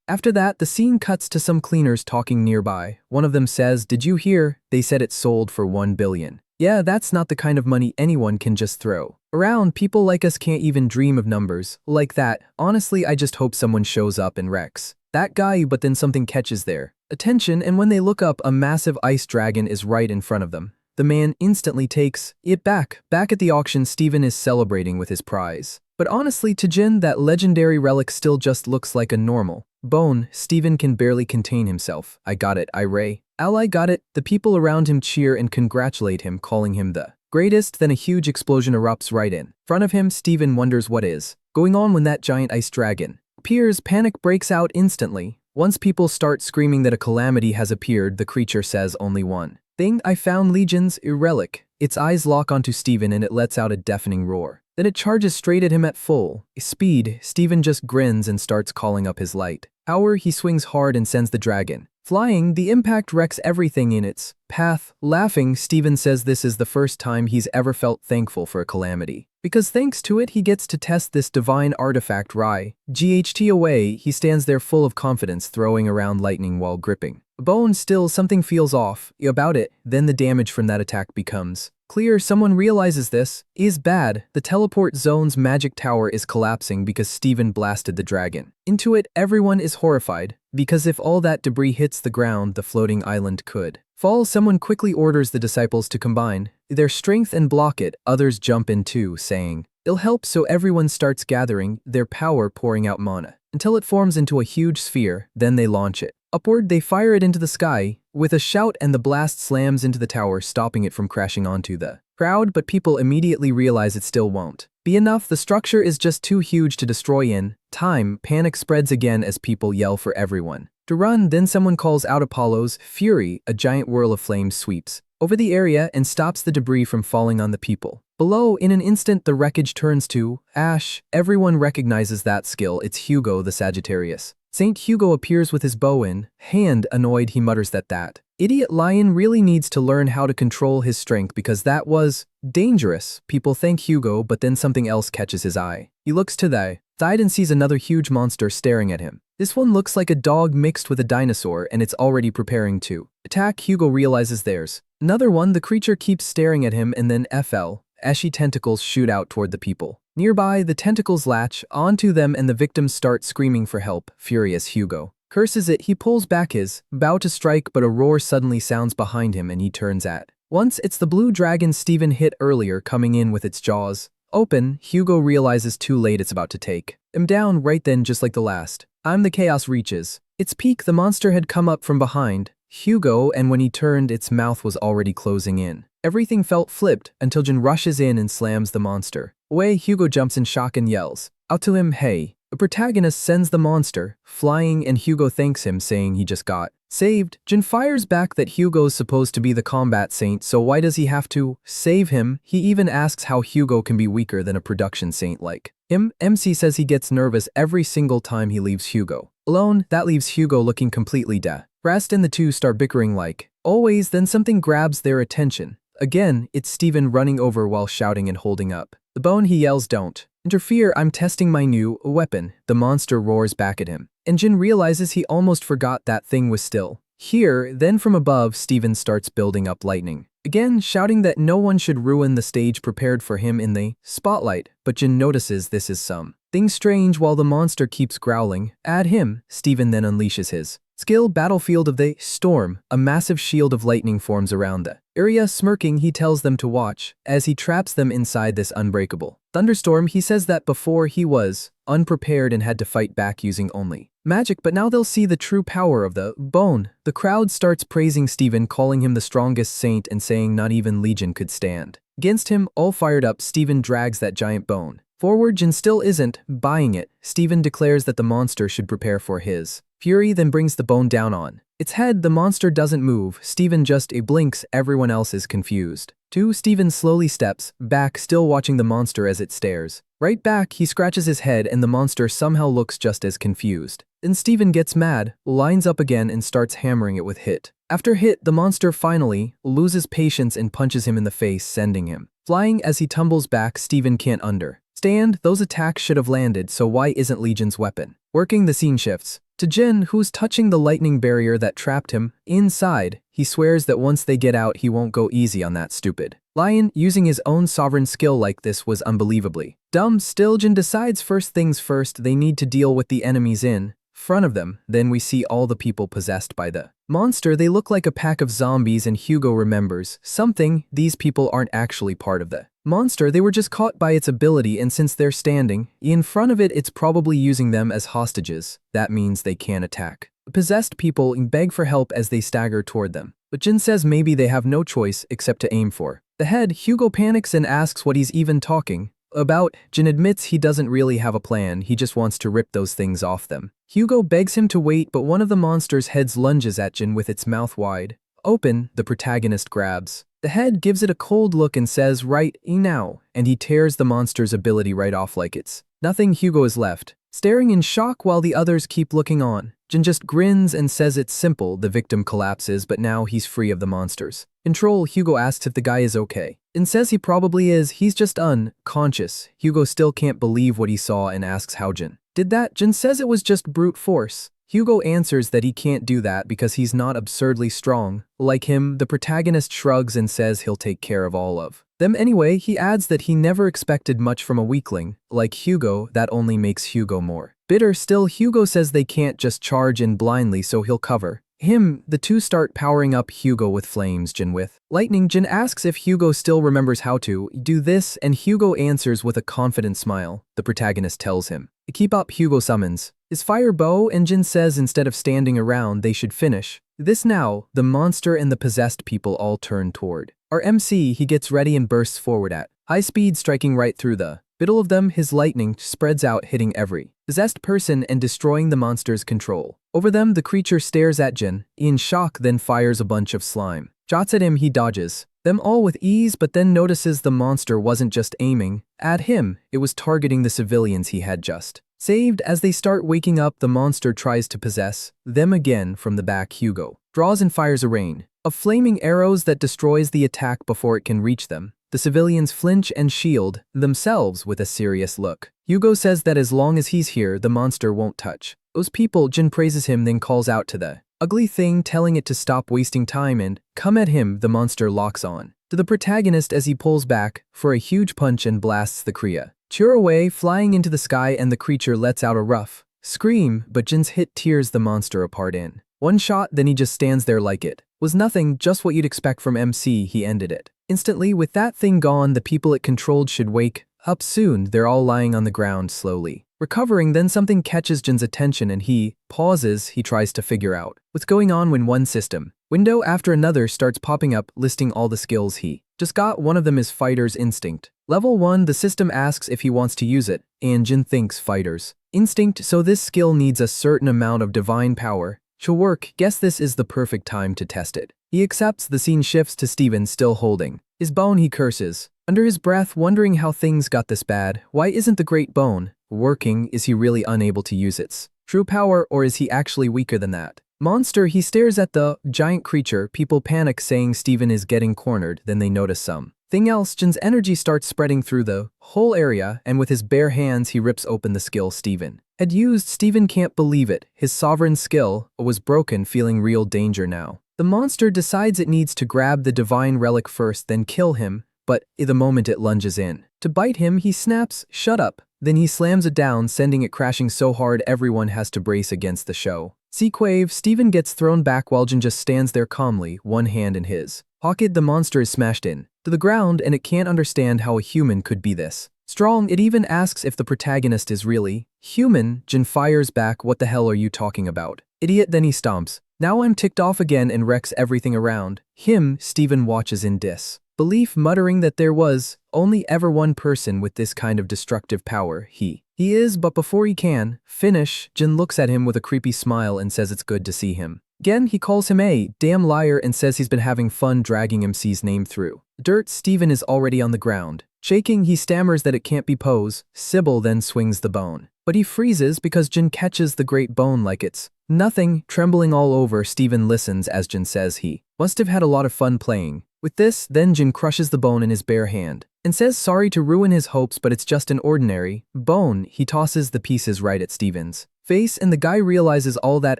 After that, the scene cuts to some cleaners talking nearby. One of them says, "Did you hear? They said it sold for 1 billion. Yeah, that's not the kind of money anyone can just throw around. People like us can't even dream of numbers like that. Honestly, I just hope someone shows up and wrecks that guy." But then something catches their attention, and when they look up, a massive ice dragon is right in front of them. The man instantly takes it back. Back at the auction, Steven is celebrating with his prize. But honestly, to Jin, that legendary relic still just looks like a normal bone. Steven can barely contain himself. "I got it, Ray. Ally got it." The people around him cheer and congratulate him, calling him the greatest. Then a huge explosion erupts right in front of him. Steven wonders what is going on when that giant ice dragon appears. Panic breaks out instantly. Once people start screaming that a calamity has appeared, the creature says only one thing: "I found Legion's relic." Its eyes lock onto Steven and it lets out a deafening roar. Then it charges straight at him at full speed. Steven just grins and starts calling up his light power. He swings hard and sends the dragon Flying, the impact wrecks everything in its path. Laughing, Steven says this is the first time he's ever felt thankful for a calamity. Because thanks to it, he gets to test this divine artifact Rai. GHT away, he stands there full of confidence, throwing around lightning while gripping. Bone, still something feels off about it, then the damage from that attack becomes clear. Someone realizes this is bad. The teleport zone's magic tower is collapsing because Steven blasted the dragon into it. Everyone is horrified, because if all that debris hits the ground, the floating island could fall. Someone quickly orders the disciples to combine their strength and block it. Others jump in too, saying it'll help, so everyone starts gathering their power, pouring out mana until it forms into a huge sphere. Then they launch it upward. They fire it into the sky with a shout, and the blast slams into the tower, stopping it from crashing onto the crowd. But people immediately realize it still won't be enough. The structure is just too huge to destroy in time. Panic spreads again as people yell for everyone to run. Then someone calls out Apollo's fury. A giant whirl of flames sweeps over the area and stops the debris from falling on the people below. In an instant, the wreckage turns to ash. Everyone recognizes that skill. It's Hugo the Sagittarius. Saint Hugo appears with his bow in hand. Annoyed, he mutters that idiot lion really needs to learn how to control his strength, because that was dangerous. People thank Hugo, but then something else catches his eye. He looks to the side and sees another huge monster staring at him. This one looks like a dog mixed with a dinosaur, and it's already preparing to attack. Hugo realizes there's another one. The creature keeps staring at him, and then ashy tentacles shoot out toward the people nearby. The tentacles latch onto them and the victims start screaming for help. Furious, Hugo curses it. He pulls back his bow to strike, but a roar suddenly sounds behind him and he turns at once. It's the blue dragon Steven hit earlier, coming in with its jaws open. Hugo realizes too late it's about to take him down right then, just like the last time the chaos reaches its peak. The monster had come up from behind Hugo, and when he turned, its mouth was already closing in. Everything felt flipped until Jin rushes in and slams the monster away. Hugo jumps in shock and yells out to him, "Hey!" The protagonist sends the monster flying, and Hugo thanks him, saying he just got saved. Jin fires back that Hugo's supposed to be the combat saint, so why does he have to save him? He even asks how Hugo can be weaker than a production saint like him. MC says he gets nervous every single time he leaves Hugo alone. That leaves Hugo looking completely depressed, and the two start bickering like always. Then something grabs their attention. Again, it's Steven running over while shouting and holding up the bone. He yells, "Don't interfere, I'm testing my new weapon." The monster roars back at him, and Jin realizes he almost forgot that thing was still here. Then from above, Steven starts building up lightning again, shouting that no one should ruin the stage prepared for him in the spotlight. But Jin notices this is something strange. While the monster keeps growling at him, Steven then unleashes his skill, Battlefield of the Storm. A massive shield of lightning forms around the area. Smirking, he tells them to watch as he traps them inside this unbreakable thunderstorm. He says that before he was unprepared and had to fight back using only magic, but now they'll see the true power of the bone. The crowd starts praising Steven, calling him the strongest saint and saying not even Legion could stand against him. All fired up, Steven drags that giant bone forward. Jin still isn't buying it. Steven declares that the monster should prepare for his fury, then brings the bone down on its head. The monster doesn't move. Steven just blinks. Everyone else is confused too. Steven slowly steps back, still watching the monster as it stares right back. He scratches his head, and the monster somehow looks just as confused. Then Steven gets mad, lines up again, and starts hammering it with hit after hit. The monster finally loses patience and punches him in the face, sending him flying. As he tumbles back, Steven can't understand. Those attacks should have landed, so why isn't Legion's weapon working? The scene shifts to Jin, who's touching the lightning barrier that trapped him inside. He swears that once they get out, he won't go easy on that stupid lion. Using his own sovereign skill like this was unbelievably dumb. Still, Jin decides first things first, they need to deal with the enemies in front of them. Then we see all the people possessed by the monster. They look like a pack of zombies, and Hugo remembers something. These people aren't actually part of the monster, they were just caught by its ability, and since they're standing in front of it, it's probably using them as hostages. That means they can't attack. The possessed people beg for help as they stagger toward them, but Jin says maybe they have no choice except to aim for the head. Hugo panics and asks what he's even talking about. Jin admits he doesn't really have a plan, he just wants to rip those things off them. Hugo begs him to wait, but one of the monster's heads lunges at Jin with its mouth wide open. The protagonist grabs the head, gives it a cold look, and says, "Right now," and he tears the monster's ability right off like it's nothing. Hugo is left staring in shock while the others keep looking on. Jin just grins and says it's simple, the victim collapses but now he's free of the monsters. In Troll, Hugo asks if the guy is okay, and says he probably is, he's just unconscious. Hugo still can't believe what he saw and asks how Jin did that. Jin says it was just brute force. Hugo answers that he can't do that because he's not absurdly strong. Like him, the protagonist shrugs and says he'll take care of all of them anyway. He adds that he never expected much from a weakling. Like Hugo, that only makes Hugo more bitter. Still, Hugo says they can't just charge in blindly, so he'll cover him. The two start powering up Hugo with flames, Jin with lightning. Jin asks if Hugo still remembers how to do this, and Hugo answers with a confident smile. The protagonist tells him to keep up. Hugo summons his fire bow, and Jin says instead of standing around, they should finish this now. The monster and the possessed people all turn toward our MC. He gets ready and bursts forward at high speed, striking right through the middle of them. His lightning spreads out, hitting every possessed person and destroying the monster's control over them. The creature stares at Jin in shock, then fires a bunch of slime shots at him. He dodges them all with ease, but then notices the monster wasn't just aiming at him, it was targeting the civilians he had just saved. As they start waking up, the monster tries to possess them again from the back. Hugo draws and fires a rain of flaming arrows that destroys the attack before it can reach them. The civilians flinch and shield themselves with a serious look. Hugo says that as long as he's here, the monster won't touch those people. Jin praises him, then calls out to the ugly thing, telling it to stop wasting time and come at him. The monster locks on to the protagonist as he pulls back for a huge punch and blasts the creature away, flying into the sky, and the creature lets out a rough scream, but Jin's hit tears the monster apart in one shot. Then he just stands there like it was nothing, just what you'd expect from MC. He ended it instantly. With that thing gone, the people it controlled should wake up soon. They're all lying on the ground, slowly recovering. Then something catches Jin's attention and he pauses. He tries to figure out what's going on when one system window after another starts popping up, listing all the skills he just got. One of them is Fighter's Instinct. Level 1, the system asks if he wants to use it, and Jin thinks Fighter's Instinct, so this skill needs a certain amount of divine power to work. Guess this is the perfect time to test it. He accepts. The scene shifts to Steven still holding his bone. He curses under his breath, wondering how things got this bad. Why isn't the great bone working? Is he really unable to use its true power, or is he actually weaker than that monster? He stares at the giant creature. People panic, saying Steven is getting cornered. Then they notice something else. Jin's energy starts spreading through the whole area, and with his bare hands he rips open the skill Steven had used. Steven can't believe it. His sovereign skill was broken, feeling real danger now. The monster decides it needs to grab the divine relic first, then kill him, but the moment it lunges in to bite him, he snaps, "Shut up." Then he slams it down, sending it crashing so hard everyone has to brace against the show. Sequave, Steven gets thrown back while Jin just stands there calmly, one hand in his pocket. The monster is smashed in to the ground, and it can't understand how a human could be this strong. It even asks if the protagonist is really human. Jin fires back, "What the hell are you talking about, idiot?" Then he stomps. "Now I'm ticked off again," and wrecks everything around him. Steven watches in disbelief, muttering that there was only ever one person with this kind of destructive power. He is, but before he can finish, Jin looks at him with a creepy smile and says it's good to see him again. He calls him a damn liar and says he's been having fun dragging MC's name through dirt. Steven is already on the ground, shaking. He stammers that it can't be Poe's. Sybil then swings the bone, but he freezes because Jin catches the great bone like it's nothing. Trembling all over, Steven listens as Jin says he must have had a lot of fun playing with this. Then Jin crushes the bone in his bare hand and says sorry to ruin his hopes, but it's just an ordinary bone. He tosses the pieces right at Steven's face, and the guy realizes all that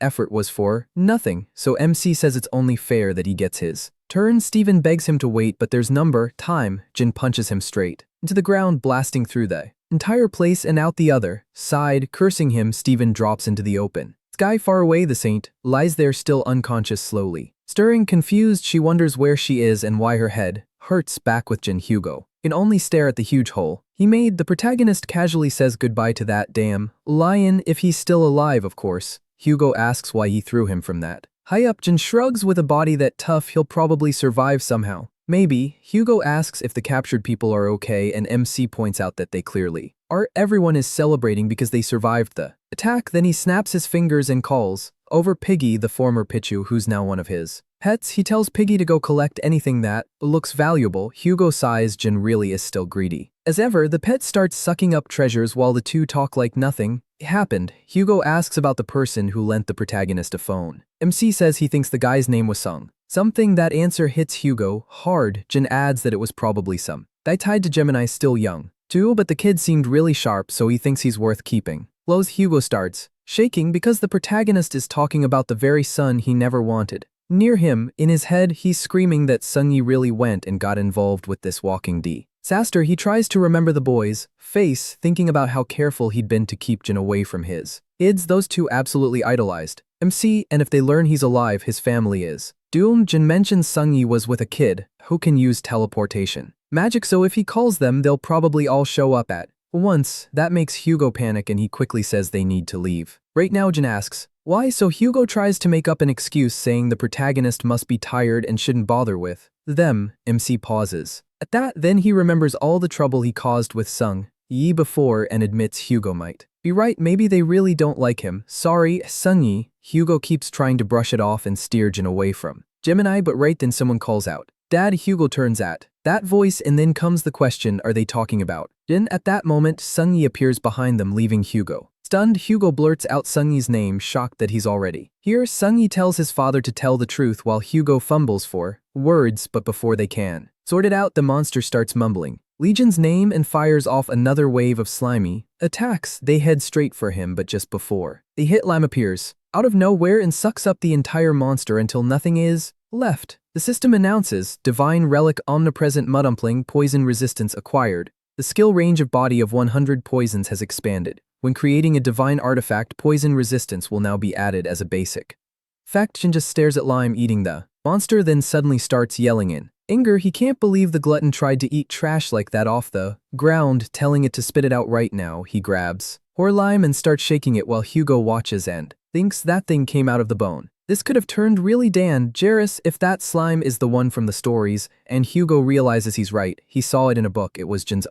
effort was for nothing, so MC says it's only fair that he gets his turn. Steven begs him to wait, but there's time. Jin punches him straight into the ground, blasting through the entire place and out the other side. Cursing him, Steven drops into the open sky far away. The saint lies there still unconscious, slowly stirring. Confused, she wonders where she is and why her head hurts. Back with Jin, Hugo can only stare at the huge hole he made. The protagonist casually says goodbye to that damn lion, if he's still alive, of course. Hugo asks why he threw him from that high up. Jin shrugs, with a body that tough, he'll probably survive somehow. Maybe. Hugo asks if the captured people are okay, and MC points out that they clearly are. Everyone is celebrating because they survived the attack. Then he snaps his fingers and calls over Piggy, the former Pichu, who's now one of his pets. He tells Piggy to go collect anything that looks valuable. Hugo sighs. Jin really is still greedy. As ever, the pet starts sucking up treasures while the two talk like nothing happened. Hugo asks about the person who lent the protagonist a phone. MC says he thinks the guy's name was Sung. Something that answer hits Hugo hard. Jin adds that it was probably some guy tied to Gemini still young, too, but the kid seemed really sharp, so he thinks he's worth keeping. Blows Hugo starts shaking because the protagonist is talking about the very son he never wanted. Near him, in his head, he's screaming that Sungyi really went and got involved with this walking disaster. He tries to remember the boy's face, thinking about how careful he'd been to keep Jin away from his kids. Those two absolutely idolized MC, and if they learn he's alive, his family is doomed. Jin mentions Sungyi was with a kid who can use teleportation magic, so if he calls them, they'll probably all show up at once. That makes Hugo panic and he quickly says they need to leave. Right now, Jin asks why, so Hugo tries to make up an excuse saying the protagonist must be tired and shouldn't bother with them. MC pauses. At that, then he remembers all the trouble he caused with Sung Yi before and admits Hugo might be right, maybe they really don't like him. Sorry, Sungyi. Hugo keeps trying to brush it off and steer Jin away from Gemini, but right then someone calls out, Dad. Hugo turns at that voice and then comes the question, are they talking about Jin? At that moment, Sungyi appears behind them, leaving Hugo stunned. Hugo blurts out Sungyi's name, shocked that he's already here. Sungyi tells his father to tell the truth while Hugo fumbles for words, but before they can sort it out, the monster starts mumbling Legion's name and fires off another wave of slimy attacks. They head straight for him, but just before they hit, Lam appears out of nowhere and sucks up the entire monster until nothing is left. The system announces, Divine Relic Omnipresent Mudumpling Poison Resistance acquired. The skill range of body of 100 poisons has expanded. When creating a divine artifact, poison resistance will now be added as a basic fact. Jin just stares at Lime eating the monster, then suddenly starts yelling in anger. He can't believe the glutton tried to eat trash like that off the ground, telling it to spit it out right now. He grabs Lime and starts shaking it while Hugo watches and thinks that thing came out of the bone. This could have turned really dangerous if that slime is the one from the stories, and Hugo realizes he's right. He saw it in a book. It was Jin's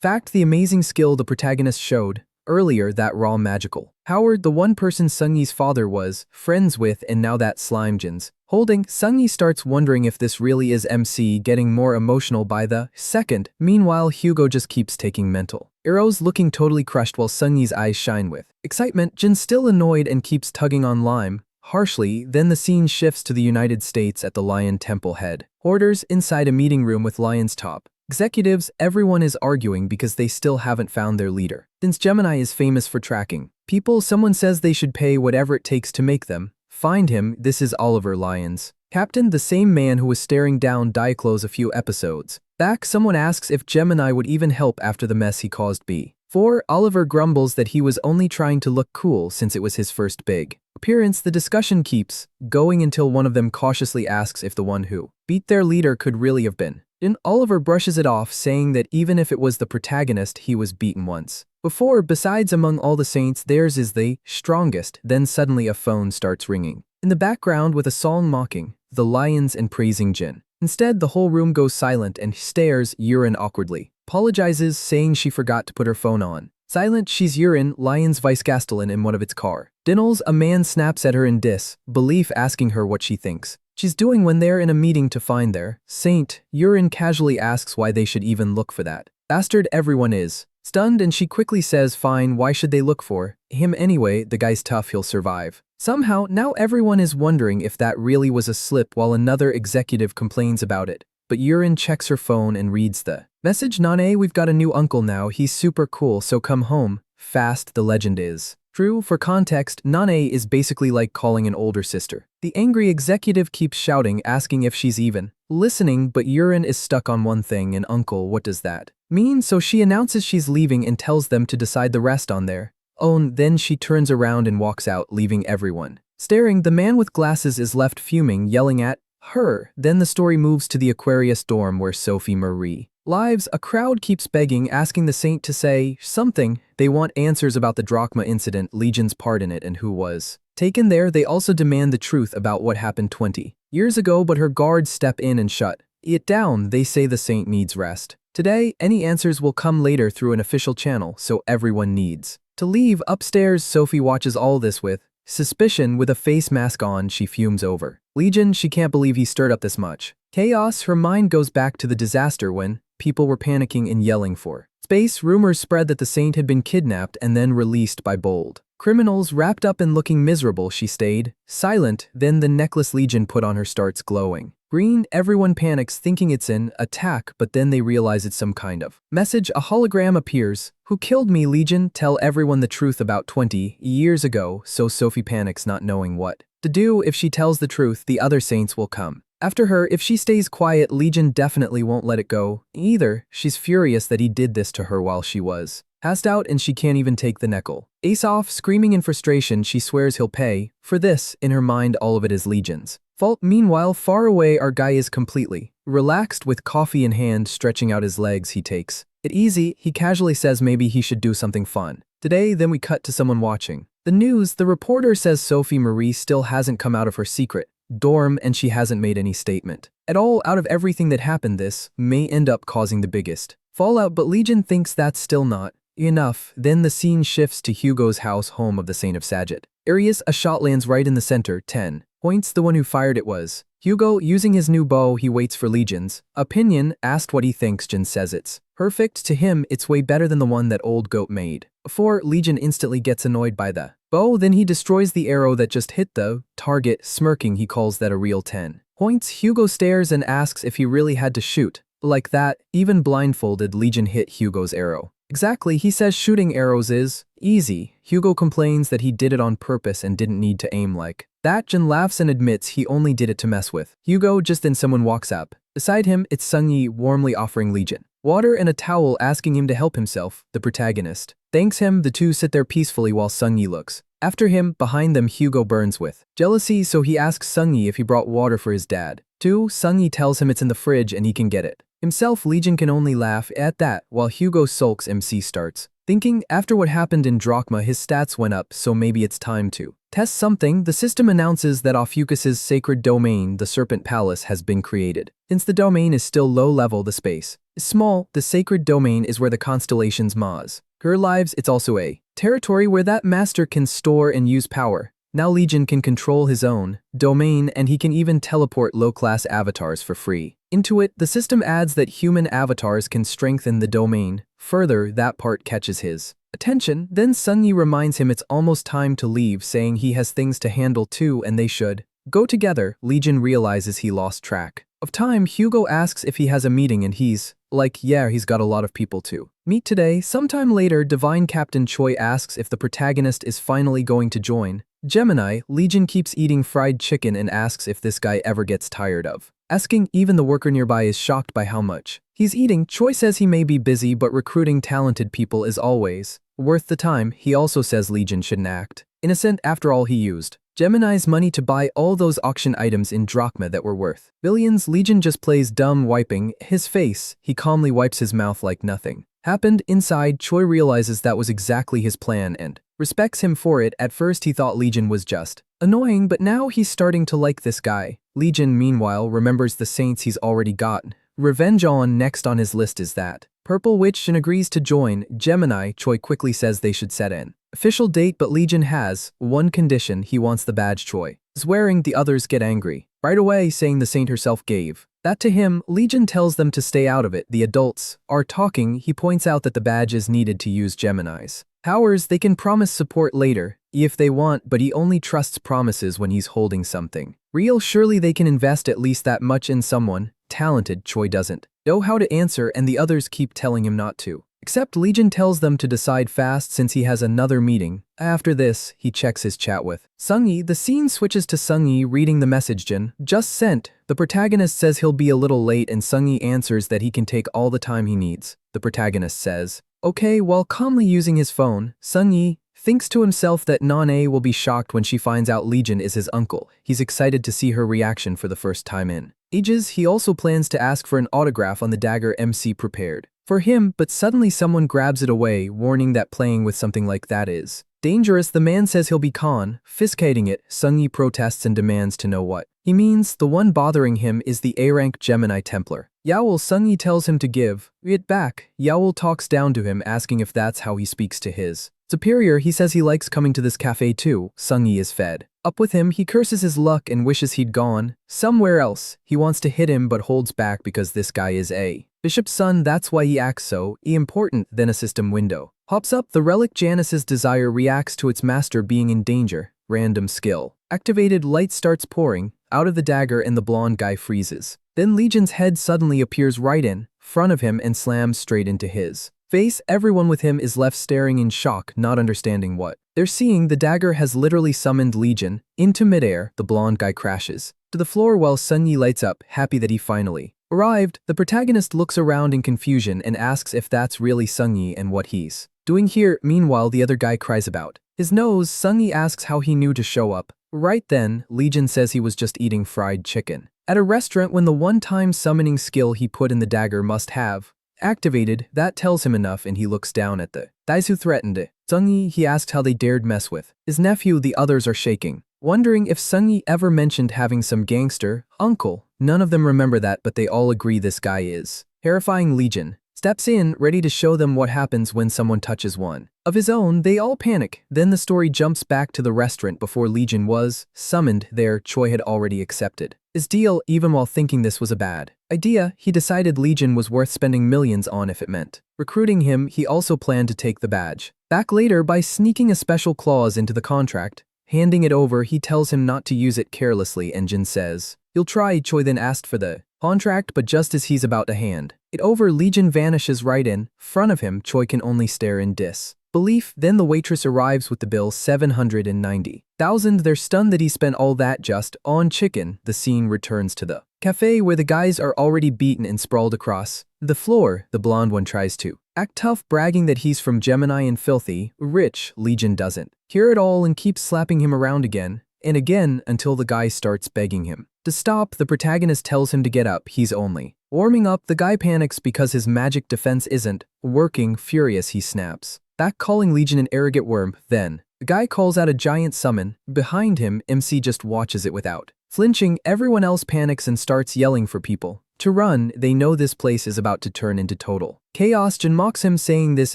fact, the amazing skill the protagonist showed earlier, that raw magical Howard, the one person Sungyi's father was friends with, and now that slime Jin's holding. Sungyi starts wondering if this really is MC, getting more emotional by the second. Meanwhile, Hugo just keeps taking mental arrows, looking totally crushed while Sungyi's eyes shine with excitement. Jin's still annoyed and keeps tugging on Lime harshly. Then the scene shifts to the United States at the Lion Temple headquarters. Inside a meeting room with Lion's top executives, everyone is arguing because they still haven't found their leader. Since Gemini is famous for tracking people, someone says they should pay whatever it takes to make them find him. This is Oliver, Lion's captain, the same man who was staring down Diaclose a few episodes back. Someone asks if Gemini would even help after the mess he caused before. Oliver grumbles that he was only trying to look cool since it was his first big appearance. The discussion keeps going until one of them cautiously asks if the one who beat their leader could really have been Jin. Oliver brushes it off, saying that even if it was the protagonist, he was beaten once before. Besides, among all the saints, theirs is the strongest. Then suddenly a phone starts ringing in the background with a song mocking the lions and praising Jin. Instead, the whole room goes silent and stares. Yurin awkwardly apologizes, saying she forgot to put her phone on silent. She's Yurin, Lion's vice castellan, in one of its car dinnels. A man snaps at her in disbelief, asking her what she thinks she's doing when they're in a meeting to find their saint. Yurin casually asks why they should even look for that bastard. Everyone is stunned and she quickly says, fine, why should they look for him anyway? The guy's tough, he'll survive. Somehow, now everyone is wondering if that really was a slip while another executive complains about it. But Yurin checks her phone and reads the message. Nane, we've got a new uncle now. He's super cool, so come home fast. The legend is true. For context, Nane is basically like calling an older sister. The angry executive keeps shouting, asking if she's even listening, but Yurin is stuck on one thing. An uncle, what does that mean? So she announces she's leaving and tells them to decide the rest on their own. Then she turns around and walks out, leaving everyone staring. The man with glasses is left fuming, yelling at her. Then the story moves to the Aquarius dorm where Sophie Marie lives. A crowd keeps begging, asking the saint to say something. They want answers about the drachma incident, Legion's part in it, and who was taken there. They also demand the truth about what happened 20 years ago, but her guards step in and shut it down. They say the saint needs rest today. Any answers will come later through an official channel, so everyone needs to leave. Upstairs, Sophie watches all this with suspicion. With a face mask on, she fumes over Legion. She can't believe he stirred up this much chaos. Her mind goes back to the disaster when people were panicking and yelling for Space rumors spread that the saint had been kidnapped and then released by Bold criminals. Wrapped up and looking miserable, she stayed silent. Then the necklace Legion put on her starts glowing green. Everyone panics thinking it's an attack, but then they realize it's some kind of message. A hologram appears. Who killed me, Legion? Tell everyone the truth about 20 years ago. So Sophie panics, not knowing what to do. If she tells the truth, the other saints will come after her. If she stays quiet, Legion definitely won't let it go either. She's furious that he did this to her while she was passed out and she can't even take the nickel. Ace off, screaming in frustration, she swears he'll pay for this. In her mind, all of it is Legion's fault. Meanwhile, far away, our guy is completely relaxed with coffee in hand, stretching out his legs. He takes it easy. He casually says maybe he should do something fun today. Then we cut to someone watching the news. The reporter says Sophie Marie still hasn't come out of her secret dorm and she hasn't made any statement at all. Out of everything that happened, this may end up causing the biggest fallout, but Legion thinks that's still not enough. Then the scene shifts to Hugo's house, home of the Saint of Sagitt. Arius, a shot lands right in the center. 10 points. The one who fired it was Hugo. Using his new bow, he waits for Legion's opinion. Asked what he thinks, Jin says it's perfect. To him, it's way better than the one that old goat made. Before, Legion instantly gets annoyed by the bow. Then he destroys the arrow that just hit the target. Smirking, he calls that a real 10 points. Hugo stares and asks if he really had to shoot like that. Even blindfolded, Legion hit Hugo's arrow exactly. He says shooting arrows is easy. Hugo complains that he did it on purpose and didn't need to aim like that. Jin laughs and admits he only did it to mess with Hugo. Just then someone walks up. Beside him, it's Seungyi, warmly offering Legion water and a towel, asking him to help himself. The protagonist thanks him. The two sit there peacefully while Seungyi looks after him. Behind them, Hugo burns with jealousy, so he asks Seungyi if he brought water for his dad too. Seungyi tells him it's in the fridge and he can get it himself. Legion can only laugh at that while Hugo sulks. MC starts thinking after what happened in Drachma, his stats went up, so maybe it's time to test something. The system announces that Ophiuchus's sacred domain, the Serpent Palace, has been created. Since the domain is still low level, the space is small. The sacred domain is where the constellations Maz her lives. It's also a territory where that master can store and use power. Now Legion can control his own domain, and he can even teleport low-class avatars for free into it. The system adds that human avatars can strengthen the domain further. That part catches his attention. Then Seungyi reminds him it's almost time to leave, saying he has things to handle too and they should go together. Legion realizes he lost track of time. Hugo asks if he has a meeting and he's like, yeah, he's got a lot of people to meet today. Sometime later, Divine Captain Choi asks if the protagonist is finally going to join Gemini. Legion keeps eating fried chicken and asks if this guy ever gets tired of asking. Even the worker nearby is shocked by how much he's eating. Choi says he may be busy, but recruiting talented people is always worth the time. He also says Legion shouldn't act innocent. After all, he used Gemini's money to buy all those auction items in Drachma that were worth billions. Legion just plays dumb, wiping his face. He calmly wipes his mouth like nothing happened. Inside, Choi realizes that was exactly his plan and respects him for it. At first he thought Legion was just annoying, but now he's starting to like this guy. Legion, meanwhile, remembers the saints he's already gotten revenge on. Next on his list is that Purple Witch, and agrees to join Gemini. Choi quickly says they should set an official date, but Legion has one condition. He wants the badge Choi is wearing. The others get angry right away, saying the saint herself gave that to him. Legion tells them to stay out of it. The adults are talking. He points out that the badge is needed to use Gemini's powers. They can promise support later if they want, but he only trusts promises when he's holding something real. Surely they can invest at least that much in someone talented. Choi doesn't know how to answer, and the others keep telling him not to. Except Legion tells them to decide fast since he has another meeting. After this, he checks his chat with Seungyi. The scene switches to Seungyi reading the message Jin just sent. The protagonist says he'll be a little late, and Seungyi answers that he can take all the time he needs. The protagonist says okay while calmly using his phone. Seungyi thinks to himself that Nane will be shocked when she finds out Legion is his uncle. He's excited to see her reaction for the first time in ages. He also plans to ask for an autograph on the dagger MC prepared for him, but suddenly someone grabs it away, warning that playing with something like that is dangerous. The man says he'll be confiscating it. Seungyi protests and demands to know what he means. The one bothering him is the A-rank Gemini Templar Yaol. Seungyi tells him to give it back. Yaol talks down to him, asking if that's how he speaks to his superior. He says he likes coming to this cafe too. Seungyi is fed up with him. He curses his luck and wishes he'd gone somewhere else. He wants to hit him but holds back because this guy is a Bishop's son, that's why he acts so important. Then a system window pops up. The relic Janice's desire reacts to its master being in danger. Random skill activated. Light starts pouring out of the dagger and the blonde guy freezes. Then Legion's head suddenly appears right in front of him and slams straight into his face. Everyone with him is left staring in shock, not understanding what they're seeing. The dagger has literally summoned Legion into midair. The blonde guy crashes to the floor while Sunyi lights up, happy that he finally arrived. The protagonist looks around in confusion and asks if that's really Sunyi and what he's doing here. Meanwhile, the other guy cries about his nose. Sunyi asks how he knew to show up. Right then, Legion says he was just eating fried chicken at a restaurant when the one-time summoning skill he put in the dagger must have activated. That tells him enough, and he looks down at the guys who threatened it. Sunyi, he asked how they dared mess with his nephew. The others are shaking, wondering if Sunyi ever mentioned having some gangster uncle. None of them remember that, but they all agree this guy is terrifying. Legion steps in, ready to show them what happens when someone touches one of his own. They all panic. Then the story jumps back to the restaurant before Legion was summoned there. Choi had already accepted his deal. Even while thinking this was a bad idea, he decided Legion was worth spending millions on if it meant recruiting him. He also planned to take the badge back later by sneaking a special clause into the contract. Handing it over, he tells him not to use it carelessly, and Jin says he'll try. Choi then asked for the contract, but just as he's about to hand it over, Legion vanishes right in front of him. Choi can only stare in disbelief. Then the waitress arrives with the bill, 790,000. They're stunned that he spent all that just on chicken. The scene returns to the cafe where the guys are already beaten and sprawled across the floor. The blonde one tries to act tough, bragging that he's from Gemini and filthy rich. Legion doesn't hear it all and keeps slapping him around again and again until the guy starts begging him to stop. The protagonist tells him to get up. He's only warming up. The guy panics because his magic defense isn't working. Furious, he snaps back, calling Legion an arrogant worm. Then the guy calls out a giant summon behind him. MC just watches it without flinching. Everyone else panics and starts yelling for people to run. They know this place is about to turn into total chaos. Jin mocks him, saying this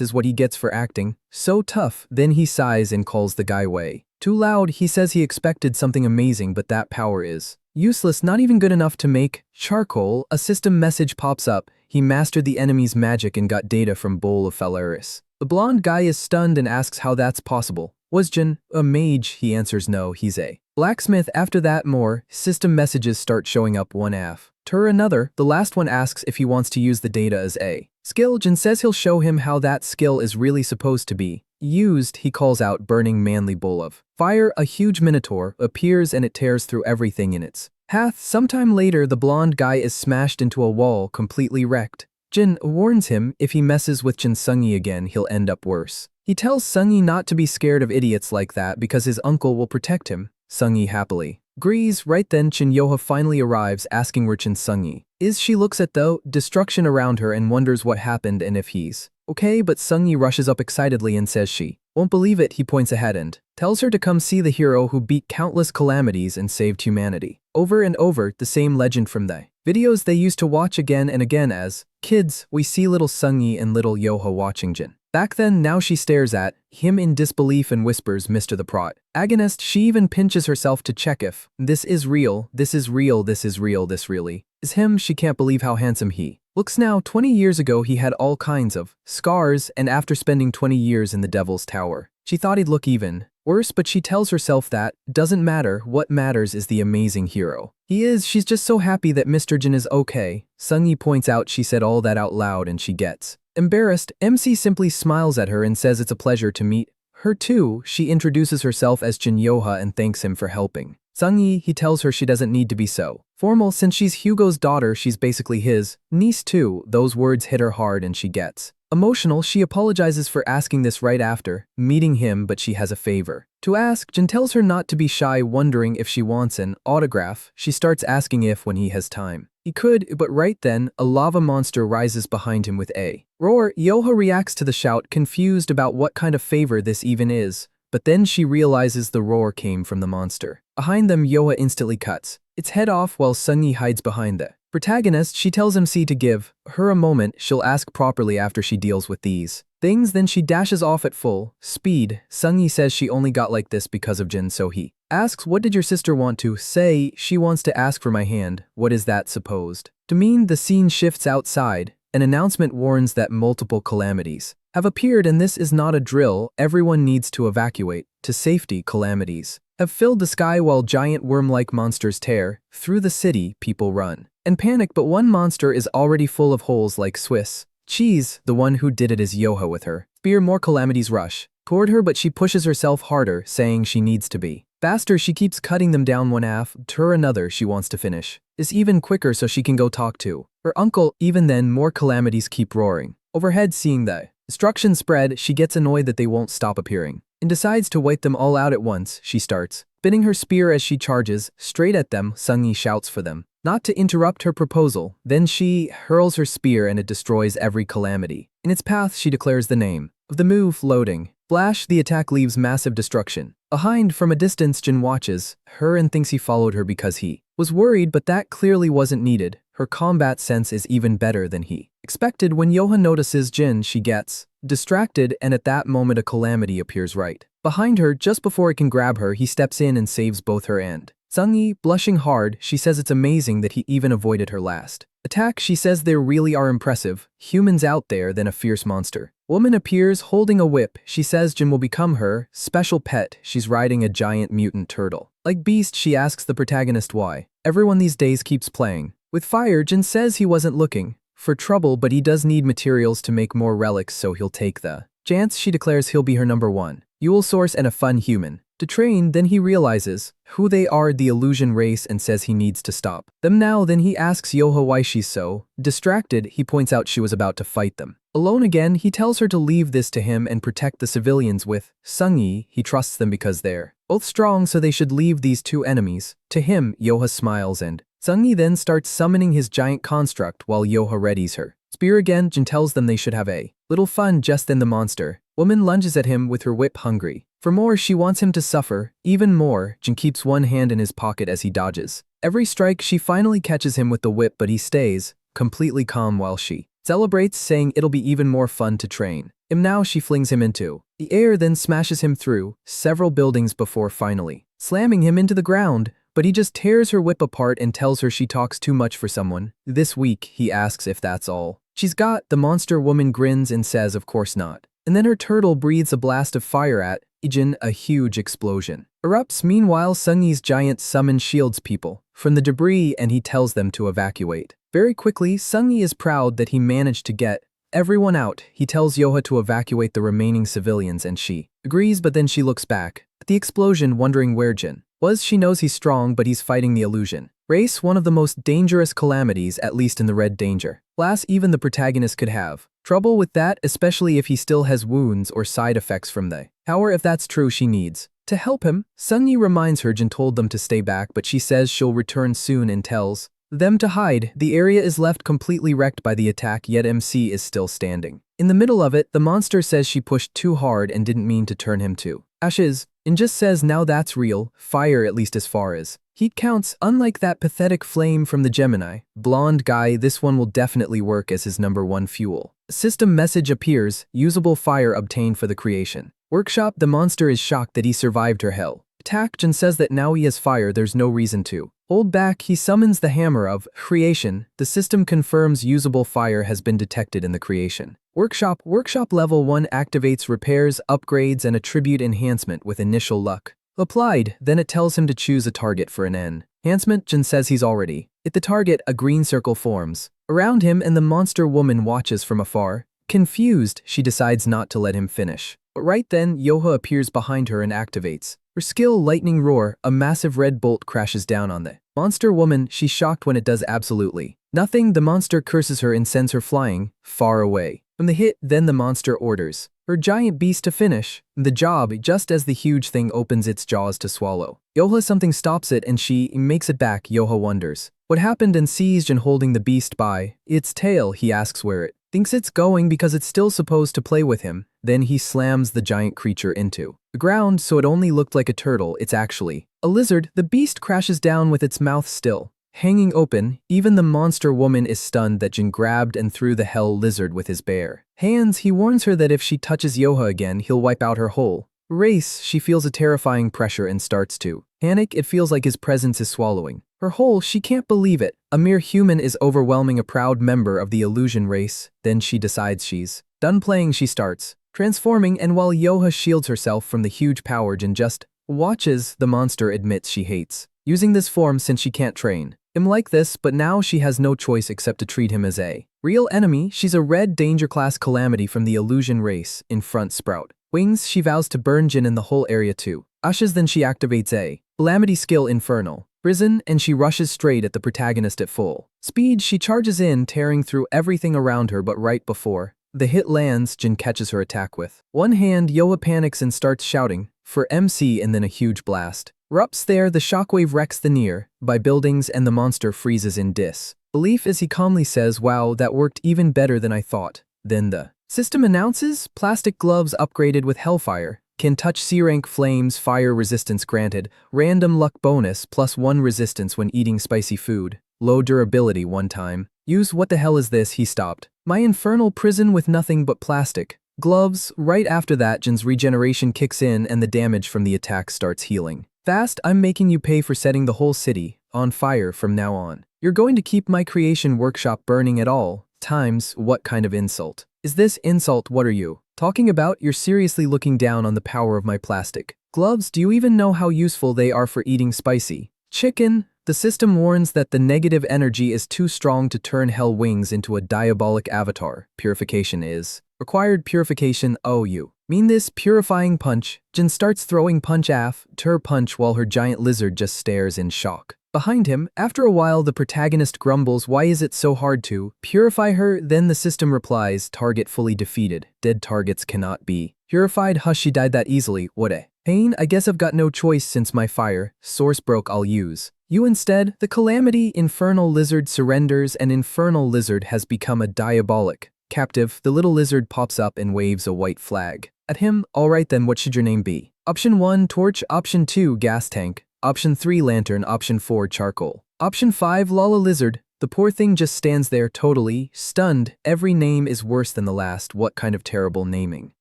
is what he gets for acting so tough. Then he sighs and calls the guy way too loud. He says he expected something amazing, but that power is useless, not even good enough to make charcoal. A system message pops up. He mastered the enemy's magic and got data from Bowl of Phalaris. The blonde guy is stunned and asks how that's possible. Was Jin a mage? He answers no, he's a blacksmith. After that, more system messages start showing up, one after another. The last one asks if he wants to use the data as a skill. Jin says he'll show him how that skill is really supposed to be used. He calls out burning manly bowl of fire. A huge minotaur appears and it tears through everything in its path. Sometime later, the blonde guy is smashed into a wall, completely wrecked. Jin warns him if he messes with Jin Sungi again, he'll end up worse. He tells Sungi not to be scared of idiots like that because his uncle will protect him. Sungi happily agrees. Right then, Chin Yoha finally arrives, asking where Chin Sungi is. She looks at the destruction around her and wonders what happened and if he's okay, but Sungi rushes up excitedly and says she won't believe it. He points ahead and tells her to come see the hero who beat countless calamities and saved humanity. Over and over, the same legend from the videos they used to watch again and again as kids. We see little Sungi and little Yoha watching Jin. Back then, now she stares at him in disbelief and whispers, Mr. the Protagonist. She even pinches herself to check if this is real, this is real, this is real, this really is him. She can't believe how handsome he looks now. 20 years ago, he had all kinds of scars, and after spending 20 years in the Devil's Tower, she thought he'd look even worse, but she tells herself that doesn't matter. What matters is the amazing hero he is. She's just so happy that Mr. Jin is okay. Sungi points out she said all that out loud and she gets embarrassed. MC simply smiles at her and says it's a pleasure to meet her too. She introduces herself as Jin Yoha and thanks him for helping Sungi. He tells her she doesn't need to be so formal since she's Hugo's daughter. She's basically his niece too. Those words hit her hard and she gets emotional. She apologizes for asking this right after meeting him, but she has a favor to ask. Jin tells her not to be shy, wondering if she wants an autograph. She starts asking if when he has time he could, but right then, a lava monster rises behind him with a roar. Yoha reacts to the shout, confused about what kind of favor this even is, but then she realizes the roar came from the monster behind them. Yoha instantly cuts its head off while Sungi hides behind the protagonist. She tells MC to give her a moment. She'll ask properly after she deals with these things. Then she dashes off at full speed. Sungi says she only got like this because of Jin, so he asks, what did your sister want to say? She wants to ask for my hand. What is that supposed to mean? The scene shifts outside an announcement warns that multiple calamities have appeared, and this is not a drill. Everyone needs to evacuate to safety. Calamities have filled the sky while giant worm-like monsters tear through the city. People run and panic, but one monster is already full of holes like Swiss cheese. The one who did it is Yoha with her spear. More calamities rush toward her, but she pushes herself harder, saying she needs to be faster. She keeps cutting them down one after another. She wants to finish this even quicker so she can go talk to her uncle. Even then, more calamities keep roaring overhead. Seeing the destruction spread, she gets annoyed that they won't stop appearing and decides to wipe them all out at once. She starts spinning her spear as she charges straight at them. Sungi shouts for them not to interrupt her proposal. Then she hurls her spear and it destroys every calamity in its path. She declares the name of the move. Loading. Flash. The attack leaves massive destruction behind. From a distance, Jin watches her and thinks he followed her because he was worried, but that clearly wasn't needed. Her combat sense is even better than he expected. When Yoha notices Jin, she gets distracted, and at that moment a calamity appears right behind her. Just before it can grab her, he steps in and saves both her and Sungi. Blushing hard, she says it's amazing that he even avoided her last attack. She says there really are impressive humans out there than a fierce monster woman appears holding a whip. She says Jin will become her special pet. She's riding a giant mutant turtle like beast. She asks the protagonist why everyone these days keeps playing with fire. Jin says he wasn't looking for trouble, but he does need materials to make more relics, so he'll take the chance. She declares he'll be her #1 Yule source and a fun human to train. Then he realizes who they are, the illusion race, and says he needs to stop them now. Then he asks Yoha why she's so distracted. He points out she was about to fight them alone again. He tells her to leave this to him and protect the civilians with Sungi. He trusts them because they're both strong, so they should leave these two enemies to him. Yoha smiles and Sungi then starts summoning his giant construct while Yoha readies her spear again. Jin tells them they should have a little fun. Just then the monster woman lunges at him with her whip. Hungry for more, she wants him to suffer even more. Jin keeps one hand in his pocket as he dodges every strike. She finally catches him with the whip, but he stays completely calm while she celebrates, saying it'll be even more fun to train him now. She flings him into the air, then smashes him through several buildings before finally slamming him into the ground. But he just tears her whip apart and tells her she talks too much for someone this weak. He asks if that's all she's got. The monster woman grins and says of course not. And then her turtle breathes a blast of fire at Jin. A huge explosion erupts. Meanwhile, Sungi's giant summon shields people from the debris, and he tells them to evacuate very quickly. Sungi is proud that he managed to get everyone out. He tells Yoha to evacuate the remaining civilians, and she agrees, but then she looks back at the explosion, wondering where Jin was. She knows he's strong, but he's fighting the illusion race, one of the most dangerous calamities, at least in the red danger class. Even the protagonist could have trouble with that, especially if he still has wounds or side effects from the power. If that's true, she needs to help him. Sungi reminds her Jin told them to stay back, but she says she'll return soon and tells them to hide. The area is left completely wrecked by the attack, yet MC is still standing in the middle of it. The monster says she pushed too hard and didn't mean to turn him to ashes, and just says now that's real fire, at least as far as heat counts. Unlike that pathetic flame from the Gemini blonde guy, this one will definitely work as his #1 fuel. System message appears, usable fire obtained for the creation workshop. The monster is shocked that he survived her hell attack. Jin says that now he has fire, there's no reason to hold back. He summons the hammer of creation. The system confirms usable fire has been detected in the creation workshop. Workshop level 1 activates repairs, upgrades, and attribute enhancement with initial luck applied. Then it tells him to choose a target for an enhancement. Jin says he's already at the target. A green circle forms around him, and the monster woman watches from afar. Confused, she decides not to let him finish. But right then, Yoha appears behind her and activates her skill lightning roar. A massive red bolt crashes down on the monster woman. She's shocked when it does absolutely nothing. The monster curses her and sends her flying far away from the hit. Then the monster orders her giant beast to finish the job. Just as the huge thing opens its jaws to swallow Yoha, something stops it and she makes it back. Yoha wonders what happened and sees Jin holding the beast by its tail. He asks where it thinks it's going because it's still supposed to play with him. Then he slams the giant creature into the ground, so it only looked like a turtle. It's actually a lizard. The beast crashes down with its mouth still hanging open. Even the monster woman is stunned that Jin grabbed and threw the hell lizard with his bare hands. He warns her that if she touches Yoha again, he'll wipe out her whole race. She feels a terrifying pressure and starts to panic. It feels like his presence is swallowing Her whole, she can't believe it. A mere human is overwhelming a proud member of the illusion race. Then she decides she's done playing. She starts transforming, and while Yoha shields herself from the huge power, Jin just watches. The monster admits she hates using this form since she can't train him like this, but now she has no choice except to treat him as a real enemy. She's a red danger class calamity from the illusion race. In front sprout wings, she vows to burn Jin and the whole area too. Ashes, then she activates a calamity skill Infernal Prison, and she rushes straight at the protagonist at full speed. She charges in, tearing through everything around her, but right before the hit lands, Jin catches her attack with one hand. Yoha panics and starts shouting for MC, and then a huge blast erupts there. The shockwave wrecks the nearby buildings and the monster freezes in disbelief as he calmly says, "Wow, that worked even better than I thought." Then the system announces plastic gloves upgraded with Hellfire. Can touch C-rank flames, fire resistance granted, random luck bonus +1 resistance when eating spicy food, low durability one time. Use. What the hell is this? He stopped my infernal prison with nothing but plastic gloves. Right after that, Jin's regeneration kicks in and the damage from the attack starts healing fast. "I'm making you pay for setting the whole city on fire from now on. You're going to keep my creation workshop burning at all times." What kind of insult is this? Insult? What are you talking about? You're seriously looking down on the power of my plastic gloves? Do you even know how useful they are for eating spicy chicken? The system warns that the negative energy is too strong to turn Hell Wings into a diabolic avatar. Purification is required. Purification? Oh, you mean this? Purifying punch. Jin starts throwing punch after punch while her giant lizard just stares in shock behind him. After a while, the protagonist grumbles, "Why is it so hard to purify her?" Then the system replies, "Target fully defeated. Dead targets cannot be purified." Hush, she died that easily. What a pain. I guess I've got no choice since my fire source broke. I'll use you instead. The calamity Infernal Lizard surrenders, and Infernal Lizard has become a diabolic captive. The little lizard pops up and waves a white flag at him. "Alright then, what should your name be?" Option 1, torch. Option 2, gas tank. Option 3, lantern. Option 4, charcoal. Option 5, Lala Lizard. The poor thing just stands there totally stunned. Every name is worse than the last. What kind of terrible naming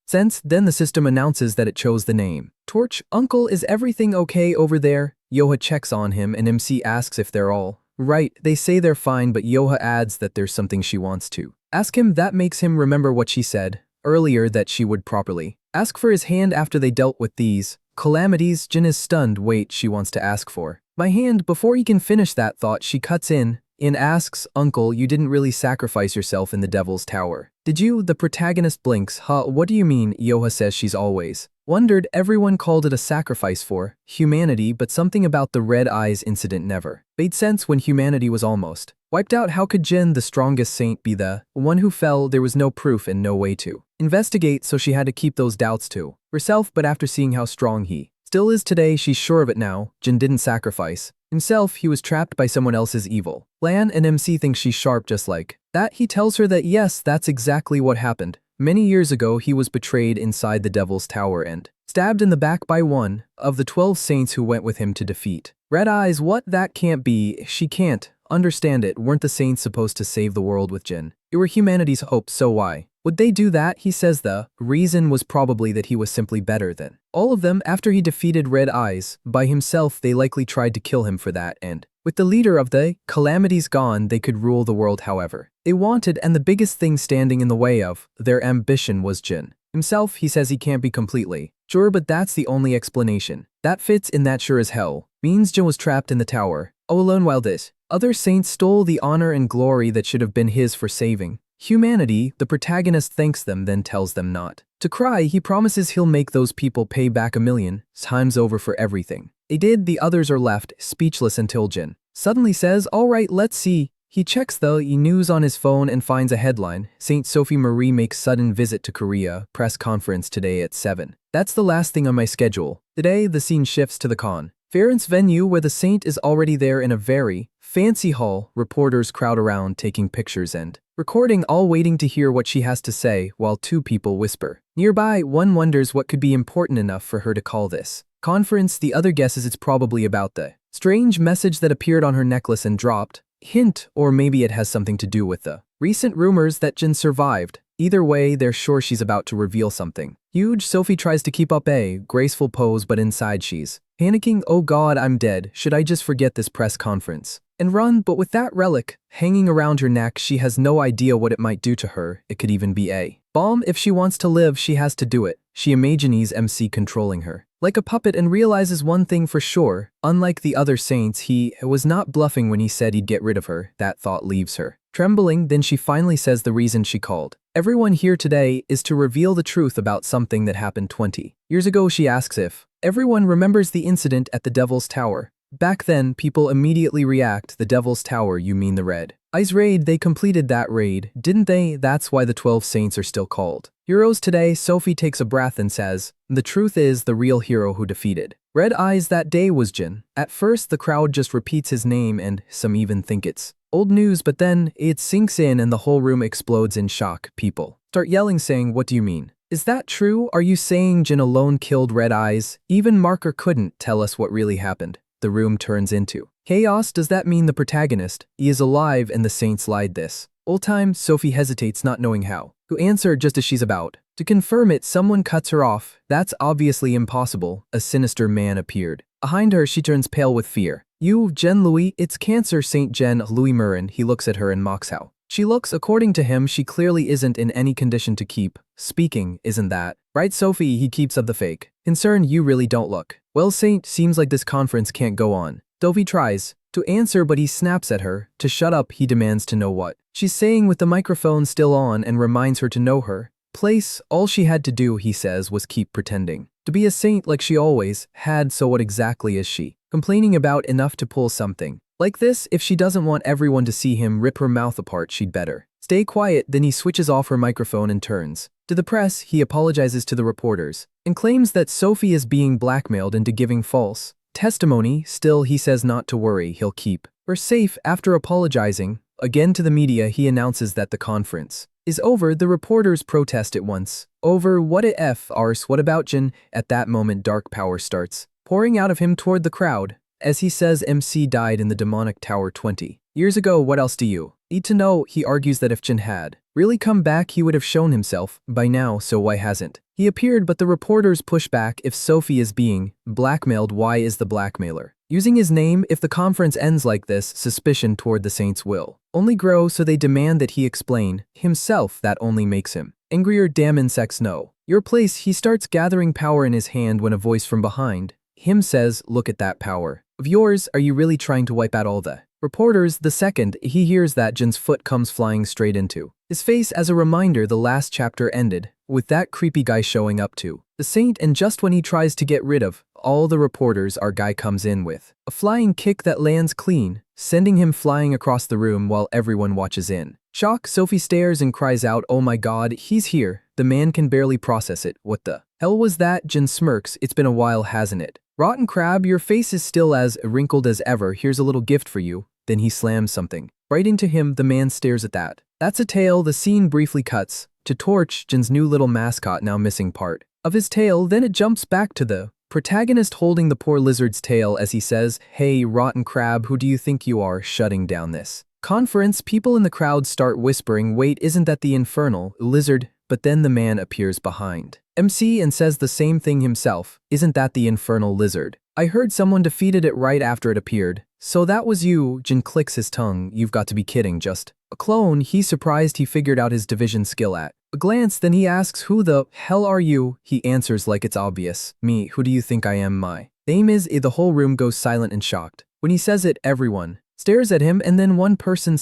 sense? Then the system announces that it chose the name Torch. "Uncle, is everything okay over there?" Yoha checks on him and MC asks if they're all right. They say they're fine, but Yoha adds that there's something she wants to ask him. That makes him remember what she said earlier, that she would properly ask for his hand after they dealt with these calamities. Jin is stunned. Wait, she wants to ask for my hand. Before he can finish that thought, she cuts in and asks, "Uncle, you didn't really sacrifice yourself in the Devil's Tower, did you?" The protagonist blinks. "Huh, what do you mean?" Yoha says she's always wondered. Everyone called it a sacrifice for humanity, but something about the red eyes incident never made sense. When humanity was almost wiped out, how could Jin, the strongest saint, be the one who fell? There was no proof and no way to investigate, so she had to keep those doubts to herself. But after seeing how strong he still is today, she's sure of it now. Jin didn't sacrifice himself. He was trapped by someone else's evil plan, and MC thinks she's sharp just like that. He tells her that yes, that's exactly what happened. Many years ago, he was betrayed inside the Devil's Tower and stabbed in the back by one of the 12 saints who went with him to defeat Red Eyes. What? That can't be. She can't understand it. Weren't the saints supposed to save the world with Jin? It were humanity's hope, so why would they do that? He says the reason was probably that he was simply better than all of them. After he defeated Red Eyes by himself, they likely tried to kill him for that, and with the leader of the calamities gone, they could rule the world however they wanted, and the biggest thing standing in the way of their ambition was Jin himself. He says he can't be completely sure, but that's the only explanation that fits in. That sure as hell means Jin was trapped in the tower all alone while this other saints stole the honor and glory that should have been his for saving humanity. The protagonist thanks them, then tells them not to cry. He promises he'll make those people pay back 1,000,000 times over for everything they did. The others are left speechless until Jin suddenly says, "Alright, let's see." He checks the news on his phone and finds a headline. Saint Sophie Marie makes sudden visit to Korea. Press conference today at 7. That's the last thing on my schedule. Today, the scene shifts to the conference venue where the saint is already there in a very fancy hall. Reporters crowd around taking pictures and recording, all waiting to hear what she has to say, while two people whisper nearby. One wonders what could be important enough for her to call this conference. The other guesses it's probably about the strange message that appeared on her necklace and dropped. Hint, or maybe it has something to do with the recent rumors that Jin survived Either way, they're sure she's about to reveal something. Huge, Sophie tries to keep up a graceful pose, but inside she's panicking. Oh god, I'm dead. Should I just forget this press conference and run? But with that relic hanging around her neck, she has no idea what it might do to her. It could even be a bomb. If she wants to live, she has to do it. She imagines MC controlling her like a puppet and realizes one thing for sure. Unlike the other saints, he was not bluffing when he said he'd get rid of her. That thought leaves her trembling. Then she finally says the reason she called everyone here today is to reveal the truth about something that happened 20 years ago. She asks if everyone remembers the incident at the Devil's Tower. Back then, people immediately react. The Devil's Tower, you mean the Red Eyes raid? They completed that raid, didn't they? That's why the 12 saints are still called heroes today. Sophie takes a breath and says, the truth is, the real hero who defeated Red Eyes that day was Jin. At first, the crowd just repeats his name and some even think it's old news, but then it sinks in and the whole room explodes in shock. People start yelling saying, what do you mean? Is that true? Are you saying Jin alone killed Red Eyes? Even Marker couldn't tell us what really happened. The room turns into chaos. Does that mean the protagonist, he is alive and the saints lied this whole time? Sophie hesitates, not knowing how to answer. Just as she's about to confirm it, someone cuts her off. That's obviously impossible. A sinister man appeared behind her. She turns pale with fear. You, Jen Louis? It's Cancer Saint Jen Louis Murin. He looks at her and mocks how she looks. According to him, she clearly isn't in any condition to keep speaking. Isn't that right, Sophie? He keeps up the fake concern. You really don't look well, Saint. Seems like this conference can't go on. Sophie tries to answer, but he snaps at her to shut up. He demands to know what she's saying with the microphone still on and reminds her to know her place. All she had to do, he says, was keep pretending to be a saint like she always had. So what exactly is she complaining about enough to pull something like this? If she doesn't want everyone to see him rip her mouth apart, she'd better stay quiet. Then he switches off her microphone and turns to the press. He apologizes to the reporters and claims that Sophie is being blackmailed into giving false testimony. Still, he says not to worry, he'll keep her safe. After apologizing again to the media, he announces that the conference is over. The reporters protest at once over what if arse. What about Jin? At that moment, dark power starts pouring out of him toward the crowd as he says MC died in the demonic tower 20 years ago. What else do you need to know? He argues that if Jin had really come back, he would have shown himself by now, so why hasn't he appeared? But the reporters push back. If Sophie is being blackmailed, why is the blackmailer using his name? If the conference ends like this, suspicion toward the saints will only grow, so they demand that he explain himself. That only makes him angrier. Damn insects, know your place. He starts gathering power in his hand when a voice from behind him says, look at that power of yours. Are you really trying to wipe out all the reporters? The second he hears that, Jin's foot comes flying straight into his face. As a reminder, the last chapter ended with that creepy guy showing up to the saint, and just when he tries to get rid of all the reporters, our guy comes in with a flying kick that lands clean, sending him flying across the room while everyone watches in shock. Sophie stares and cries out, oh my god, he's here. The man can barely process it. What the hell was that? Jin smirks. It's been a while, hasn't it? Rotten crab, your face is still as wrinkled as ever. Here's a little gift for you. Then he slams something right into him. The man stares at that. That's a tail. The scene briefly cuts to Torch, Jin's new little mascot, now missing part of his tail. Then it jumps back to the protagonist holding the poor lizard's tail as he says, hey, rotten crab, who do you think you are, shutting down this conference? People in the crowd start whispering, wait, isn't that the infernal lizard? But then the man appears behind MC and says the same thing himself. Isn't that the infernal lizard? I heard someone defeated it right after it appeared. So that was you? Jin clicks his tongue. You've got to be kidding, just a clone? He's surprised he figured out his division skill at a glance. Then he asks, who the hell are you? He answers like it's obvious. Me, who do you think I am? My name is The whole room goes silent and shocked. When he says it, everyone stares at him, and then one person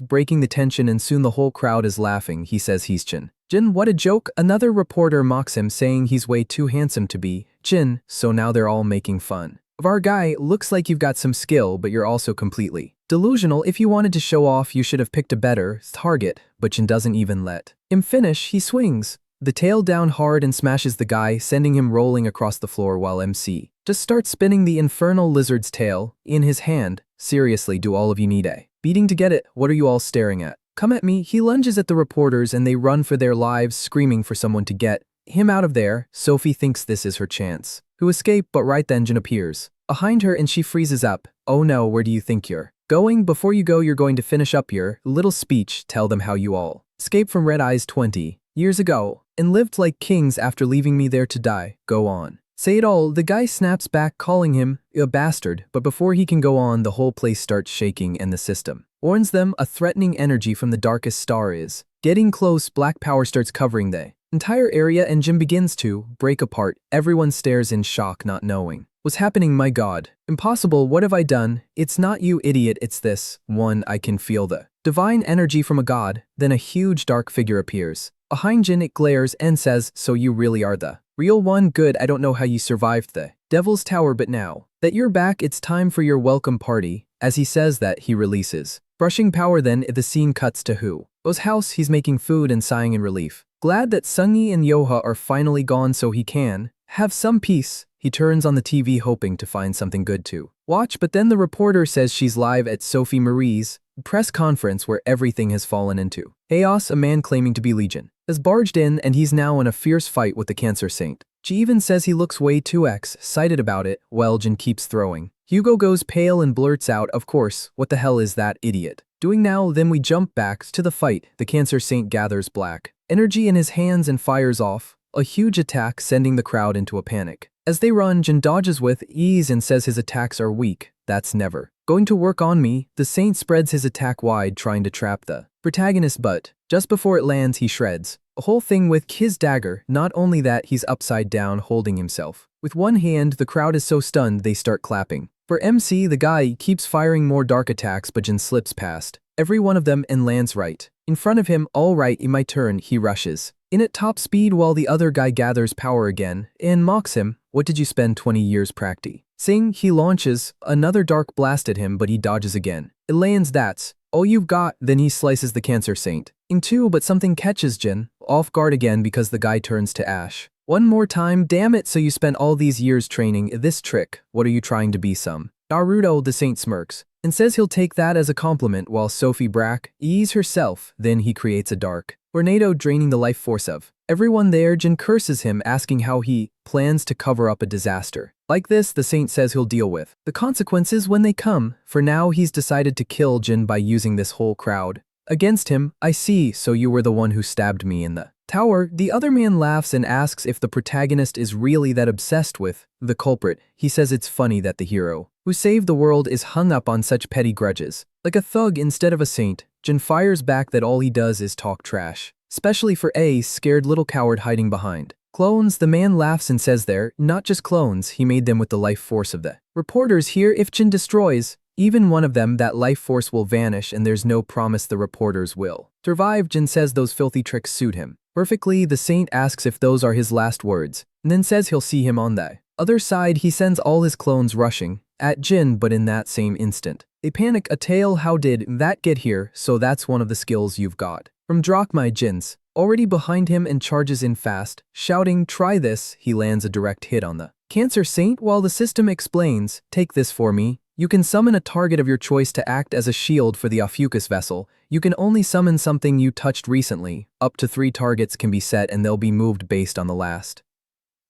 breaking the tension, and soon the whole crowd is laughing. He says he's Jin. Jin, what a joke. Another reporter mocks him, saying he's way too handsome to be Jin. So now they're all making fun of our guy. Looks like you've got some skill, but you're also completely delusional. If you wanted to show off, you should have picked a better target. But Jin doesn't even let him finish. He swings the tail down hard and smashes the guy, sending him rolling across the floor while MC just starts spinning the infernal lizard's tail in his hand. Seriously, do all of you need a beating to get it? What are you all staring at? Come at me. He lunges at the reporters and they run for their lives, screaming for someone to get him out of there. Sophie thinks this is her chance to escape, but right then Jin appears behind her and she freezes up. Oh no, where do you think you're going? Before you go, you're going to finish up your little speech. Tell them how you all escaped from Red Eyes 20 years ago, and lived like kings after leaving me there to die. Go on. Say it all, the guy snaps back, calling him a bastard, but before he can go on, the whole place starts shaking and the system warns them a threatening energy from the darkest star is getting close. Black power starts covering the entire area and Jin begins to break apart. Everyone stares in shock, not knowing what's happening. My god. Impossible, what have I done? It's not you, idiot, it's this one. I can feel the divine energy from a god. Then a huge dark figure appears behind Jin. It glares and says, so you really are the real one? Good, I don't know how you survived the Devil's Tower, but now that you're back, it's time for your welcome party. As he says that, he releases brushing power. Then the scene cuts to Hu's house. He's making food and sighing in relief, glad that Sungi and Yoha are finally gone so he can have some peace. He turns on the TV hoping to find something good to watch, but then the reporter says she's live at Sophie Marie's press conference where everything has fallen into chaos. A man claiming to be Legion has barged in and he's now in a fierce fight with the Cancer Saint. She even says he looks way too excited about it. Well, Jin keeps throwing. Hugo goes pale and blurts out, of course, what the hell is that idiot doing now? Then we jump back to the fight. The Cancer Saint gathers black energy in his hands and fires off a huge attack, sending the crowd into a panic. As they run, Jin dodges with ease and says his attacks are weak. That's never going to work on me. The Saint spreads his attack wide, trying to trap the protagonist, but just before it lands, he shreds a whole thing with his dagger. Not only that, he's upside down, holding himself with one hand. The crowd is so stunned they start clapping. For MC, the guy keeps firing more dark attacks, but Jin slips past every one of them and lands right in front of him. All right, in my turn. He rushes in at top speed while the other guy gathers power again and mocks him. What did you spend 20 years practicing? He launches another dark blast at him, but he dodges again. It lands. That's all you've got. Then he slices the Cancer Saint in two, but something catches Jin off guard again because the guy turns to ash. One more time. Damn it, so you spent all these years training this trick. What are you trying to be, some Naruto? The Saint smirks and says he'll take that as a compliment while Sophie Brack ease herself. Then he creates a dark tornado, draining the life force of everyone there. Jin curses him, asking how he plans to cover up a disaster like this. The Saint says he'll deal with the consequences when they come. For now, he's decided to kill Jin by using this whole crowd against him. I see, so you were the one who stabbed me in the tower. The other man laughs and asks if the protagonist is really that obsessed with the culprit. He says it's funny that the hero who saved the world is hung up on such petty grudges, like a thug instead of a saint. Jin fires back that all he does is talk trash, especially for a scared little coward hiding behind clones. The man laughs and says they're not just clones, he made them with the life force of the reporters here. If Jin destroys even one of them, that life force will vanish and there's no promise the reporters will survive. Jin says those filthy tricks suit him perfectly. The Saint asks if those are his last words, and then says he'll see him on the other side. He sends all his clones rushing at Jin, but in that same instant, they panic. A tale, how did that get here? So that's one of the skills you've got from Drachma. Jin's already behind him and charges in fast, shouting, try this. He lands a direct hit on the Cancer Saint while the system explains, take this for me. You can summon a target of your choice to act as a shield for the Ophiuchus vessel. You can only summon something you touched recently. Up to 3 targets can be set and they'll be moved based on the last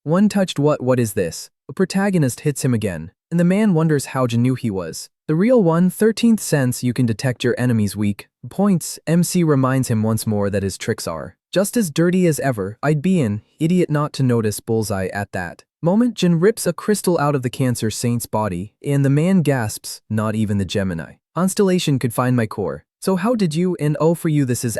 one touched. What is this? A protagonist hits him again, and the man wonders how Jin knew he was the real one. 13th sense, you can detect your enemy's weak points. MC reminds him once more that his tricks are just as dirty as ever. I'd be an idiot not to notice bullseye at that moment. Jin rips a crystal out of the Cancer Saint's body, and the man gasps, not even the Gemini constellation could find my core. So how did you? And oh, for you this is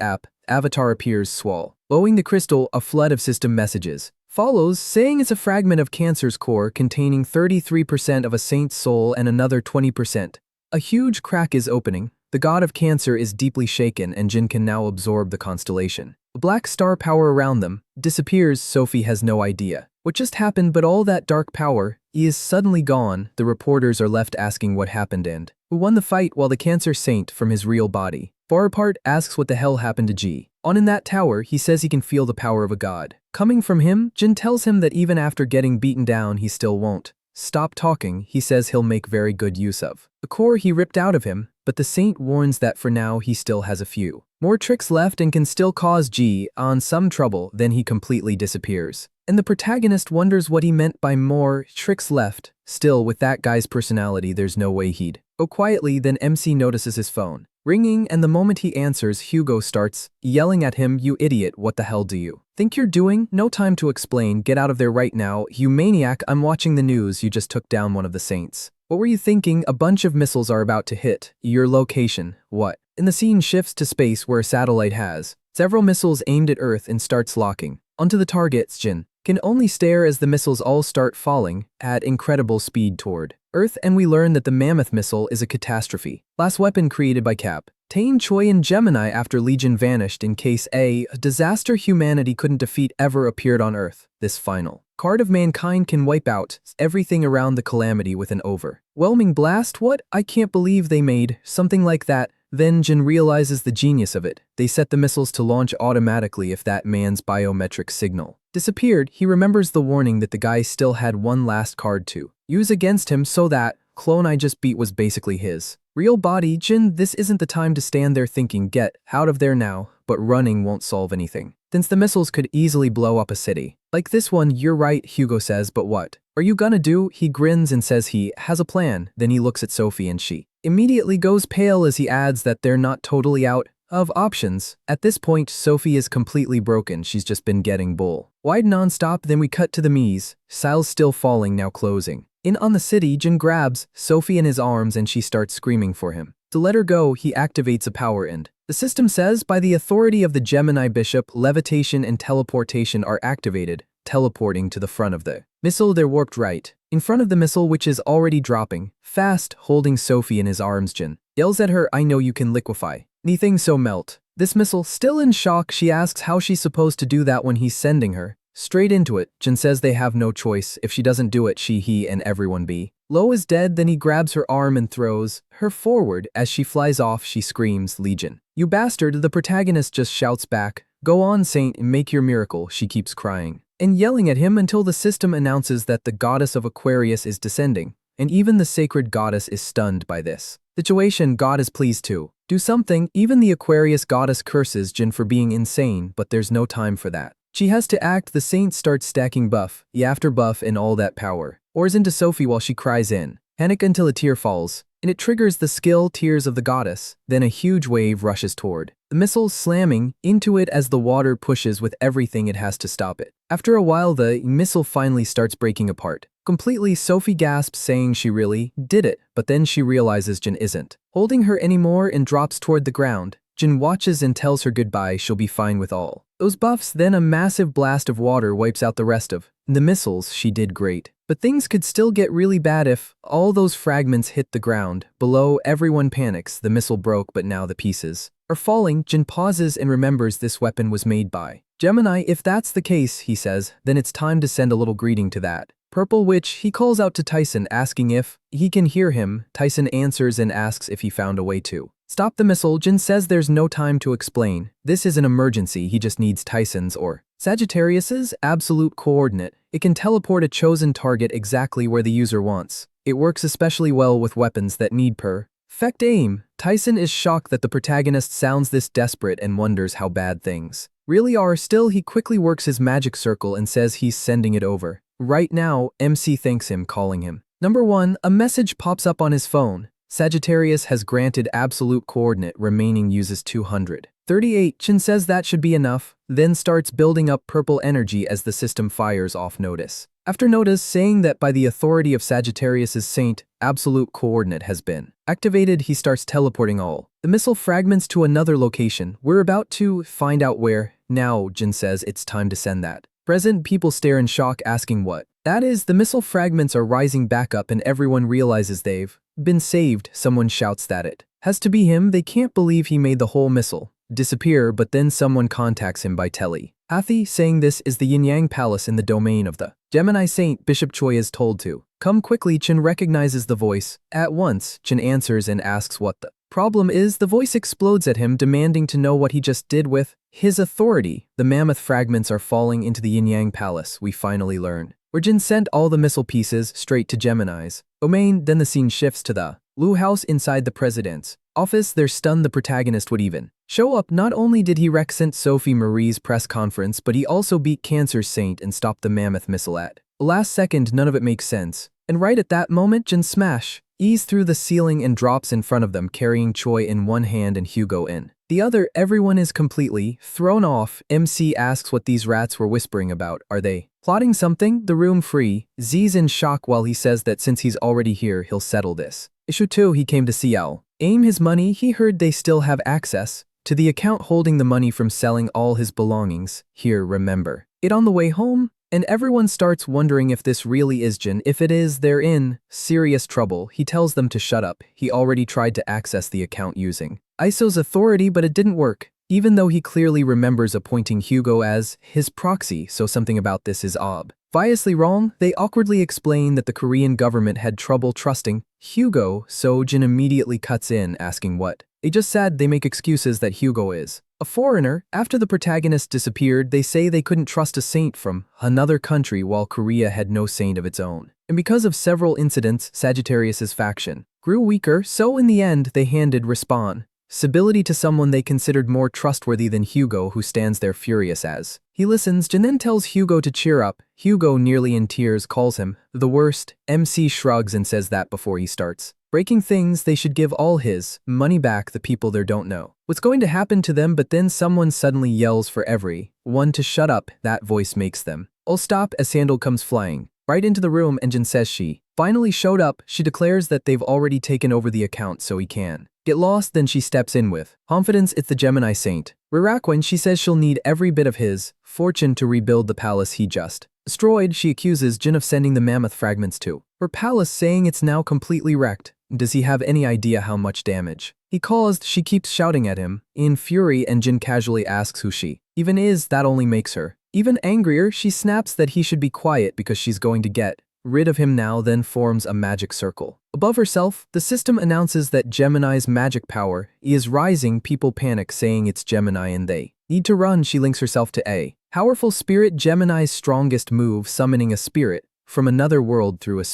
Avatar appears swallowing the crystal. A flood of system messages follows, saying it's a fragment of Cancer's core containing 33% of a saint's soul and another 20%. A huge crack is opening. The god of Cancer is deeply shaken and Jin can now absorb the constellation. A black star power around them disappears. Sophie has no idea what just happened, but all that dark power is suddenly gone. The reporters are left asking what happened and who won the fight, while the Cancer Saint from his real body far apart asks what the hell happened to Ji. On in that tower, he says he can feel the power of a god coming from him. Jin tells him that even after getting beaten down, he still won't stop talking. He says he'll make very good use of the core he ripped out of him, but the Saint warns that for now he still has a few more tricks left and can still cause Ji on some trouble. Then he completely disappears, and the protagonist wonders what he meant by more tricks left. Still, with that guy's personality, there's no way he'd go quietly. Then MC notices his phone ringing, and the moment he answers, Hugo starts yelling at him, "You idiot, what the hell do you think you're doing? No time to explain, get out of there right now, you maniac, I'm watching the news, you just took down one of the saints. What were you thinking? A bunch of missiles are about to hit your location, what?" And the scene shifts to space where a satellite has several missiles aimed at Earth and starts locking onto the targets. Jin can only stare as the missiles all start falling at incredible speed toward Earth, and we learn that the Mammoth missile is a catastrophe. Last weapon created by Captain Choi and Gemini after Legion vanished in case a disaster humanity couldn't defeat ever appeared on Earth. This final card of mankind can wipe out everything around the calamity with an overwhelming blast. What? I can't believe they made something like that. Then Jin realizes the genius of it. They set the missiles to launch automatically if that man's biometric signal disappeared. He remembers the warning that the guy still had one last card to use against him, so that clone I just beat was basically his real body. Jin, this isn't the time to stand there thinking, get out of there now, but running won't solve anything, since the missiles could easily blow up a city. Like this one. You're right, Hugo says, but what are you gonna do? He grins and says he has a plan. Then he looks at Sophie and she immediately goes pale as he adds that they're not totally out of options. At this point, Sophie is completely broken. She's just been getting bull-wide non-stop. Then we cut to the Mies. Sile's still falling, now closing in on the city. Jin grabs Sophie in his arms and she starts screaming for him to let her go. He activates a power end. The system says, by the authority of the Gemini Bishop, levitation and teleportation are activated, teleporting to the front of the missile. They're warped right in front of the missile, which is already dropping fast. Holding Sophie in his arms, Jin yells at her, "I know you can liquefy anything, so melt this missile." Still in shock, she asks how she's supposed to do that when he's sending her straight into it. Jin says they have no choice. If she doesn't do it, he and everyone below is dead. Then he grabs her arm and throws her forward. As she flies off, she screams, "Legion, you bastard!" The protagonist just shouts back, "Go on, Saint, make your miracle." She keeps crying and yelling at him until the system announces that the goddess of Aquarius is descending, and even the sacred goddess is stunned by this situation. God is pleased to do something. Even the Aquarius goddess curses Jin for being insane, but there's no time for that. She has to act. The saint starts stacking buff after buff, and all that power pours into Sophie while she cries in panic until a tear falls, and it triggers the skill Tears of the Goddess. Then a huge wave rushes toward the missile, slamming into it as the water pushes with everything it has to stop it. After a while, the missile finally starts breaking apart completely. Sophie gasps, saying she really did it, but then she realizes Jin isn't holding her anymore and drops toward the ground. Jin watches and tells her goodbye. She'll be fine with all those buffs. Then a massive blast of water wipes out the rest of the missiles. She did great, but things could still get really bad if all those fragments hit the ground below. Everyone panics. The missile broke, but now the pieces are falling. Jin pauses and remembers this weapon was made by Gemini. If that's the case, he says, then it's time to send a little greeting to that purple witch. He calls out to Tyson, asking if he can hear him. Tyson answers and asks if he found a way to stop the missile. Jin says there's no time to explain. This is an emergency. He just needs Tyson's or Sagittarius's absolute coordinate. It can teleport a chosen target exactly where the user wants. It works especially well with weapons that need perfect aim. Tyson is shocked that the protagonist sounds this desperate and wonders how bad things really are. Still, he quickly works his magic circle and says he's sending it over right now. MC thanks him, calling him number 1. A message pops up on his phone. Sagittarius has granted absolute coordinate, remaining uses 238. Jin says that should be enough, then starts building up purple energy as the system fires off notice after notice, saying that by the authority of Sagittarius's saint, absolute coordinate has been activated. He starts teleporting all the missile fragments to another location. We're about to find out where. Now, Jin says it's time to send that. Present people stare in shock, asking what that is. The missile fragments are rising back up and everyone realizes they've been saved. Someone shouts that it has to be him. They can't believe he made the whole missile disappear, but then someone contacts him by telepathy, saying this is the Yin-Yang Palace in the domain of the Gemini Saint. Bishop Choi is told to come quickly. Chin recognizes the voice at once. Chin answers and asks what the problem is. The voice explodes at him, demanding to know what he just did with his authority. The mammoth fragments are falling into the Yin-Yang Palace. We finally learn where Jin sent all the missile pieces straight to Gemini's domain. Then the scene shifts to the Lu house inside the president's office. They're stunned the protagonist would even show up. Not only did he represent Sophie Marie's press conference, but he also beat Cancer's Saint and stopped the mammoth missile at the last second. None of it makes sense. And right at that moment, Jin smash ease through the ceiling and drops in front of them, carrying Choi in one hand and Hugo in the other. Everyone is completely thrown off. MC asks what these rats were whispering about. Are they plotting something? The room free. Z's in shock while he says that since he's already here, he'll settle this issue too. He came to see Al aim his money. He heard they still have access to the account holding the money from selling all his belongings. Here, remember it on the way home. And everyone starts wondering if this really is Jin. If it is, they're in serious trouble. He tells them to shut up. He already tried to access the account using ISO's authority, but it didn't work, even though he clearly remembers appointing Hugo as his proxy, so something about this is obviously wrong. They awkwardly explain that the Korean government had trouble trusting Hugo, so Jin immediately cuts in, asking what they just said. They make excuses that Hugo is a foreigner. After the protagonist disappeared, they say they couldn't trust a saint from another country while Korea had no saint of its own. And because of several incidents, Sagittarius's faction grew weaker, so in the end they handed responsibility to someone they considered more trustworthy than Hugo, who stands there furious as he listens. Jin then tells Hugo to cheer up. Hugo, nearly in tears, calls him the worst. MC shrugs and says that before he starts breaking things, they should give all his money back. The people there don't know what's going to happen to them, but then someone suddenly yells for everyone to shut up. That voice makes them all stop as Sandal comes flying right into the room, and Jin says she finally showed up. She declares that they've already taken over the account so he can get lost. Then she steps in with confidence. It's the Gemini Saint Rirakwin. She says she'll need every bit of his fortune to rebuild the palace he just destroyed. She accuses Jin of sending the mammoth fragments to her palace, saying it's now completely wrecked. Does he have any idea how much damage he caused? She keeps shouting at him in fury, and Jin casually asks who she even is. That only makes her even angrier. She snaps that he should be quiet because she's going to get rid of him now, then forms a magic circle above herself. The system announces that Gemini's magic power is rising. People panic, saying it's Gemini and they need to run. She links herself to a powerful spirit, Gemini's strongest move, summoning a spirit from another world through a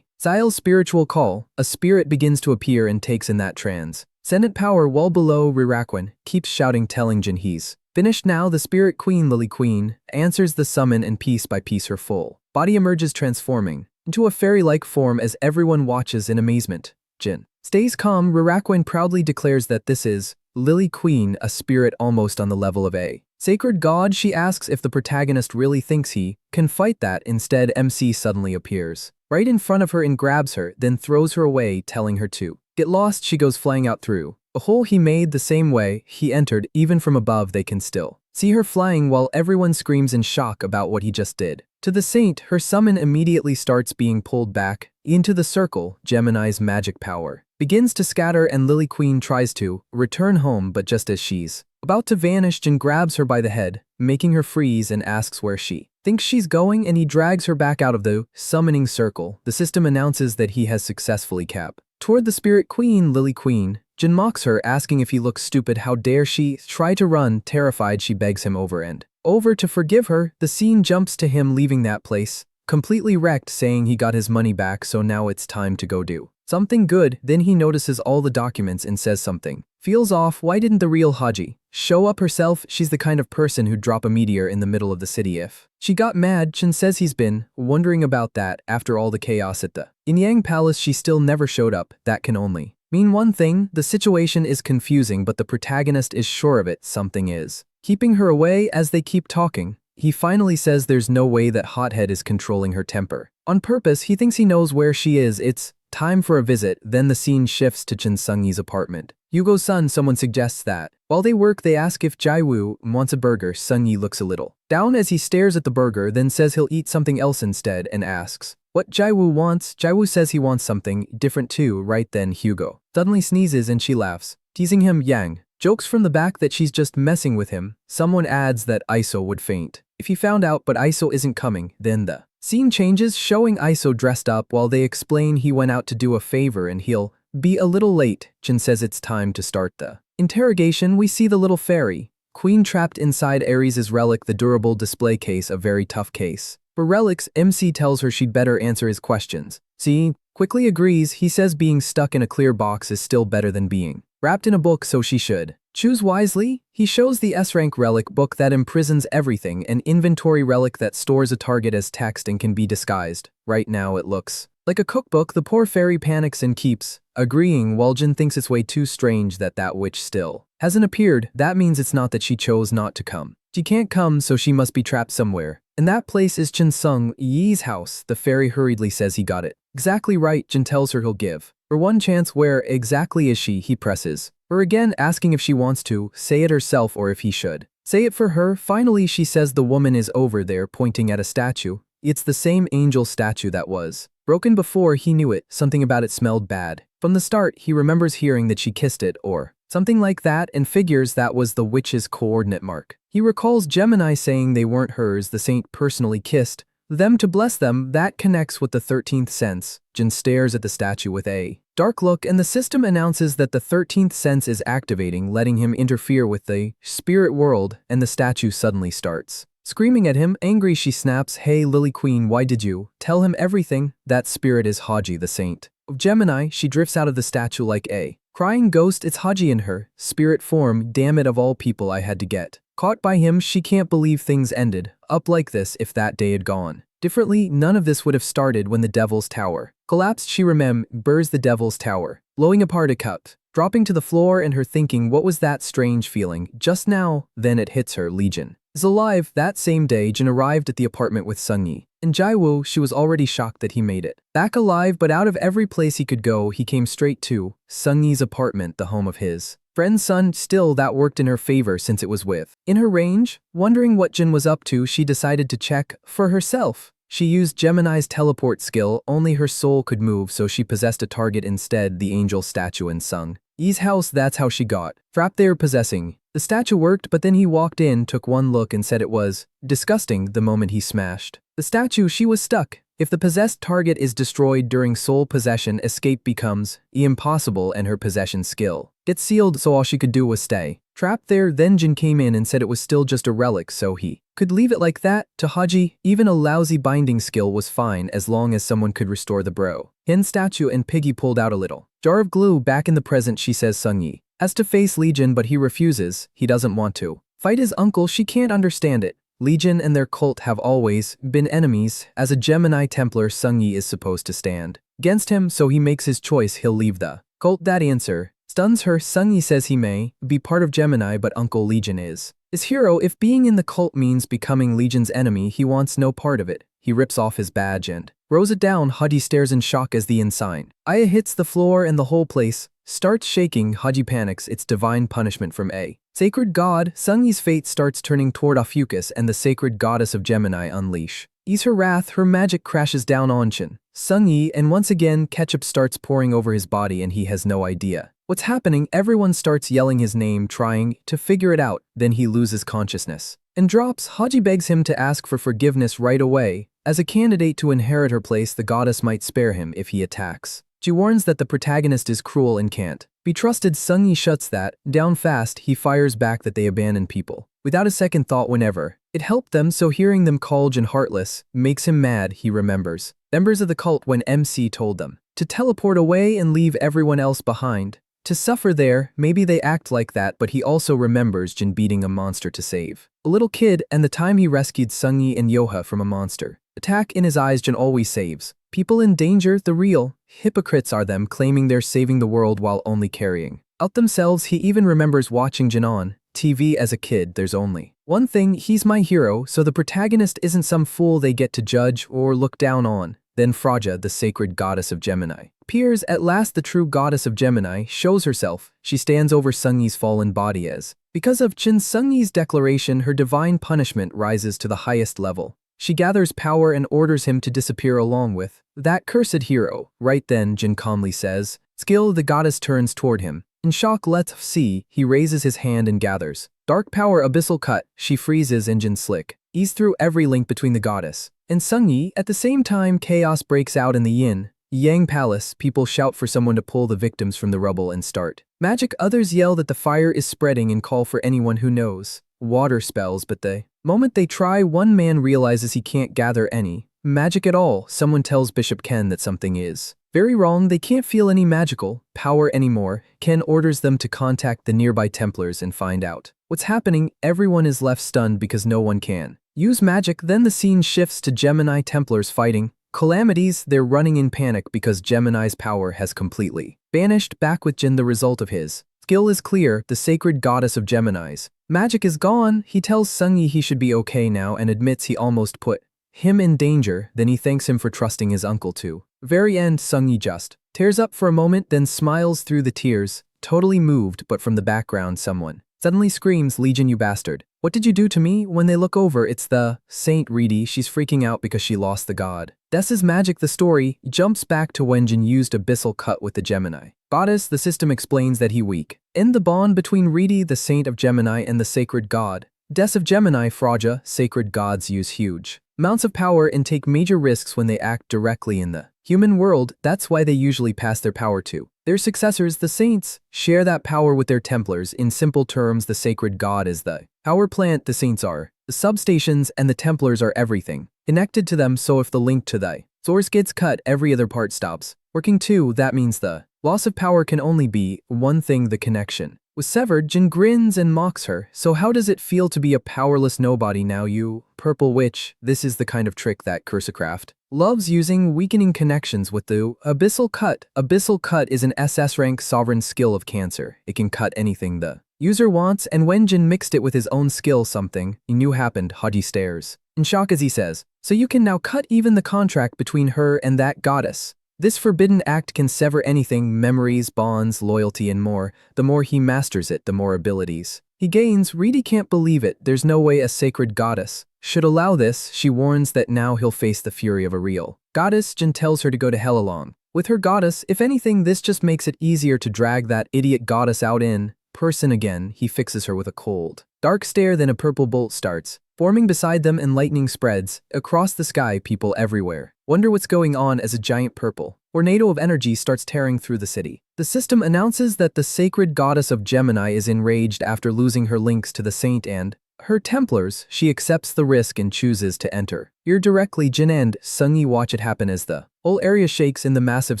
Zile's spiritual call. A spirit begins to appear and takes in that transcendent power while below. Rirakwin keeps shouting, telling Jin he's finished now. The spirit queen, Lily Queen, answers the summon, and piece by piece her full body emerges, transforming into a fairy-like form as everyone watches in amazement. Jin stays calm. Rirakwin proudly declares that this is Lily Queen, a spirit almost on the level of a sacred god. She asks if the protagonist really thinks he can fight that. Instead, MC suddenly appears right in front of her and grabs her, then throws her away, telling her to get lost. She goes flying out through a hole he made the same way he entered. Even from above, they can still see her flying while everyone screams in shock about what he just did to the saint. Her summon immediately starts being pulled back into the circle. Gemini's magic power begins to scatter, and Lily Queen tries to return home, but just as she's about to vanish, Jin grabs her by the head, making her freeze, and asks where she thinks she's going, and he drags her back out of the summoning circle. The system announces that he has successfully captured toward the spirit queen, Lily Queen. Jin mocks her, asking if he looks stupid. How dare she try to run? Terrified, she begs him over and over to forgive her. The scene jumps to him leaving that place, completely wrecked, saying he got his money back, so now it's time to go do something good. Then he notices all the documents and says something feels off. Why didn't the real Haji show up herself? She's the kind of person who'd drop a meteor in the middle of the city if she got mad. Chen says he's been wondering about that. After all the chaos at the Yin-Yang Palace, she still never showed up. That can only mean one thing. The situation is confusing, but the protagonist is sure of it. Something is keeping her away. As they keep talking, he finally says there's no way that Hothead is controlling her temper on purpose. He thinks he knows where she is. It's time for a visit. Then the scene shifts to Chen Sungyi's apartment. Hugo's son, someone suggests that while they work, they ask if Jaiwoo wants a burger. Sungyi looks a little down as he stares at the burger, then says he'll eat something else instead, and asks what Jaiwoo wants. Jaiwoo says he wants something different too. Right then, Hugo suddenly sneezes and she laughs, teasing him. Yang jokes from the back that she's just messing with him. Someone adds that Iso would faint if he found out, but Iso isn't coming. Then the scene changes, showing Iso dressed up while they explain he went out to do a favor and he'll be a little late. Jin says it's time to start the interrogation. We see the little fairy queen trapped inside Ares' relic, the durable display case, a very tough case. For relics, MC tells her she'd better answer his questions. C quickly agrees. He says being stuck in a clear box is still better than being wrapped in a book, so she should choose wisely. He shows the S-rank relic book that imprisons everything, an inventory relic that stores a target as text and can be disguised. Right now it looks Like a cookbook, the poor fairy panics and keeps agreeing while Jin thinks it's way too strange that that witch still hasn't appeared. That means it's not that she chose not to come. She can't come, so she must be trapped somewhere. And that place is Jin Sung Yi's house. The fairy hurriedly says he got it. Exactly right, Jin tells her he'll give her one chance. Where exactly is she? He presses her again, asking if she wants to say it herself or if he should say it for her. Finally, she says the woman is over there, pointing at a statue. It's the same angel statue that was broken before he knew it. Something about it smelled bad. From the start, he remembers hearing that she kissed it or something like that and figures that was the witch's coordinate mark. He recalls Gemini saying they weren't hers. The saint personally kissed them to bless them. That connects with the 13th sense. Jin stares at the statue with a dark look, and the system announces that the 13th sense is activating, letting him interfere with the spirit world, and the statue suddenly starts screaming at him. Angry, she snaps, "Hey, Lily Queen, why did you tell him everything? That spirit is Haji, the saint of Gemini." She drifts out of the statue like a crying ghost. It's Haji in her spirit form. Damn it, of all people I had to get caught by him. She can't believe things ended up like this. If that day had gone differently, none of this would have started. When the Devil's Tower collapsed, she remembers the Devil's Tower blowing apart, a cup dropping to the floor, and her thinking, what was that strange feeling just now? Then it hits her. Legion is alive. That same day, Jin arrived at the apartment with Sungyi. In Jaiwoo, she was already shocked that he made it back alive, but out of every place he could go, he came straight to Sungyi's apartment, the home of his friend's son. Still, that worked in her favor since it was in her range. Wondering what Jin was up to, she decided to check for herself. She used Gemini's teleport skill. Only her soul could move, so she possessed a target instead, the angel statue in Sung Yi's house. That's how she got trapped there, possessing the statue. Worked, but then he walked in, took one look, and said it was disgusting. The moment he smashed the statue, she was stuck. If the possessed target is destroyed during soul possession, escape becomes impossible, and her possession skill gets sealed, so all she could do was stay trapped there. Then Jin came in and said it was still just a relic, so he could leave it like that. To Haji, even a lousy binding skill was fine as long as someone could restore the broken statue. And Piggy pulled out a little jar of glue. Back in the present, she says Sungyi has to face Legion, but he refuses. He doesn't want to fight his uncle. She can't understand it. Legion and their cult have always been enemies. As a Gemini Templar, Sungyi is supposed to stand against him, so he makes his choice. He'll leave the cult. That answer stuns her. Sungyi says he may be part of Gemini, but Uncle Legion is his hero. If being in the cult means becoming Legion's enemy, he wants no part of it. He rips off his badge and throws it down. Haji stares in shock as the ensign Aya hits the floor and the whole place starts shaking. Haji panics. It's divine punishment from a sacred god. Sungyi's fate starts turning toward Ophiuchus, and the sacred goddess of Gemini unleash ease her wrath. Her magic crashes down on Sungyi, and once again ketchup starts pouring over his body, and he has no idea what's happening. Everyone starts yelling his name, trying to figure it out. Then he loses consciousness and drops. Haji begs him to ask for forgiveness right away. As a candidate to inherit her place, the goddess might spare him if he attacks. She warns that the protagonist is cruel and can't be trusted. Sungyi shuts that down fast. He fires back that they abandon people without a second thought whenever it helped them, so hearing them call Jin heartless makes him mad. He remembers members of the cult when MC told them to teleport away and leave everyone else behind to suffer there. Maybe they act like that, but he also remembers Jin beating a monster to save a little kid, and the time he rescued Sungyi and Yoha from a monster attack. In his eyes, Jin always saves people in danger. The real hypocrites are them, claiming they're saving the world while only carrying out themselves. He even remembers watching Jin on TV as a kid. There's only one thing, he's my hero, so the protagonist isn't some fool they get to judge or look down on. Then Fraja, the sacred goddess of Gemini, appears. At last, the true goddess of Gemini shows herself. She stands over Sungyi's fallen body as, because of Sungyi's declaration, her divine punishment rises to the highest level. She gathers power and orders him to disappear along with that cursed hero. Right then, Jin calmly says, "Skill." The goddess turns toward him. In shock, let's see. He raises his hand and gathers dark power. Abyssal cut. She freezes, and Jin slick ease through every link between the goddess and Sungyi. At the same time, chaos breaks out in the yin Yang Palace. People shout for someone to pull the victims from the rubble and start magic. Others yell that the fire is spreading and call for anyone who knows water spells, but the moment they try, one man realizes he can't gather any magic at all. Someone tells Bishop Ken that something is very wrong. They can't feel any magical power anymore. Ken orders them to contact the nearby Templars and find out what's happening. Everyone is left stunned because no one can use magic. Then the scene shifts to Gemini Templars fighting Calamities, they're running in panic because Gemini's power has completely vanished. Back with Jin, the result of his skill is clear, the sacred goddess of Geminis. Magic is gone. He tells Sungyi he should be okay now and admits he almost put him in danger, then he thanks him for trusting his uncle too. Very end, Sungyi just tears up for a moment, then smiles through the tears, totally moved, but from the background someone suddenly screams, "Legion, you bastard. What did you do to me?" When they look over, it's the Saint Reedy. She's freaking out because she lost the god. Des's magic. The story jumps back to when Jin used Abyssal Cut with the Gemini goddess. The system explains that he weak. In the bond between Reedy, the saint of Gemini, and the sacred god, Des of Gemini, Fraja, sacred gods use huge amounts of power and take major risks when they act directly in the human world. That's why they usually pass their power to their successors. The saints share that power with their Templars. In simple terms, the sacred god is the power plant, the saints are the substations, and the Templars are everything connected to them. So if the link to the source gets cut, every other part stops working too. That means the loss of power can only be one thing: the connection was severed. Jin grins and mocks her. So how does it feel to be a powerless nobody now, you purple witch? This is the kind of trick that Cursecraft loves using, weakening connections with the Abyssal Cut. Abyssal Cut is an SS rank sovereign skill of Cancer. It can cut anything the user wants, and when Jin mixed it with his own skill, something he knew happened. Haji stares in shock as he says, "So you can now cut even the contract between her and that goddess." This forbidden act can sever anything: memories, bonds, loyalty, and more. The more he masters it, the more abilities he gains. Reedy can't believe it. There's no way a sacred goddess should allow this. She warns that now he'll face the fury of a real goddess. Jin tells her to go to hell along with her goddess. If anything, this just makes it easier to drag that idiot goddess out in person again. He fixes her with a cold, dark stare, then a purple bolt starts forming beside them and lightning spreads across the sky. People everywhere wonder what's going on as a giant purple tornado of energy starts tearing through the city. The system announces that the sacred goddess of Gemini is enraged after losing her links to the saint and her Templars. She accepts the risk and chooses to enter here directly. Jin and Sungyi watch it happen as the whole area shakes in the massive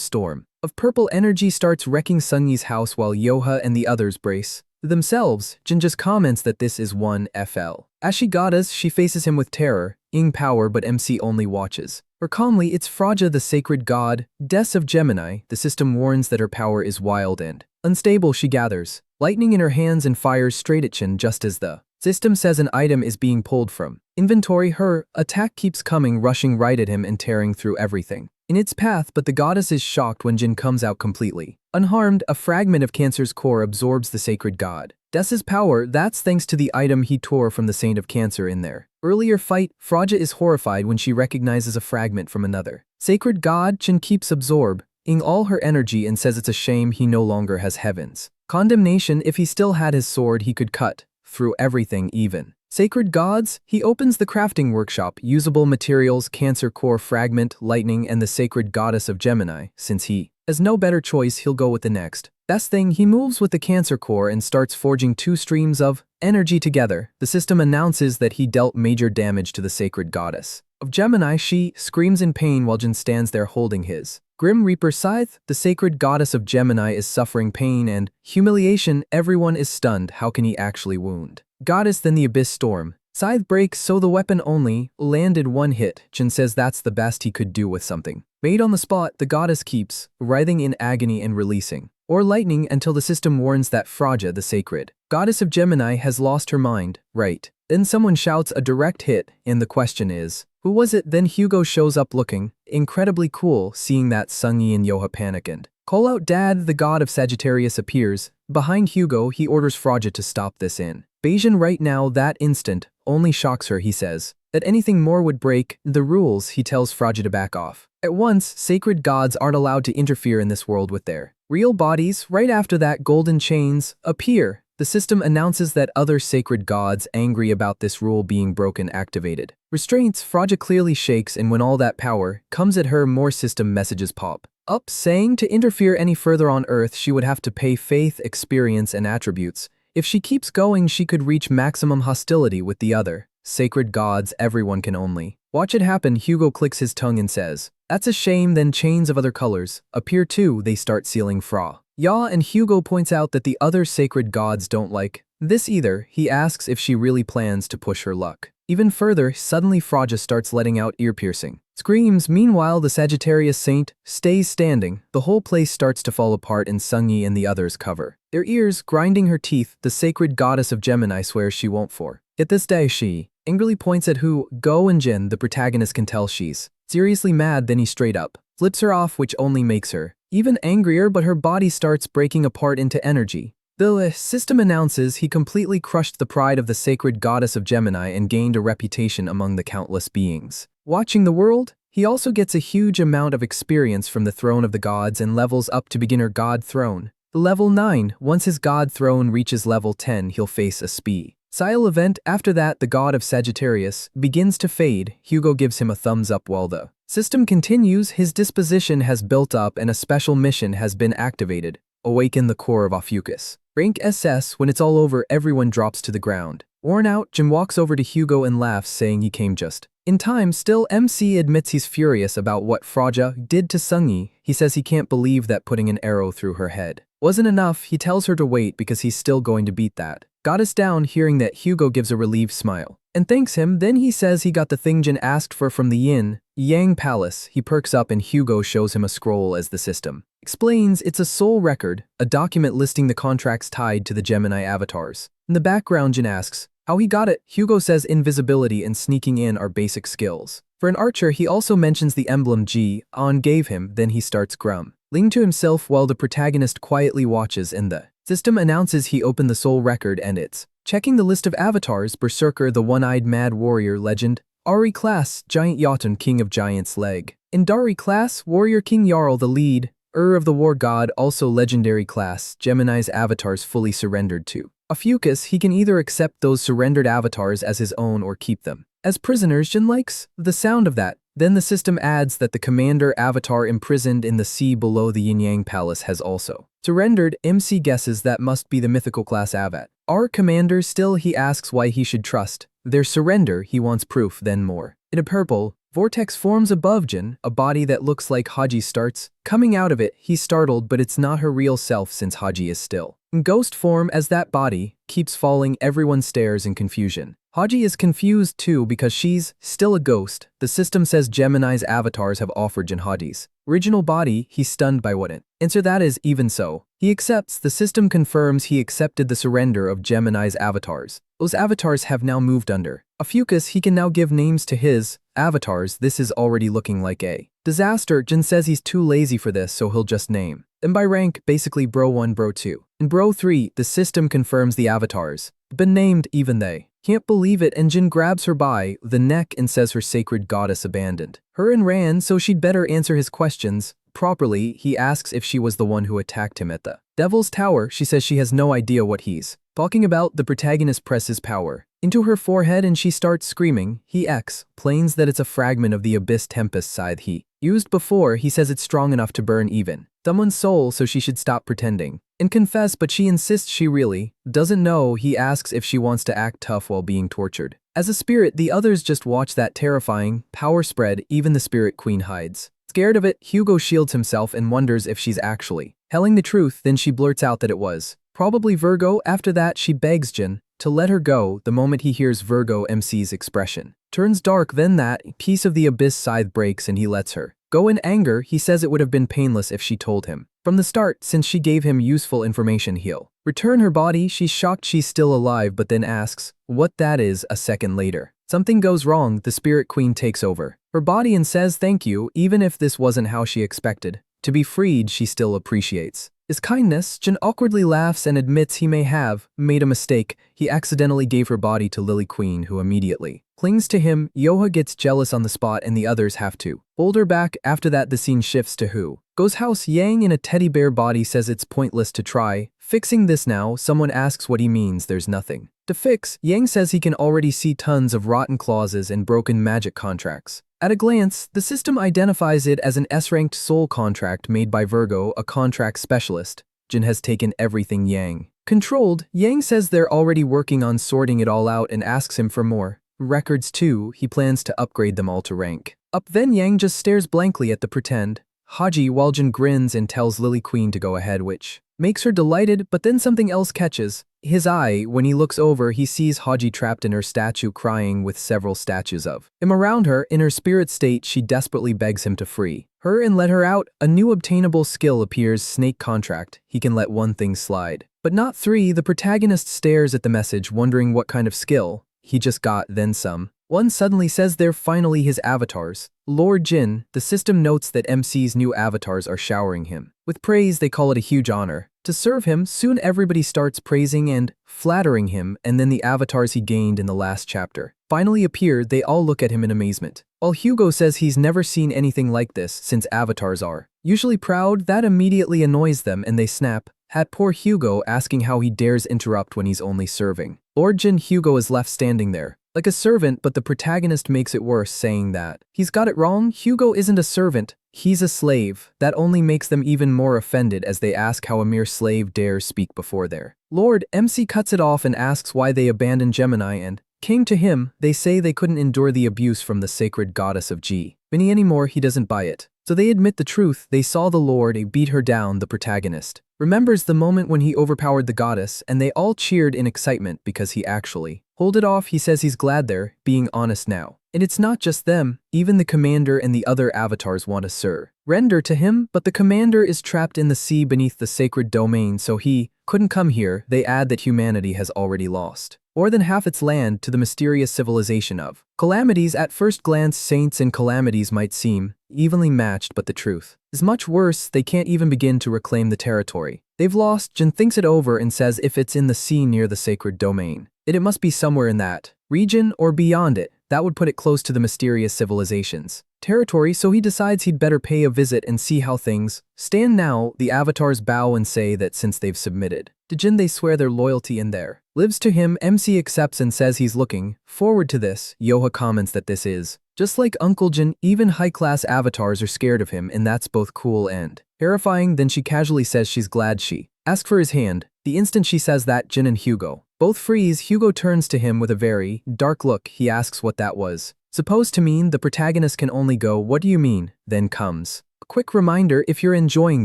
storm of purple energy starts wrecking Sungyi's house while Yoha and the others brace themselves. Jin just comments that this is one FL. As she goddess, she faces him with terror, ing power, but MC only watches her calmly. It's Fraja, the sacred god, Des of Gemini. The system warns that her power is wild and unstable. She gathers lightning in her hands and fires straight at Jin just as the system says an item is being pulled from inventory. Her attack keeps coming, rushing right at him and tearing through everything in its path, but the goddess is shocked when Jin comes out completely unharmed. A fragment of Cancer's core absorbs the sacred god Des's power. That's thanks to the item he tore from the Saint of Cancer in their earlier fight. Fraja is horrified when she recognizes a fragment from another sacred god. Jin keeps absorbing all her energy and says it's a shame he no longer has heaven's condemnation. If he still had his sword, he could cut through everything, even sacred gods. He opens the crafting workshop. Usable materials: Cancer core fragment, lightning, and the sacred goddess of Gemini. Since he has no better choice, he'll go with the next best thing. He moves with the Cancer core and starts forging two streams of energy together. The system announces that he dealt major damage to the sacred goddess of Gemini. She screams in pain while Jin stands there holding his Grim Reaper scythe. The sacred goddess of Gemini is suffering pain and humiliation. Everyone is stunned. How can he actually wound goddess? Then the abyss storm scythe breaks, so the weapon only landed one hit. Jin says that's the best he could do with something made on the spot. The goddess keeps writhing in agony and releasing or lightning until the system warns that Fraja, the sacred goddess of Gemini, has lost her mind. Right then someone shouts a direct hit, and the question is, who was it? Then Hugo shows up looking incredibly cool. Seeing that, Sungyi and Yoha panic and call out. Dad, the god of Sagittarius, appears behind Hugo. He orders Fraja to stop this invasion right now. That instant only shocks her. He says that anything more would break the rules. He tells Fraja to back off. At once, sacred gods aren't allowed to interfere in this world with their real bodies. Right after that, golden chains appear. The system announces that other sacred gods, angry about this rule being broken, activated restraints. Fraja clearly shakes, and when all that power comes at her, more system messages pop up saying to interfere any further on Earth, she would have to pay faith, experience, and attributes. If she keeps going, she could reach maximum hostility with the other sacred gods. Everyone can only watch it happen. Hugo clicks his tongue and says, "That's a shame." Then chains of other colors appear too. They start sealing Fra. Ya, and Hugo points out that the other sacred gods don't like this either. He asks if she really plans to push her luck even further. Suddenly Fraja starts letting out ear-piercing Screams. Meanwhile, the Sagittarius Saint stays standing. The whole place starts to fall apart and Sungi and the others cover their ears, grinding her teeth. The sacred goddess of Gemini swears she won't for. Yet this day she angrily points at Hu, Go and Jin. The protagonist can tell she's seriously mad, then he straight up flips her off, which only makes her even angrier, but her body starts breaking apart into energy. The system announces he completely crushed the pride of the sacred goddess of Gemini and gained a reputation among the countless beings watching the world. He also gets a huge amount of experience from the throne of the gods and levels up to beginner god throne. Level 9, once his god throne reaches level 10, he'll face a special event. After that, the god of Sagittarius begins to fade. Hugo gives him a thumbs up while the system continues. His disposition has built up and a special mission has been activated. Awaken the core of Ophiuchus. Rank SS. When it's all over, everyone drops to the ground. Worn out, Jin walks over to Hugo and laughs, saying he came just in time. Still, MC admits he's furious about what Fraja did to Sungi. He says he can't believe that putting an arrow through her head wasn't enough. He tells her to wait because he's still going to beat that goddess down. Hearing that, Hugo gives a relieved smile and thanks him. Then he says he got the thing Jin asked for from the Yin Yang Palace. He perks up and Hugo shows him a scroll as the system explains it's a soul record, a document listing the contracts tied to the Gemini avatars. In the background, Jin asks how he got it. Hugo says invisibility and sneaking in are basic skills. For an archer, he also mentions the emblem Ji-on gave him. Then he starts grumbling to himself while the protagonist quietly watches, and the system announces he opened the soul record and it's checking the list of avatars. Berserker, the one-eyed mad warrior legend. Ari class, Giant Jotun, King of Giants leg. In Dari class, Warrior King Jarl, the lead. Of the War God, also legendary class. Gemini's avatars fully surrendered to Ophiuchus. He can either accept those surrendered avatars as his own or keep them as prisoners. Jin likes the sound of that. Then the system adds that the commander avatar imprisoned in the sea below the Yin Yang Palace has also surrendered. MC guesses that must be the mythical class Avat. Our commander. Still, he asks why he should trust their surrender. He wants proof. Then more. In a purple vortex forms above Jin. A body that looks like Haji starts coming out of it. He's startled, but it's not her real self since Haji is still in ghost form. As that body keeps falling, everyone stares in confusion. Haji is confused too because she's still a ghost. The system says Gemini's avatars have offered Jin Haji's original body. He's stunned by what it answer that is. Even so, he accepts. The system confirms he accepted the surrender of Gemini's avatars. Those avatars have now moved under Ophiuchus. He can now give names to his avatars. This is already looking like a disaster. Jin says he's too lazy for this, so he'll just name them by rank, basically Bro 1, Bro 2, and Bro 3. The system confirms the avatars been named. Even they can't believe it, and Jin grabs her by the neck and says her sacred goddess abandoned her and ran, so she'd better answer his questions properly. He asks if she was the one who attacked him at the Devil's Tower. She says she has no idea what he's talking about. The protagonist presses power into her forehead and she starts screaming. He explains that it's a fragment of the Abyss Tempest scythe he used before. He says it's strong enough to burn even someone's soul, so she should stop pretending and confess, but she insists she really doesn't know. He asks if she wants to act tough while being tortured as a spirit. The others just watch that terrifying power spread. Even the spirit queen hides scared of it. Hugo shields himself and wonders if she's actually telling the truth. Then she blurts out that it was probably Virgo. After that, she begs Jin to let her go. The moment he hears Virgo, MC's expression turns dark. Then that piece of the Abyss scythe breaks and he lets her go in anger. He says it would have been painless if she told him from the start, since she gave him useful information. He'll return her body. She's shocked she's still alive, but then asks what that is. A second later, something goes wrong. The spirit queen takes over her body and says thank you. Even if this wasn't how she expected to be freed, she still appreciates his kindness. Jin awkwardly laughs and admits he may have made a mistake. He accidentally gave her body to Lily Queen, who immediately clings to him. Yoha gets jealous on the spot and the others have to hold her back. After that, the scene shifts to Hugo's house. Yang in a teddy bear body says it's pointless to try fixing this now. Someone asks what he means. There's nothing to fix. Yang says he can already see tons of rotten clauses and broken magic contracts. At a glance, the system identifies it as an S-ranked soul contract made by Virgo, a contract specialist. Jin has taken everything Yang controlled. Yang says they're already working on sorting it all out and asks him for more records too. He plans to upgrade them all to rank up. Then Yang just stares blankly at the pretend Haji while Jin grins and tells Lily Queen to go ahead, which makes her delighted, but then something else catches his eye. When he looks over, he sees Haji trapped in her statue crying with several statues of him around her. In her spirit state, she desperately begs him to free her and let her out. A new obtainable skill appears, snake contract. He can let one thing slide, but not three. The protagonist stares at the message, wondering what kind of skill he just got, then some. One suddenly says they're finally his avatars. Lord Jin, the system notes that MC's new avatars are showering him with praise. They call it a huge honor to serve him. Soon everybody starts praising and flattering him, and then the avatars he gained in the last chapter finally appear. They all look at him in amazement. While Hugo says he's never seen anything like this since avatars are usually proud, that immediately annoys them and they snap at poor Hugo, asking how he dares interrupt when he's only serving Lord Jin. Hugo is left standing there like a servant, but the protagonist makes it worse, saying that he's got it wrong. Hugo isn't a servant, he's a slave. That only makes them even more offended as they ask how a mere slave dares speak before their lord. MC cuts it off and asks why they abandoned Gemini and came to him. They say they couldn't endure the abuse from the sacred goddess of Gemini anymore. He doesn't buy it, so they admit the truth. They saw the lord beat her down. The protagonist remembers the moment when he overpowered the goddess, and they all cheered in excitement because he actually pulled it off. He says he's glad they're being honest now. And it's not just them, even the commander and the other avatars want to surrender to him, but the commander is trapped in the sea beneath the sacred domain, so he couldn't come here. They add that humanity has already lost more than half its land to the mysterious civilization of calamities. At first glance, saints and calamities might seem evenly matched, but the truth is much worse. They can't even begin to reclaim the territory they've lost. Jin thinks it over and says if it's in the sea near the sacred domain, it must be somewhere in that region or beyond it. That would put it close to the mysterious civilization's territory, so he decides he'd better pay a visit and see how things stand now. The avatars bow and say that since they've submitted to Jin, they swear their loyalty and their lives to him. MC accepts and says he's looking forward to this. Yoha comments that this is just like Uncle Jin. Even high-class avatars are scared of him, and that's both cool and terrifying. Then she casually says she's glad she asked for his hand. The instant she says that, Jin and Hugo both freeze. Hugo turns to him with a very dark look. He asks what that was supposed to mean. The protagonist can only go, "What do you mean?" Then comes a quick reminder: if you're enjoying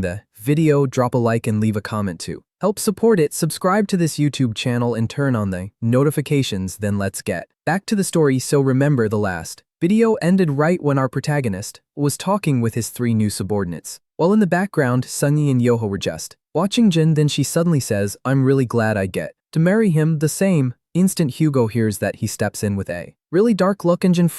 the video, drop a like and leave a comment to help support it. Subscribe to this YouTube channel and turn on the notifications. Then let's get back to the story. So remember, the last video ended right when our protagonist was talking with his three new subordinates, while in the background Sungi and Yoho were just watching Jin. Then she suddenly says, "I'm really glad I get to marry him." The same instant Hugo hears that, he steps in with a really dark look and Jin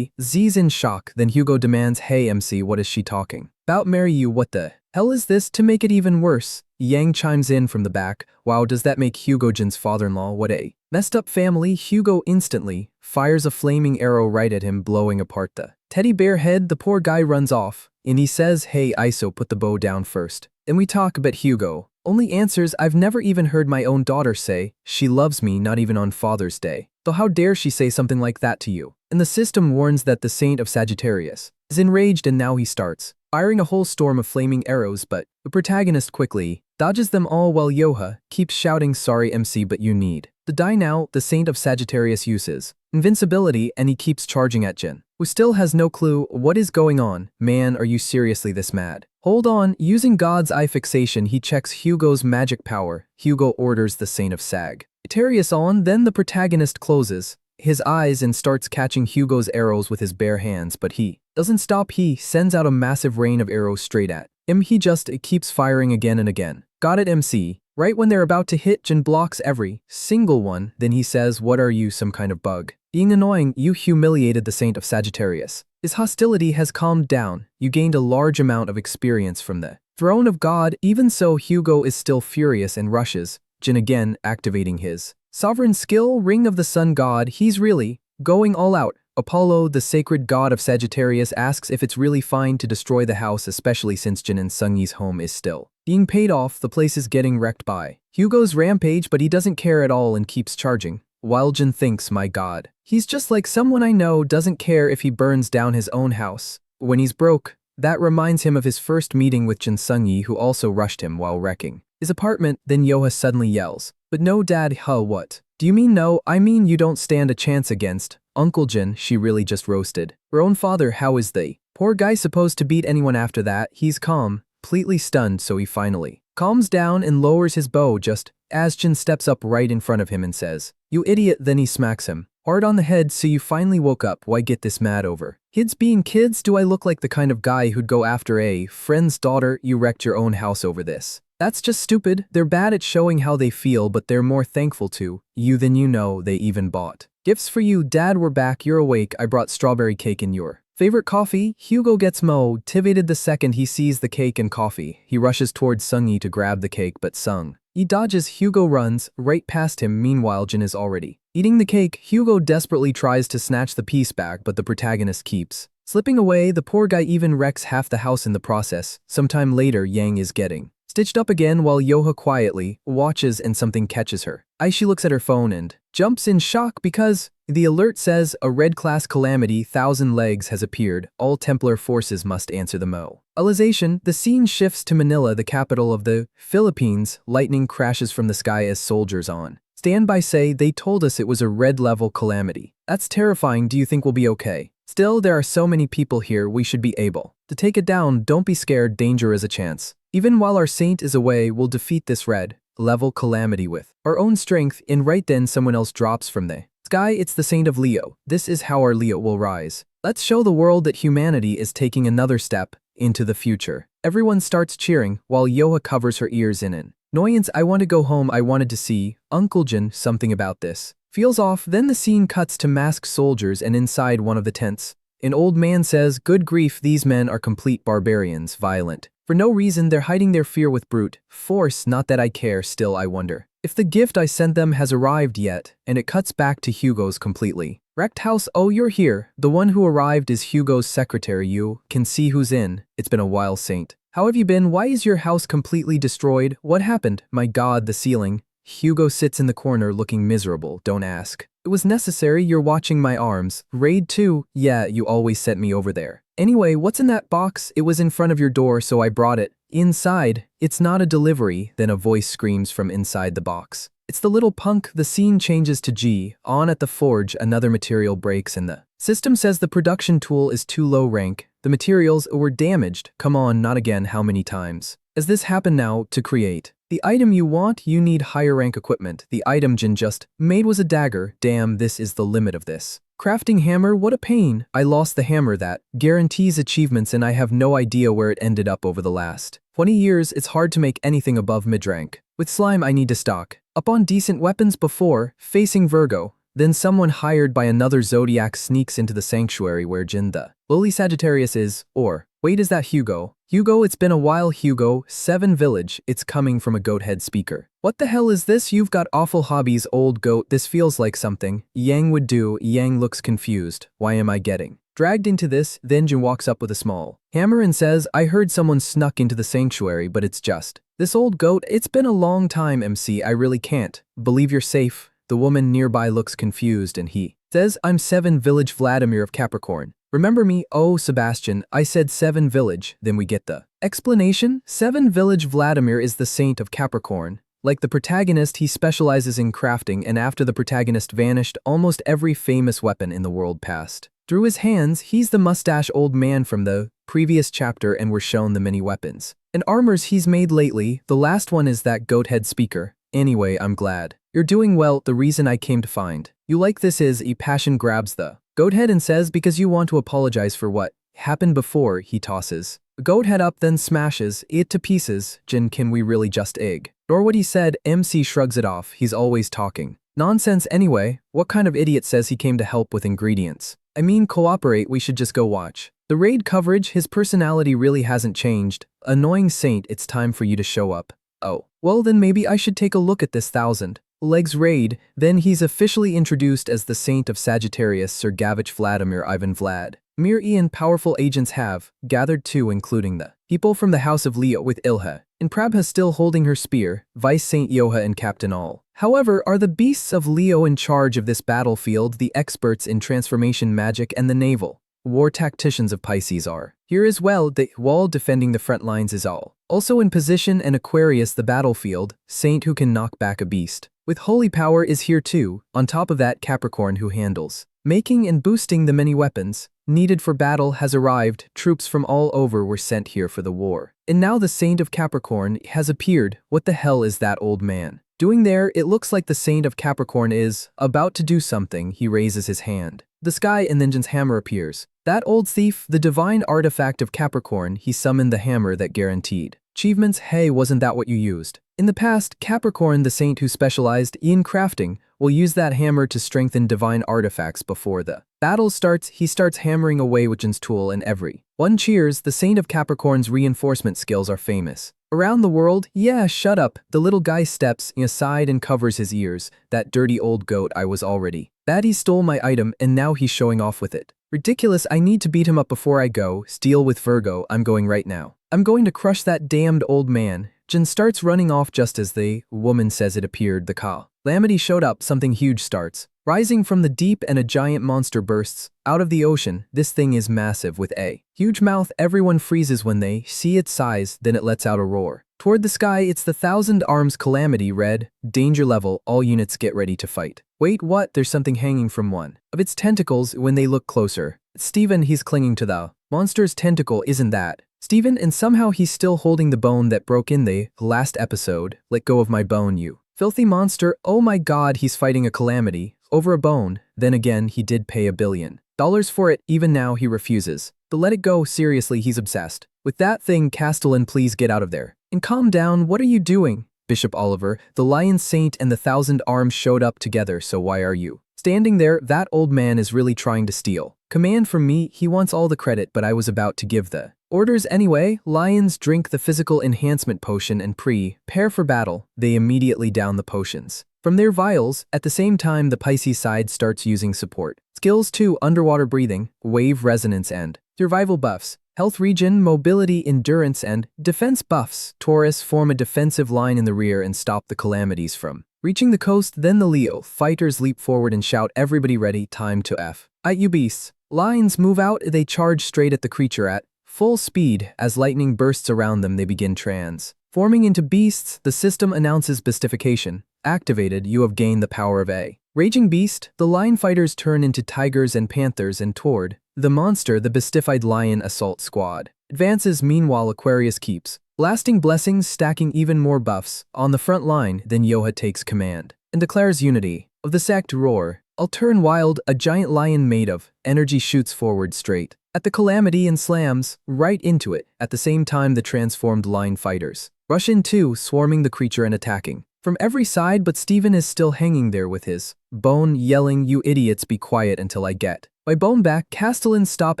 Z's in shock. Then Hugo demands, "Hey MC, what is she talking about? Marry you? What the hell is this?" To make it even worse, Yang chimes in from the back, "Wow, does that make Hugo Jin's father-in-law? What a messed up family." Hugo instantly fires a flaming arrow right at him, blowing apart the teddy bear head. The poor guy runs off, and he says, "Hey Iso, put the bow down first, then we talk." But Hugo only answers, "I've never even heard my own daughter say she loves me, not even on Father's Day. Though how dare she say something like that to you?" And the system warns that the Saint of Sagittarius is enraged, and now he starts firing a whole storm of flaming arrows, but the protagonist quickly dodges them all while Yoha keeps shouting, "Sorry MC, but you need to die now." The Saint of Sagittarius uses invincibility and he keeps charging at Jin, who still has no clue what is going on. "Man, are you seriously this mad? Hold on." Using God's eye fixation, he checks Hugo's magic power. Hugo orders the Saint of Sagittarius on. Then the protagonist closes his eyes and starts catching Hugo's arrows with his bare hands, but he doesn't stop. He sends out a massive rain of arrows straight at him. He just keeps firing again and again. "Got it MC." Right when they're about to hit, Jin blocks every single one. Then he says, "What are you, some kind of bug? Being annoying, you humiliated the Saint of Sagittarius. His hostility has calmed down. You gained a large amount of experience from the throne of God." Even so, Hugo is still furious and rushes Jin again, activating his sovereign skill, Ring of the Sun God. He's really going all out. Apollo, the sacred god of Sagittarius, asks if it's really fine to destroy the house, especially since Jin and Sungi's home is still being paid off. The place is getting wrecked by Hugo's rampage, but he doesn't care at all and keeps charging. While Jin thinks, "My god, he's just like someone I know, doesn't care if he burns down his own house when he's broke." That reminds him of his first meeting with Jin Sungi, who also rushed him while wrecking his apartment. Then Yoha suddenly yells, "But no dad, huh? What do you mean no? I mean you don't stand a chance against Uncle Jin." She really just roasted her own father. How is the poor guy supposed to beat anyone after that? He's calm, completely stunned, so he finally calms down and lowers his bow just as Jin steps up right in front of him and says, "You idiot," then he smacks him hard on the head. "So you finally woke up, why get this mad over? Kids being kids, do I look like the kind of guy who'd go after a friend's daughter? You wrecked your own house over this. That's just stupid. They're bad at showing how they feel, but they're more thankful to you than you know. They even bought gifts for you. Dad, we're back, you're awake, I brought strawberry cake in your favorite coffee." Hugo gets motivated the second he sees the cake and coffee. He rushes towards Sung-yi to grab the cake, but Sung-yi dodges. Hugo runs right past him. Meanwhile, Jin is already eating the cake. Hugo desperately tries to snatch the piece back, but the protagonist keeps slipping away. The poor guy even wrecks half the house in the process. Sometime later, Yang is getting stitched up again while Yoha quietly watches and something catches her eye. She looks at her phone and jumps in shock because the alert says a red class calamity, 1,000 legs has appeared. All Templar forces must answer the mobilization. The scene shifts to Manila, the capital of the Philippines. Lightning crashes from the sky as soldiers on standby say, "They told us it was a red level calamity. That's terrifying. Do you think we'll be okay? Still, there are so many people here, we should be able to take it down. Don't be scared, danger is a chance. Even while our saint is away, we'll defeat this red level calamity with our own strength." And right then someone else drops from the sky. It's the Saint of Leo. "This is how our Leo will rise. Let's show the world that humanity is taking another step into the future." Everyone starts cheering while Yoha covers her ears in an annoyance. "I want to go home. I wanted to see Uncle Jin. Something about this feels off." Then the scene cuts to masked soldiers, and inside one of the tents, an old man says, "Good grief, these men are complete barbarians, violent. For no reason, they're hiding their fear with brute force. Not that I care, still I wonder if the gift I sent them has arrived yet." And it cuts back to Hugo's completely wrecked house. "Oh, you're here. The one who arrived is Hugo's secretary. You can see who's in. It's been a while, Saint. How have you been? Why is your house completely destroyed? What happened? My God, the ceiling." Hugo sits in the corner looking miserable. "Don't ask. It was necessary. You're watching my arms. Raid 2. Yeah, you always sent me over there. Anyway, what's in that box? It was in front of your door, so I brought it. Inside. It's not a delivery." Then a voice screams from inside the box. It's the little punk. The scene changes to G. On at the forge, another material breaks and the system says the production tool is too low rank. The materials were damaged. "Come on, not again. How many times has this happened now? To create the item you want, you need higher rank equipment. The item Jin just made was a dagger. Damn, this is the limit of this crafting hammer. What a pain. I lost the hammer that guarantees achievements and I have no idea where it ended up over the last 20 years. It's hard to make anything above mid-rank. With slime, I need to stock up on decent weapons before facing Virgo." Then someone hired by another zodiac sneaks into the sanctuary where Jin the lowly Sagittarius is. Or, wait, is that Hugo? "Hugo, it's been a while, Hugo. 7 Village. It's coming from a goat head speaker. What the hell is this? You've got awful hobbies, old goat. This feels like something Yang would do." Yang looks confused. "Why am I getting dragged into this?" Then Jin walks up with a small hammer and says, "I heard someone snuck into the sanctuary, but it's just this old goat. It's been a long time, MC. I really can't believe you're safe." The woman nearby looks confused and he says, "I'm 7 Village Vladimir of Capricorn. Remember me?" "Oh, Sebastian, I said 7 Village." Then we get the explanation. 7 Village Vladimir is the saint of Capricorn. Like the protagonist, he specializes in crafting, and after the protagonist vanished, almost every famous weapon in the world passed through his hands. He's the mustache old man from the previous chapter, and we're shown the many weapons and armors he's made lately. The last one is that goat head speaker. "Anyway, I'm glad you're doing well. The reason I came to find you like this is," a passion grabs the goat head and says, "Because you want to apologize for what happened before." He tosses the goat head up, then smashes it to pieces. "Jin, can we really just ignore what he said?" MC shrugs it off. "He's always talking nonsense anyway. What kind of idiot says he came to help with ingredients? I mean, cooperate. We should just go watch the raid coverage. His personality really hasn't changed. Annoying saint, it's time for you to show up." "Oh, well then maybe I should take a look at this 1,000 legs raid." Then he's officially introduced as the Saint of Sagittarius, Sir Gavich Vladimir Ivan Vlad. Mir Ian powerful agents have gathered too, including the people from the House of Leo with Ilha and Prabha still holding her spear, Vice Saint Yoha and Captain All. However, are the beasts of Leo in charge of this battlefield? The experts in transformation magic and the naval war tacticians of Pisces are here as well. The wall defending the front lines is all also in position, and Aquarius the battlefield saint who can knock back a beast with holy power is here too. On top of that, Capricorn who handles making and boosting the many weapons needed for battle has arrived, troops from all over were sent here for the war. And now the Saint of Capricorn has appeared. What the hell is that old man doing there? It looks like the Saint of Capricorn is about to do something. He raises his hand. The sky and then Jin's hammer appears. That old thief, the divine artifact of Capricorn, he summoned the hammer that guaranteed achievements. Hey, wasn't that what you used? In the past, Capricorn, the saint who specialized in crafting, will use that hammer to strengthen divine artifacts before the battle starts. He starts hammering away with Jin's tool and every one cheers. The Saint of Capricorn's reinforcement skills are famous around the world. Yeah, shut up. The little guy steps aside and covers his ears. That dirty old goat, I was already bad. He stole my item and now he's showing off with it. Ridiculous. I need to beat him up before I go. Steal with Virgo. I'm going right now. I'm going to crush that damned old man. Jin starts running off just as the woman says it appeared. The calamity showed up. Something huge starts rising from the deep and a giant monster bursts out of the ocean. This thing is massive with a huge mouth. Everyone freezes when they see its size, then it lets out a roar. Toward the sky, it's the Thousand Arms Calamity. Red, danger level, all units get ready to fight. Wait, what? There's something hanging from one of its tentacles. When they look closer, Steven, he's clinging to the monster's tentacle. Isn't that Steven? And somehow he's still holding the bone that broke in the last episode. Let go of my bone, you filthy monster. Oh my god, he's fighting a calamity over a bone. Then again, he did pay $1 billion for it. Even now he refuses to let it go. Seriously, he's obsessed with that thing. Castellan, please get out of there and calm down. What are you doing? Bishop Oliver, the Lion Saint and the Thousand Arms showed up together, so why are you standing there? That old man is really trying to steal command from me. He wants all the credit, but I was about to give the orders anyway. Lions drink the physical enhancement potion and prepare for battle. They immediately down the potions from their vials. At the same time, the Pisces side starts using support skills too: underwater breathing, wave resonance, and survival buffs. Health regen, mobility, endurance, and defense buffs. Taurus form a defensive line in the rear and stop the calamities from reaching the coast. Then the Leo fighters leap forward and shout, everybody ready, time to fight you beasts. Lions move out. They charge straight at the creature at full speed. As lightning bursts around them, they begin transforming into beasts. The system announces beastification activated. You have gained the power of a raging beast. The lion fighters turn into tigers and panthers, and toward the monster, the bestified lion assault squad advances. Meanwhile, Aquarius keeps blasting blessings, stacking even more buffs on the front line. Then Yoha takes command and declares unity of the sect. Roar, I'll turn wild. A giant lion made of energy shoots forward straight at the calamity and slams right into it. At the same time, the transformed lion fighters rush in too, swarming the creature and attacking from every side. But Steven is still hanging there with his bone, yelling, you idiots, be quiet until I get my bone back. Castellan, stop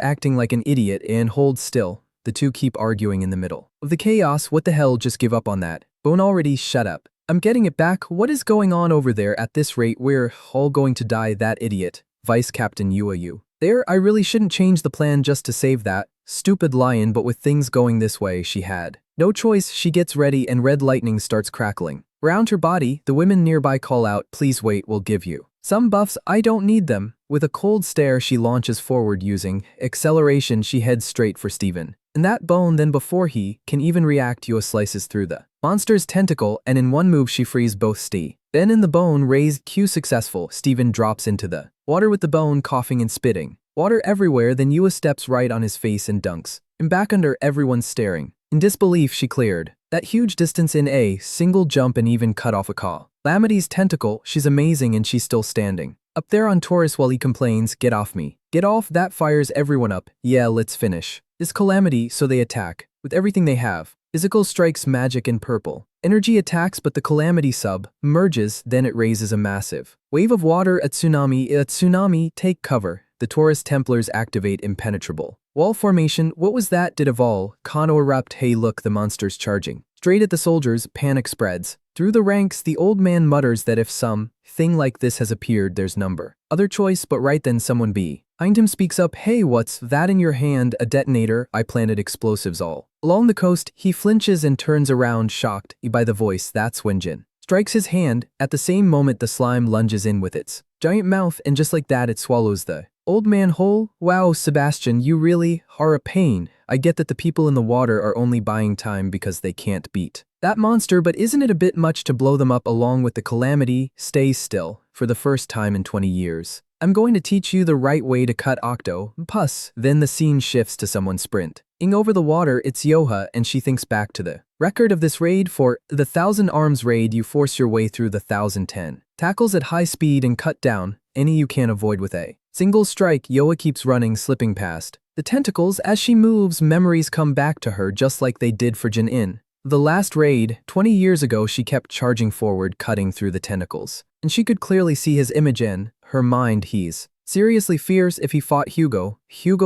acting like an idiot and hold still. The two keep arguing in the middle of the chaos. What the hell, just give up on that bone already. Shut up, I'm getting it back. What is going on over there? At this rate, we're all going to die. That idiot Vice Captain Yu there. I really shouldn't change the plan just to save that stupid lion, but with things going this way, she had no choice. She gets ready and red lightning starts crackling around her body. The women nearby call out, please wait, we'll give you some buffs. I don't need them. With a cold stare, she launches forward using acceleration. She heads straight for Steven and that bone. Then before he can even react, Yua slices through the monster's tentacle, and in one move she frees both Ben and the bone. Raised Q successful. Steven drops into the water with the bone, coughing and spitting water everywhere. Then Yua steps right on his face and dunks him back under. Everyone's staring in disbelief. She cleared that huge distance in a single jump and even cut off a calamity's tentacle. She's amazing, and she's still standing up there on Taurus while he complains, get off me, get off. That fires everyone up. Yeah, let's finish this calamity. So they attack with everything they have. Physical strikes, magic, and purple energy attacks, but the calamity merges. Then it raises a massive wave of water. A tsunami, take cover. The Taurus Templars activate impenetrable wall formation. What was that? Did Aval Kano erupt? Hey look, the monster's charging straight at the soldiers. Panic spreads through the ranks. The old man mutters that if something like this has appeared, there's number other choice. But right then someone behind him speaks up, hey, what's that in your hand? A detonator. I planted explosives all along the coast. He flinches and turns around, shocked by the voice. That's when Jin strikes his hand. At the same moment, the slime lunges in with its giant mouth, and just like that, it swallows the old man whole. Wow, Sebastian, you really are a pain. I get that the people in the water are only buying time because they can't beat that monster, but isn't it a bit much to blow them up along with the calamity? Stay still. For the first time in 20 years, I'm going to teach you the right way to cut Octo, Puss. Then the scene shifts to someone sprint-ing over the water. It's Yoha, and she thinks back to the record of this raid. For the 1,000 arms raid, you force your way through the 1,010 tackles at high speed and cut down any you can't avoid with a single strike. Yoha keeps running, slipping past the tentacles. As she moves, memories come back to her just like they did for Jin-in. The last raid, 20 years ago. She kept charging forward, cutting through the tentacles, and she could clearly see his image in her mind. He's seriously fierce. If he fought Hugo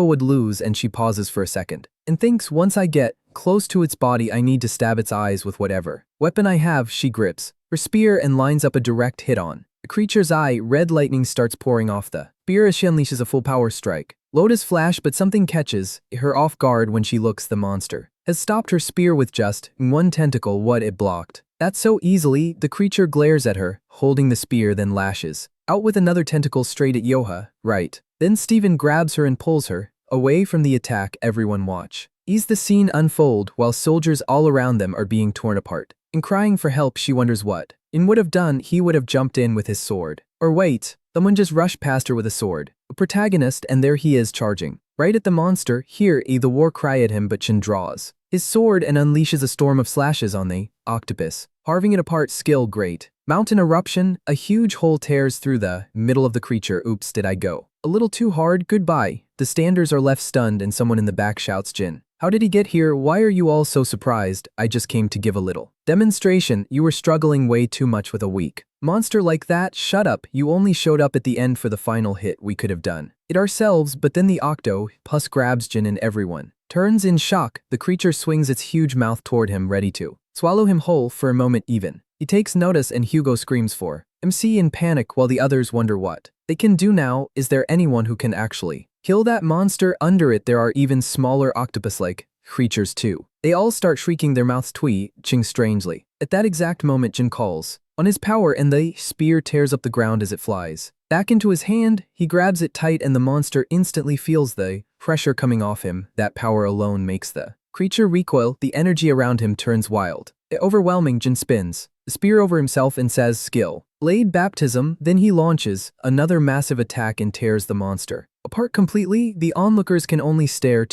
would lose, and she pauses for a second and thinks, once I get close to its body, I need to stab its eyes with whatever weapon I have. She grips her spear and lines up a direct hit on the creature's eye. Red lightning starts pouring off the spear as she unleashes a full power strike. Lotus flash, but something catches her off guard when she looks. The monster has stopped her spear with just one tentacle. What it blocked that so easily. The creature glares at her, holding the spear, then lashes out with another tentacle straight at Yoha. Right then Steven grabs her and pulls her away from the attack. Everyone watch the scene unfold while soldiers all around them are being torn apart and crying for help. She wonders what Jin would have done. He would have jumped in with his sword. Or wait, someone just rushed past her with a sword. A protagonist, and there he is charging right at the monster. Here, the war cry at him, but Cheon draws his sword and unleashes a storm of slashes on the octopus, carving it apart. Skill great. Mountain eruption. A huge hole tears through the middle of the creature. Oops, did I go a little too hard? Goodbye. The standers are left stunned, and someone in the back shouts, Jin, how did he get here? Why are you all so surprised? I just came to give a little demonstration. You were struggling way too much with a weak monster like that. Shut up. You only showed up at the end for the final hit. We could have done it ourselves. But then the octopus grabs Jin and everyone turns in shock. The creature swings its huge mouth toward him, ready to swallow him whole. For a moment even he takes notice, and Hugo screams for MC in panic while the others wonder what they can do now. Is there anyone who can actually kill that monster? Under it there are even smaller octopus-like creatures too. They all start shrieking, their mouths twitching strangely. At that exact moment, Jin calls on his power, and the spear tears up the ground as it flies back into his hand. He grabs it tight, and the monster instantly feels the pressure coming off him. That power alone makes the creature recoil. The energy around him turns wild. Overwhelming. Jin spins the spear over himself and says, skill blade baptism. Then he launches another massive attack and tears the monster apart completely. The onlookers can only stare.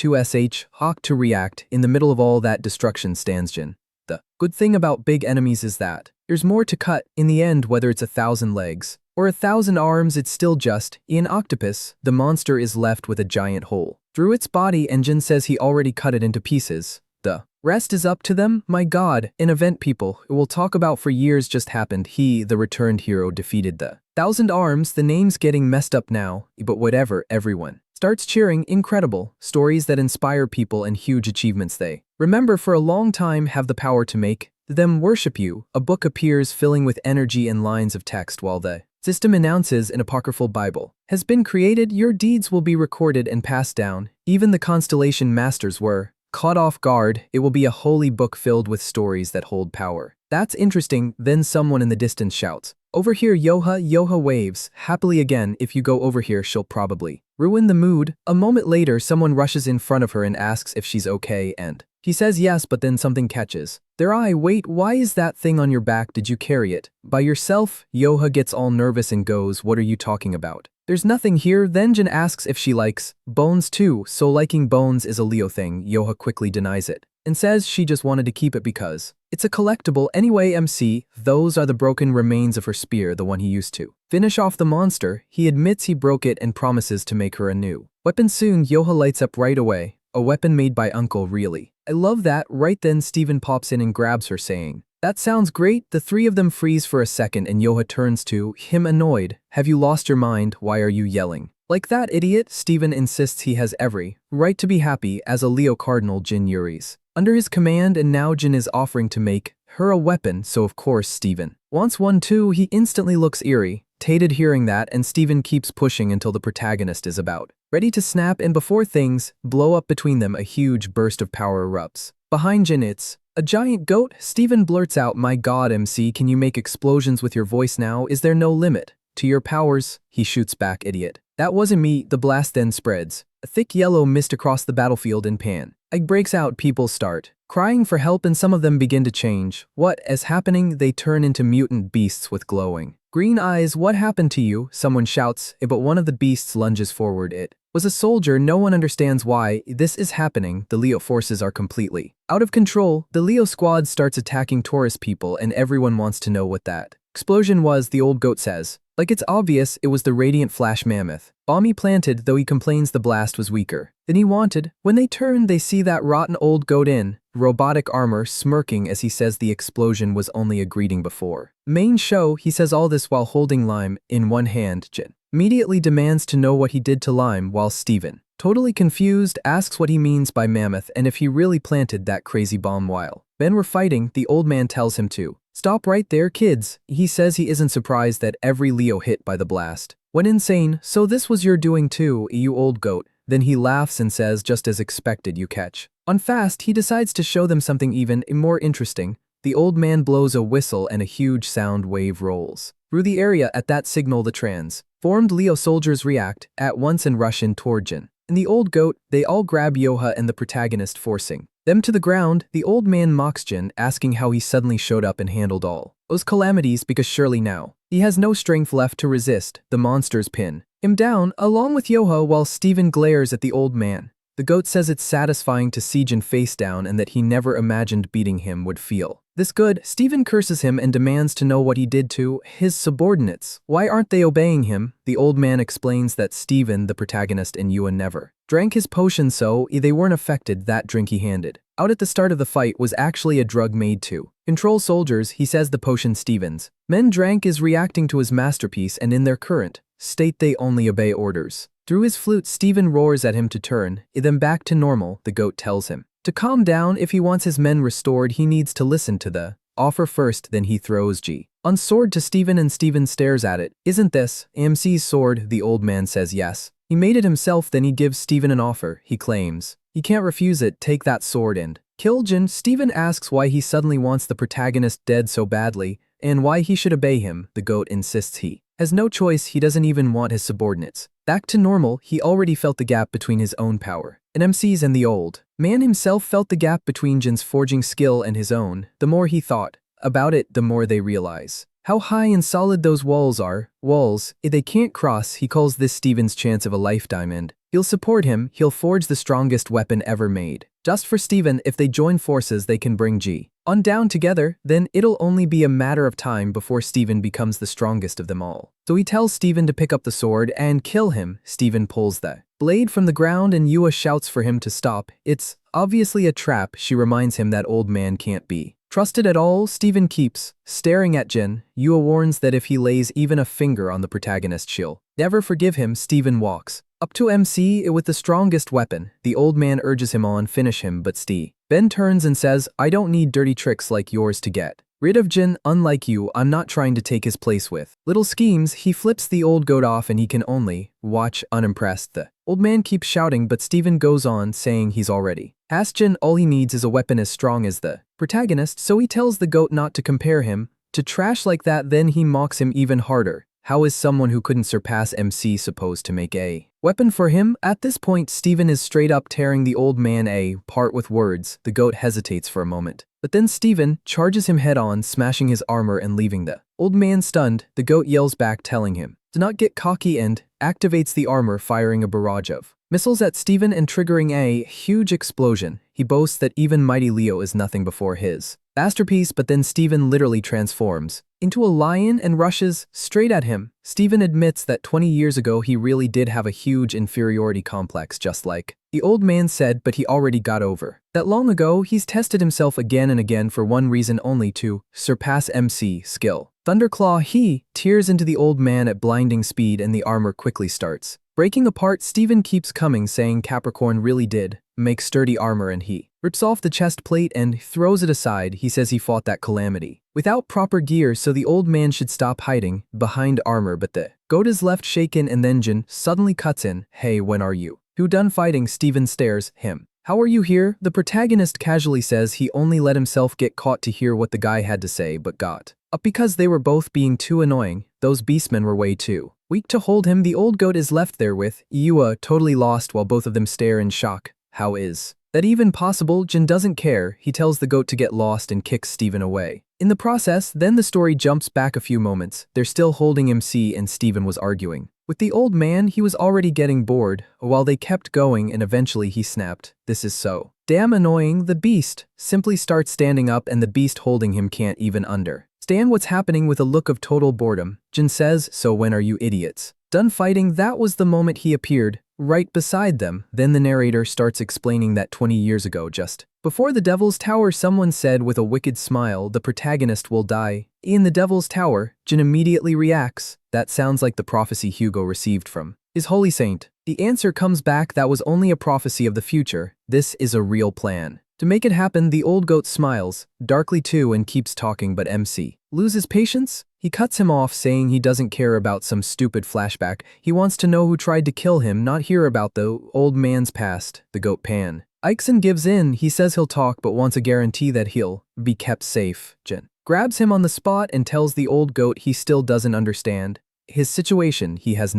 Hawk to react. In the middle of all that destruction stands Jin. The good thing about big enemies is that there's more to cut. In the end, whether it's 1,000 legs or 1,000 arms, it's still just an octopus. The monster is left with a giant hole through its body, and Jin says he already cut it into pieces. The rest is up to them. My god, an event people we'll talk about for years just happened. He, the returned hero, defeated the 1,000 arms. The name's getting messed up now, but whatever. Everyone starts cheering. Incredible stories that inspire people, and huge achievements they remember for a long time have the power to make them worship you. A book appears filling with energy and lines of text while the system announces an apocryphal Bible has been created. Your deeds will be recorded and passed down. Even the constellation masters were caught off guard. It will be a holy book filled with stories that hold power. That's interesting. Then someone in the distance shouts, over here, Yoha. Yoha waves happily again. If you go over here, she'll probably ruin the mood. A moment later, someone rushes in front of her and asks if she's okay, and he says yes, but then something catches their eye. Wait, why is that thing on your back? Did you carry it by yourself? Yoha gets all nervous and goes, what are you talking about? There's nothing here. Then Jin asks if she likes bones too. So liking bones is a Leo thing. Yoha quickly denies it and says she just wanted to keep it because it's a collectible. Anyway, MC, those are the broken remains of her spear, the one he used to finish off the monster. He admits he broke it and promises to make her a new weapon soon. Yoha lights up right away. A weapon made by Uncle, really? I love that. Right then Steven pops in and grabs her, saying, that sounds great. The three of them freeze for a second, and Yoha turns to him annoyed. Have you lost your mind? Why are you yelling like that, idiot? Steven insists he has every right to be happy as a Leo Cardinal. Jin Yuri's under his command, and now Jin is offering to make her a weapon, so of course Steven wants one too. He instantly looks irritated hearing that, and Steven keeps pushing until the protagonist is about ready to snap, and before things blow up between them, a huge burst of power erupts. Behind Jin, it's a giant goat. Steven blurts out, my god, MC, can you make explosions with your voice now? Is there no limit to your powers? He shoots back, idiot. That wasn't me. The blast then spreads a thick yellow mist across the battlefield, and panic breaks out. People start crying for help, and some of them begin to change. What is happening? They turn into mutant beasts with glowing Green eyes, what happened to you? Someone shouts, but one of the beasts lunges forward. It was a soldier. No one understands why this is happening. The Leo forces are completely out of control. The Leo squad starts attacking tourist people and everyone wants to know what that explosion was. The old goat says, like it's obvious, it was the radiant flash mammoth bomb he planted, though he complains the blast was weaker than he wanted. When they turn, they see that rotten old goat in robotic armor smirking as he says the explosion was only a greeting before main show. He says all this while holding Lime in one hand. Jin immediately demands to know what he did to Lime, while Steven, totally confused, asks what he means by mammoth and if he really planted that crazy bomb while men were fighting. The old man tells him to stop right there, kids. He says he isn't surprised that every Leo hit by the blast went insane. So this was your doing too, you old goat. Then he laughs and says, just as expected, you catch on fast. He decides to show them something even more interesting. The old man blows a whistle and a huge sound wave rolls through the area. At that signal, the transformed Leo soldiers react at once and rush in toward Jin and the old goat. They all grab Yoha and the protagonist, forcing them to the ground. The old man mocks Jin, asking how he suddenly showed up and handled all those calamities, because surely now he has no strength left to resist. The monsters pin him down along with Yoha while Steven glares at the old man. The goat says it's satisfying to see Jin face down and that he never imagined beating him would feel this good. Steven curses him and demands to know what he did to his subordinates. Why aren't they obeying him? The old man explains that Steven, the protagonist, and Yua never drank his potion, so they weren't affected. That drink he handed out at the start of the fight was actually a drug made to control soldiers. He says the potion Steven's men drank is reacting to his masterpiece, and in their current state they only obey orders. Through his flute, Steven roars at him to turn them back to normal. The goat tells him to calm down. If he wants his men restored, he needs to listen to the offer first. Then he throws G on sword to Steven and Steven stares at it. Isn't this AMC's sword? The old man says yes, he made it himself. Then he gives Steven an offer. He claims he can't refuse it. Take that sword and kill Jin. Steven asks why he suddenly wants the protagonist dead so badly and why he should obey him. The goat insists he has no choice. He doesn't even want his subordinates back to normal. He already felt the gap between his own power and MC's, and the old man himself felt the gap between Jin's forging skill and his own. The more he thought about it, the more they realize how high and solid those walls are. Walls they can't cross. He calls this Steven's chance of a lifetime, and he'll support him. He'll forge the strongest weapon ever made just for Steven. If they join forces, they can bring G on down together. Then it'll only be a matter of time before Steven becomes the strongest of them all. So he tells Steven to pick up the sword and kill him. Steven pulls the blade from the ground and Yua shouts for him to stop. It's obviously a trap. She reminds him that old man can't be trusted at all. Steven keeps staring at Jin. Yua warns that if he lays even a finger on the protagonist, she'll never forgive him. Steven walks up to MC with the strongest weapon. The old man urges him on, finish him, but Ben turns and says, I don't need dirty tricks like yours to get rid of Jin. Unlike you, I'm not trying to take his place with little schemes. He flips the old goat off and he can only watch unimpressed. The old man keeps shouting, but Steven goes on, saying he's already asked Jin all he needs is a weapon as strong as the protagonist, so he tells the goat not to compare him to trash like that. Then he mocks him even harder. How is someone who couldn't surpass MC supposed to make a weapon for him? At this point, Steven is straight up tearing the old man apart with words. The goat hesitates for a moment, but then Steven charges him head on, smashing his armor and leaving the old man stunned. The goat yells back, telling him to not get cocky, and activates the armor, firing a barrage of missiles at Steven and triggering a huge explosion. He boasts that even mighty Leo is nothing before his masterpiece, but then Steven literally transforms into a lion and rushes straight at him. Steven admits that 20 years ago he really did have a huge inferiority complex, just like the old man said, but he already got over that long ago. He's tested himself again and again for one reason only, to surpass MC skill. Thunderclaw. He tears into the old man at blinding speed and the armor quickly starts breaking apart. Steven keeps coming, saying Capricorn really did make sturdy armor, and he rips off the chest plate and throws it aside. He says he fought that calamity without proper gear, so the old man should stop hiding behind armor, but the goat is left shaken, and then Jin suddenly cuts in. Hey, when are you two done fighting? Steven stares him. How are you here? The protagonist casually says he only let himself get caught to hear what the guy had to say, but got up because they were both being too annoying. Those beastmen were way too weak to hold him. The old goat is left there with Yua, totally lost, while both of them stare in shock. How is that even possible? Jin doesn't care. He tells the goat to get lost and kicks Steven away. In the process, then the story jumps back a few moments. They're still holding MC and Steven was arguing. With the old man, he was already getting bored, while they kept going and eventually he snapped. This is so damn annoying. The beast simply starts standing up and the beast holding him can't even understand what's happening with a look of total boredom. Jin says, so when are you idiots done fighting? That was the moment he appeared right beside them. Then the narrator starts explaining that 20 years ago, just before the Devil's Tower, someone said with a wicked smile, the protagonist will die. In the Devil's Tower, Jin immediately reacts. That sounds like the prophecy Hugo received from his holy saint. The answer comes back, that was only a prophecy of the future. This is a real plan. To make it happen, the old goat smiles, darkly too, and keeps talking, but MC loses patience. He cuts him off, saying he doesn't care about some stupid flashback. He wants to know who tried to kill him, not hear about the old man's past. The goat Pan Ixon gives in. He says he'll talk but wants a guarantee that he'll be kept safe. Jin grabs him on the spot and tells the old goat he still doesn't understand his situation. He has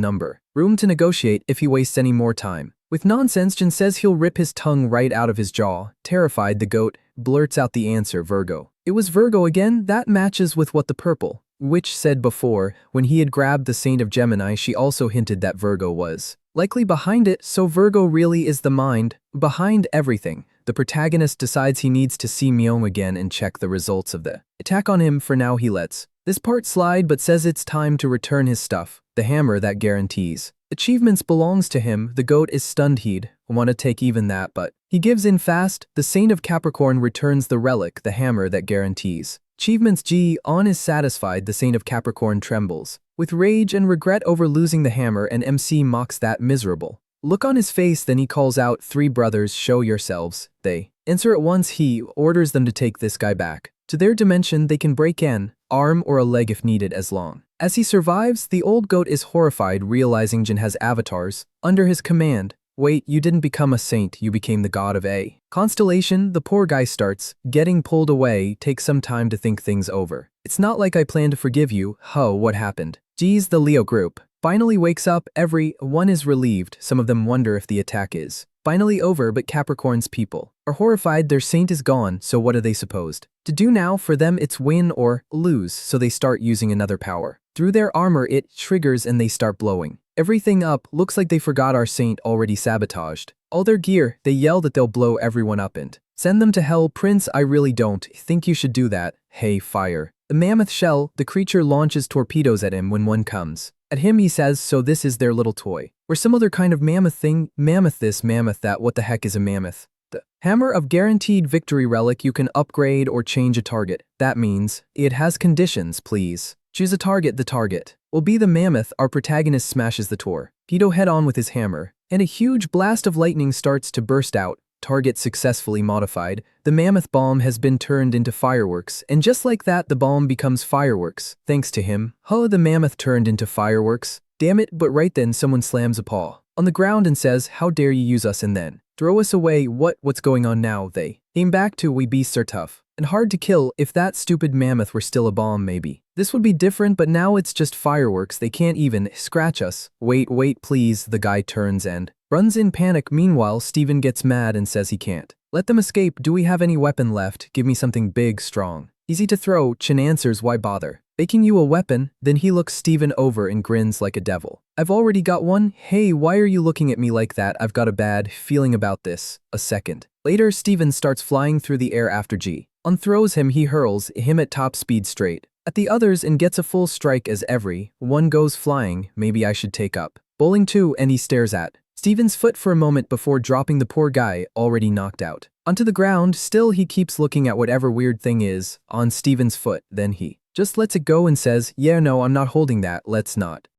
room to negotiate if he wastes any more time. With nonsense, Jin says he'll rip his tongue right out of his jaw. Terrified, the goat blurts out the answer, Virgo. It was Virgo again. That matches with what the purple witch said before. When he had grabbed the Saint of Gemini, she also hinted that Virgo was likely behind it, so Virgo really is the mind behind everything. The protagonist decides he needs to see Myung again and check the results of the attack on him. For now, he lets this part slide but says it's time to return his stuff. The hammer that guarantees achievements belongs to him. The goat is stunned. He'd want to take even that, but he gives in fast. The Saint of Capricorn returns the relic, the hammer that guarantees achievements. On is satisfied. The Saint of Capricorn trembles with rage and regret over losing the hammer, and MC mocks that miserable look on his face. Then he calls out, 3 brothers, show yourselves. They answer at once. He orders them to take this guy back to their dimension. They can break an arm or a leg if needed, as long as he survives. The old goat is horrified, realizing Jin has avatars under his command. Wait, you didn't become a saint, you became the god of a constellation. The poor guy starts getting pulled away. Takes some time to think things over. It's not like I plan to forgive you. What happened? Geez, the Leo group finally wakes up. Everyone is relieved. Some of them wonder if the attack is finally over, but Capricorn's people are horrified. Their saint is gone, so what are they supposed to do now? For them, it's win or lose, so they start using another power. Through their armor, it triggers and they start blowing everything up. Looks like they forgot our saint already sabotaged all their gear. They yell that they'll blow everyone up and send them to hell. Prince, I really don't think you should do that. Hey, fire the mammoth shell. The creature launches torpedoes at him. When one comes at him, he says, so this is their little toy or some other kind of mammoth thing. Mammoth this, mammoth that. What the heck is a mammoth? The hammer of guaranteed victory relic. You can upgrade or change a target. That means it has conditions. Please choose a target. The target will be the mammoth. Our protagonist smashes the torpedo head on with his hammer, and a huge blast of lightning starts to burst out. Target successfully modified. The mammoth bomb has been turned into fireworks, and just like that, the bomb becomes fireworks. Thanks to him, the mammoth turned into fireworks. Damn it, but right then someone slams a paw on the ground and says, how dare you use us and then throw us away? What's going on now? They aim back to, we beasts are tough and hard to kill. If that stupid mammoth were still a bomb, maybe this would be different, but now it's just fireworks. They can't even scratch us. Wait, please. The guy turns and runs in panic. Meanwhile, Steven gets mad and says he can't let them escape. Do we have any weapon left? Give me something big, strong, easy to throw. Chin answers, why bother making you a weapon? Then he looks Steven over and grins like a devil. I've already got one. Hey, why are you looking at me like that? I've got a bad feeling about this. A second later, Steven starts flying through the air after On throws him. He hurls him at top speed straight at the others and gets a full strike as every one goes flying. Maybe I should take up bowling too. And he stares at Steven's foot for a moment before dropping the poor guy, already knocked out, onto the ground. Still, he keeps looking at whatever weird thing is on Steven's foot. Then he just lets it go and says, yeah, no, I'm not holding that. Let's not